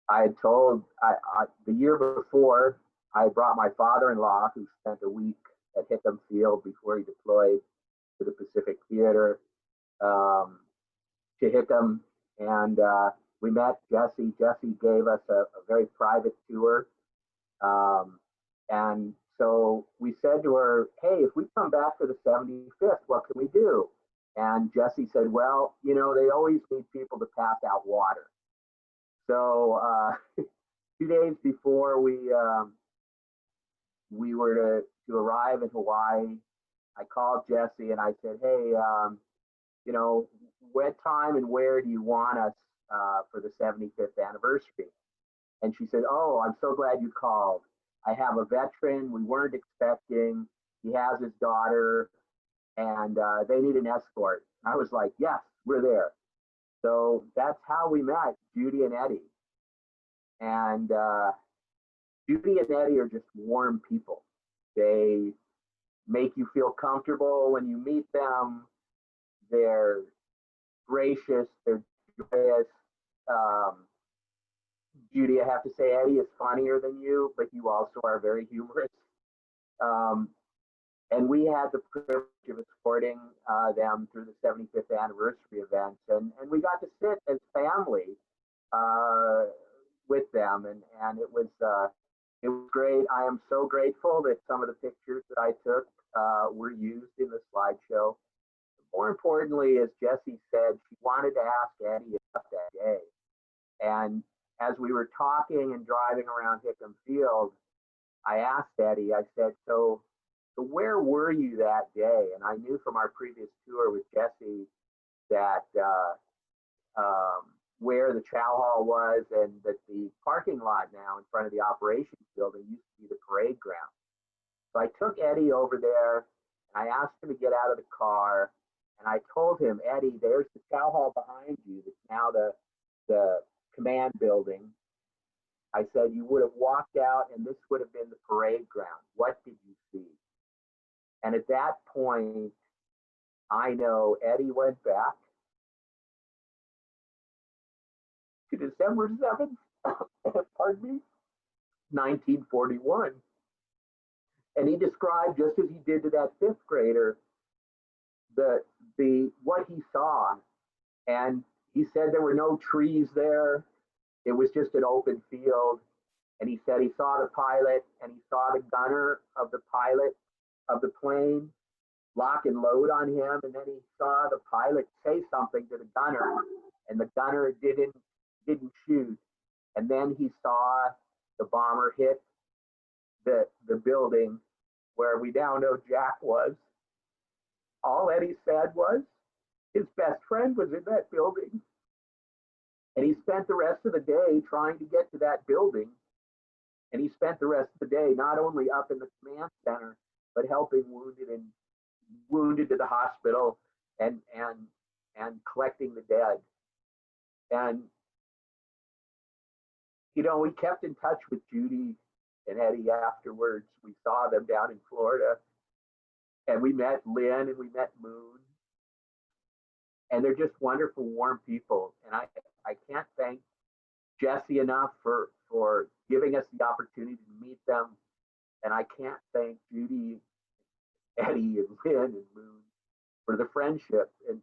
I had told, the year before, I brought my father-in-law, who spent a week at Hickam Field before he deployed to the Pacific Theater, to Hickam, and we met Jesse. Jesse gave us a very private tour. And so we said to her, hey, if we come back for the 75th, what can we do? And Jesse said, well, you know, they always need people to pass out water. So 2 days before we were to arrive in Hawaii, I called Jesse and I said, hey, you know, what time and where do you want us for the 75th anniversary? And she said, oh, I'm so glad you called. I have a veteran we weren't expecting. He has his daughter, and they need an escort. I was like, yes, we're there. So that's how we met, Judy and Eddie. And Judy and Eddie are just warm people. They make you feel comfortable when you meet them. They're gracious, they're joyous. Judy, I have to say, Eddie is funnier than you, but you also are very humorous. And we had the privilege of escorting them through the 75th anniversary events, and we got to sit as family with them, and it was great. I am so grateful that some of the pictures that I took were used in the slideshow. More importantly, as Jessie said, she wanted to ask Eddie about that day. And as we were talking and driving around Hickam Field, I asked Eddie, I said, so where were you that day? And I knew from our previous tour with Jessie that where the chow hall was, and that the parking lot now in front of the operations building used to be the parade ground. So I took Eddie over there, and I asked him to get out of the car, and I told him, Eddie, there's the chow hall behind you that's now the command building. I said, you would have walked out and this would have been the parade ground. What did you see? And at that point, I know Eddie went back. December 7th, pardon me, 1941. And he described, just as he did to that fifth grader, what he saw. And he said there were no trees there. It was just an open field. And he said he saw the pilot and he saw the gunner of the pilot of the plane lock and load on him. And then he saw the pilot say something to the gunner, and the gunner didn't shoot. And then he saw the bomber hit the building where we now know Jack was. All Eddie said was his best friend was in that building. And he spent the rest of the day trying to get to that building. And he spent the rest of the day not only up in the command center, but helping wounded to the hospital and collecting the dead. And, you know, we kept in touch with Judy and Eddie afterwards. We saw them down in Florida, and we met Lynn and we met Moon. And they're just wonderful, warm people. And I can't thank Jesse enough for giving us the opportunity to meet them. And I can't thank Judy, Eddie, and Lynn and Moon for the friendship. And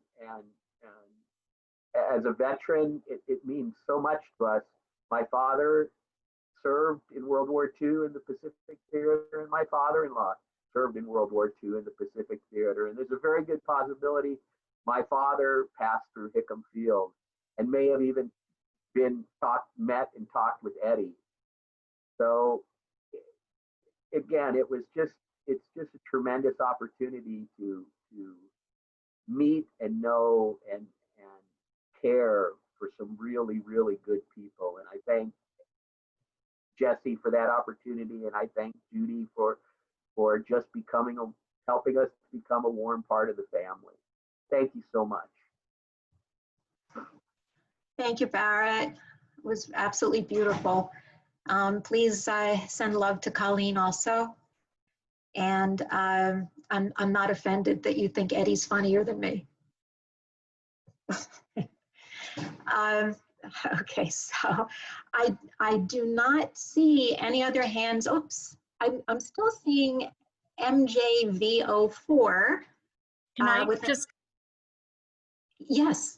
as a veteran, it means so much to us. My father served in World War II in the Pacific Theater, and my father-in-law served in World War II in the Pacific Theater. And there's a very good possibility my father passed through Hickam Field and may have even met and talked with Eddie. So again, it's just a tremendous opportunity to meet and know and care for some really, really good people. And I thank Jesse for that opportunity, and I thank Judy for just helping us become a warm part of the family. Thank you so much. Thank you, Barrett. It was absolutely beautiful. Please send love to Colleen also. And I'm not offended that you think Eddie's funnier than me. Okay, so I do not see any other hands. Oops, I'm still seeing MJV04. Can I just? Yes.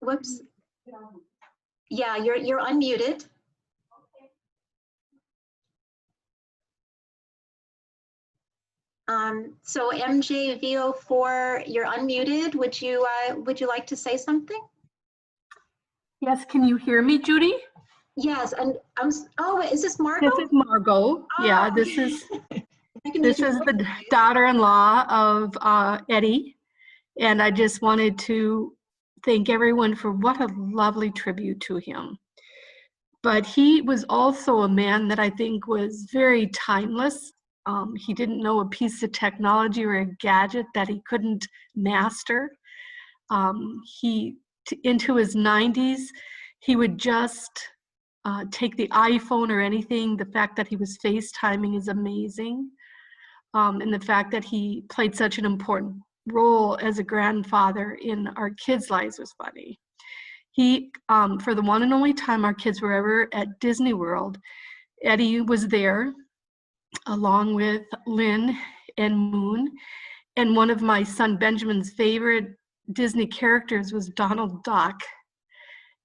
Whoops. Yeah, you're unmuted. So MJV04, you're unmuted. Would you like to say something? Yes, can you hear me, Judy? Yes, and oh, is this Margot? This is Margot. Yeah, this is the daughter-in-law of Eddie, and I just wanted to thank everyone for what a lovely tribute to him. But he was also a man that I think was very timeless. He didn't know a piece of technology or a gadget that he couldn't master. Into his 90s, he would just take the iPhone or anything. The fact that he was FaceTiming is amazing. And the fact that he played such an important role as a grandfather in our kids' lives was funny. He, for the one and only time our kids were ever at Disney World, Eddie was there along with Lynn and Moon. And one of my son Benjamin's favorite Disney characters was Donald Duck.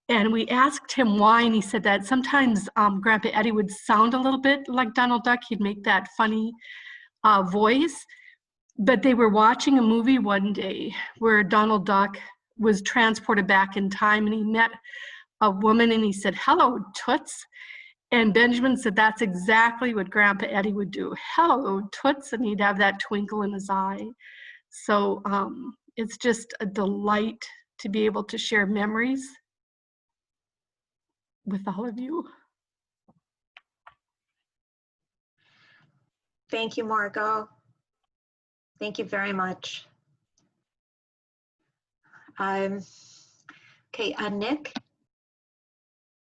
And we asked him why, and he said that sometimes Grandpa Eddie would sound a little bit like Donald Duck. He'd make that funny voice. But they were watching a movie one day where Donald Duck was transported back in time, and he met a woman and he said, "Hello, Toots." And Benjamin said that's exactly what Grandpa Eddie would do. "Hello, Toots," and he'd have that twinkle in his eye. So it's just a delight to be able to share memories with all of you. Thank you, Margot. Thank you very much. Okay, Nick,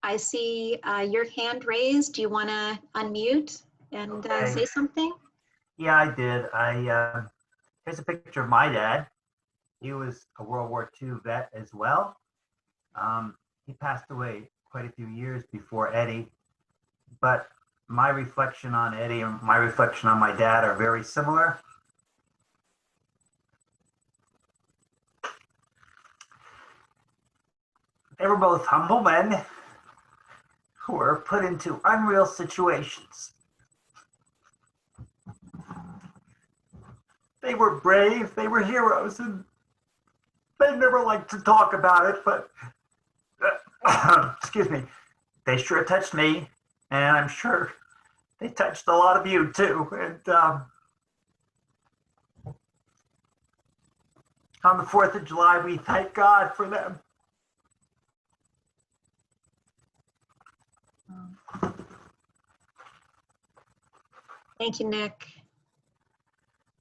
I see your hand raised. Do you want to unmute and say something? Yeah, I did. Here's a picture of my dad. He was a World War II vet as well. He passed away quite a few years before Eddie, but my reflection on Eddie and my reflection on my dad are very similar. They were both humble men who were put into unreal situations. They were brave, they were heroes, and they never liked to talk about it, but excuse me, they sure touched me, and I'm sure they touched a lot of you too. And on the 4th of July, we thank God for them. Thank you, Nick.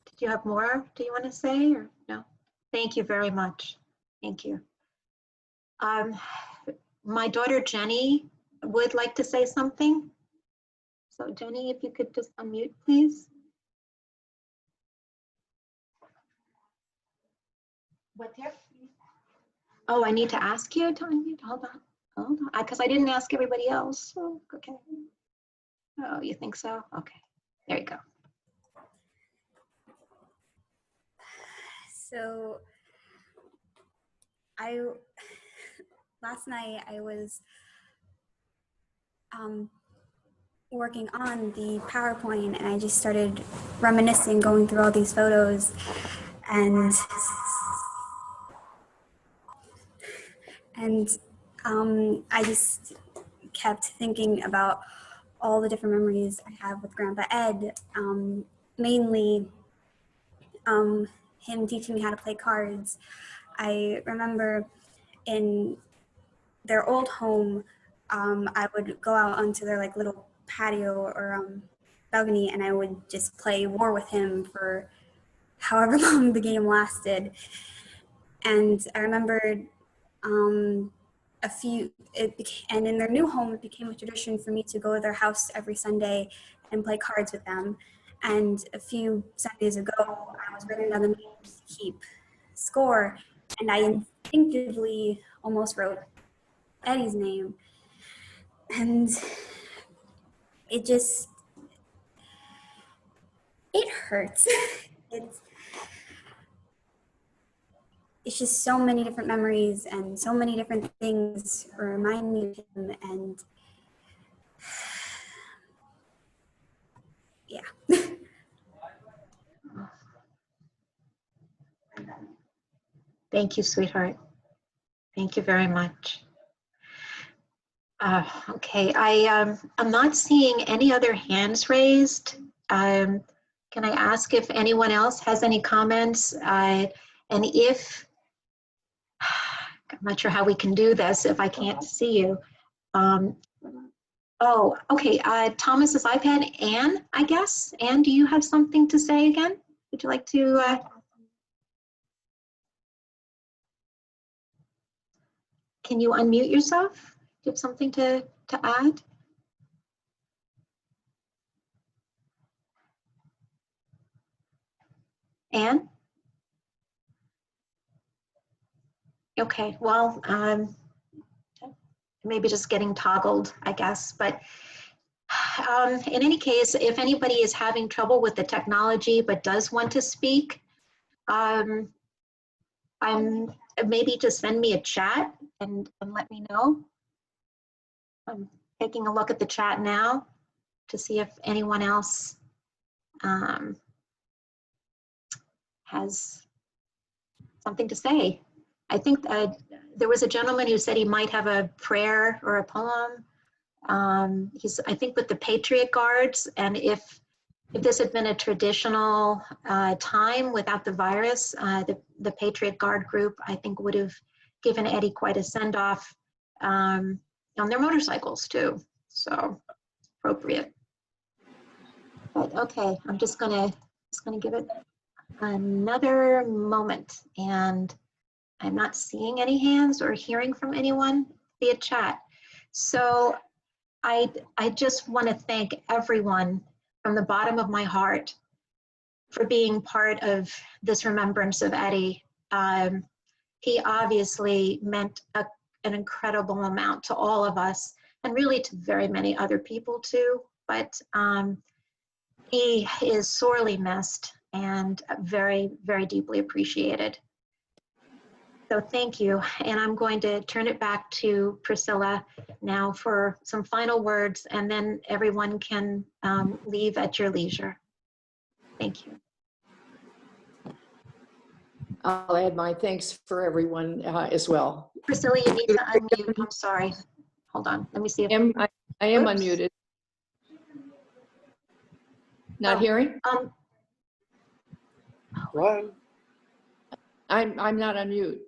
Did you have more? Do you want to say or no? Thank you very much. Thank you. My daughter Jenny would like to say something. So Jenny, if you could just unmute, please. What there? Oh, I need to ask you to unmute. Hold on, because I didn't ask everybody else. So, okay. Oh, you think so? Okay, there you go. So last night I was working on the PowerPoint and I just started reminiscing, going through all these photos, and I just kept thinking about all the different memories I have with Grandpa Ed, mainly him teaching me how to play cards. I remember in their old home, I would go out onto their like little patio or balcony, and I would just play war with him for however long the game lasted. And I remembered and in their new home, it became a tradition for me to go to their house every Sunday and play cards with them. And a few Sundays ago, I was writing down the names to keep score, and I instinctively almost wrote Eddie's name. And it hurts. It's just so many different memories and so many different things remind me of him, and yeah. Thank you, sweetheart. Thank you very much. Okay, I'm not seeing any other hands raised. Can I ask if anyone else has any comments? And if, I'm not sure how we can do this if I can't see you. Oh, okay, Thomas's iPad, Anne, I guess. Anne, do you have something to say again? Would you like to? Can you unmute yourself? Do you have something to add? Anne? Okay, well, maybe just getting toggled, I guess. But in any case, if anybody is having trouble with the technology but does want to speak, maybe just send me a chat and let me know. I'm taking a look at the chat now to see if anyone else has something to say. I think there was a gentleman who said he might have a prayer or a poem. He's, I think, with the Patriot Guards, and if this had been a traditional time without the virus, the Patriot Guard group, I think, would have given Eddie quite a send-off on their motorcycles too. So appropriate. But okay, I'm just gonna give it another moment, and I'm not seeing any hands or hearing from anyone via chat. So I just want to thank everyone from the bottom of my heart for being part of this remembrance of Eddie. He obviously meant an incredible amount to all of us, and really to very many other people too. But he is sorely missed and very, very deeply appreciated. So thank you. And I'm going to turn it back to Priscilla now for some final words, and then everyone can leave at your leisure. Thank you. I'll add my thanks for everyone as well. Priscilla, you need to unmute. I'm sorry. Hold on. Let me see if I am unmuted. Not hearing? Hello? I'm not on mute.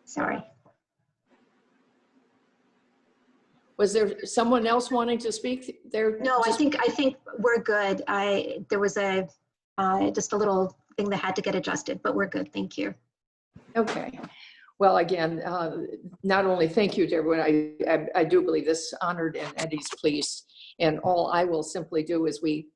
Sorry. Was there someone else wanting to speak there? No, I think we're good. There was a just a little thing that had to get adjusted, but we're good. Thank you. Okay. Well, again, not only thank you to everyone, I do believe this honored and Eddie's pleased. And all I will simply do is we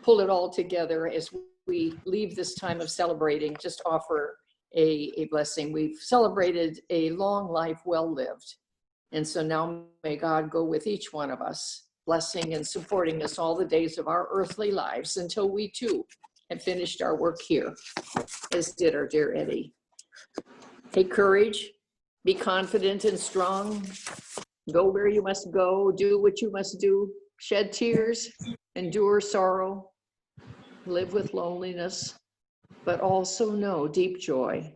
pull it all together as we leave this time of celebrating, just offer a blessing. We've celebrated a long life well lived. And so now may God go with each one of us, blessing and supporting us all the days of our earthly lives until we too have finished our work here, as did our dear Eddie. Take courage, be confident and strong, go where you must go, do what you must do, shed tears, endure sorrow, live with loneliness, but also know deep joy.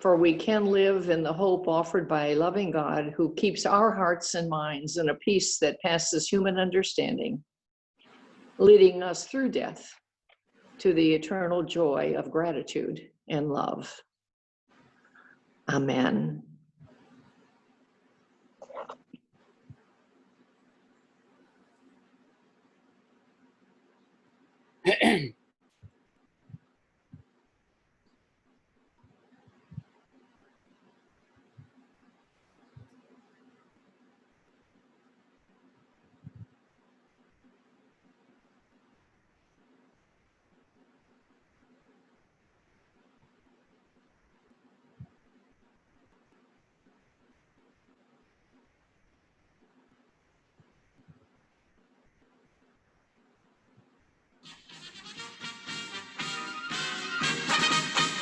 For we can live in the hope offered by a loving God who keeps our hearts and minds in a peace that passes human understanding, leading us through death to the eternal joy of gratitude and love. Amen.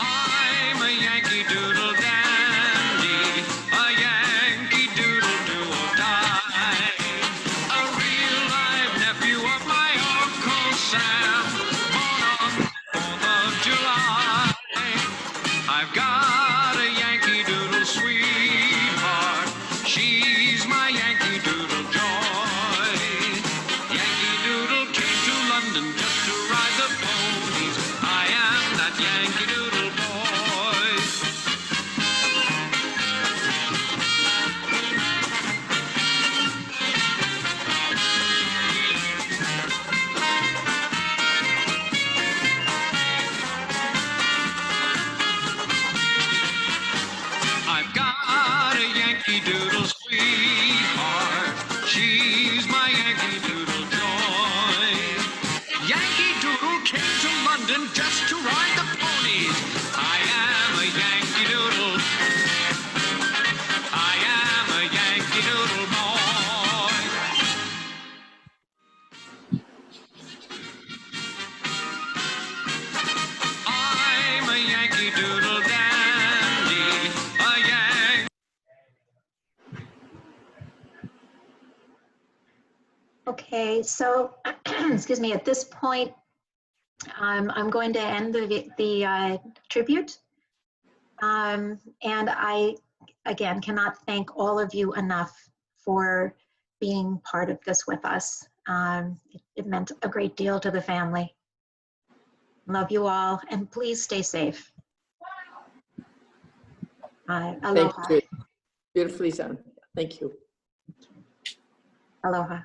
I'm a Yankee Doodle dandy, a Yankee Doodle do or die. A real live nephew of my Uncle Sam, born on the 4th of July. I've got a Yankee Doodle sweetheart, she's my Yankee Doodle joy. Yankee Doodle came to London just to ride the ponies. I am that Yankee Doodle boy. I've got a Yankee Doodle sweetheart, she's my Yankee Doodle joy. Yankee Doodle came to London just to ride the ponies. I am a Yankee Doodle. I am a Yankee Doodle boy. I'm a Yankee Doodle dandy, a Yankee. Okay, so excuse me, at this point, I'm going to end the tribute. And I, again, cannot thank all of you enough for being part of this with us. It meant a great deal to the family. Love you all, and please stay safe. Aloha. Thank you. Beautifully done. Thank you. Aloha.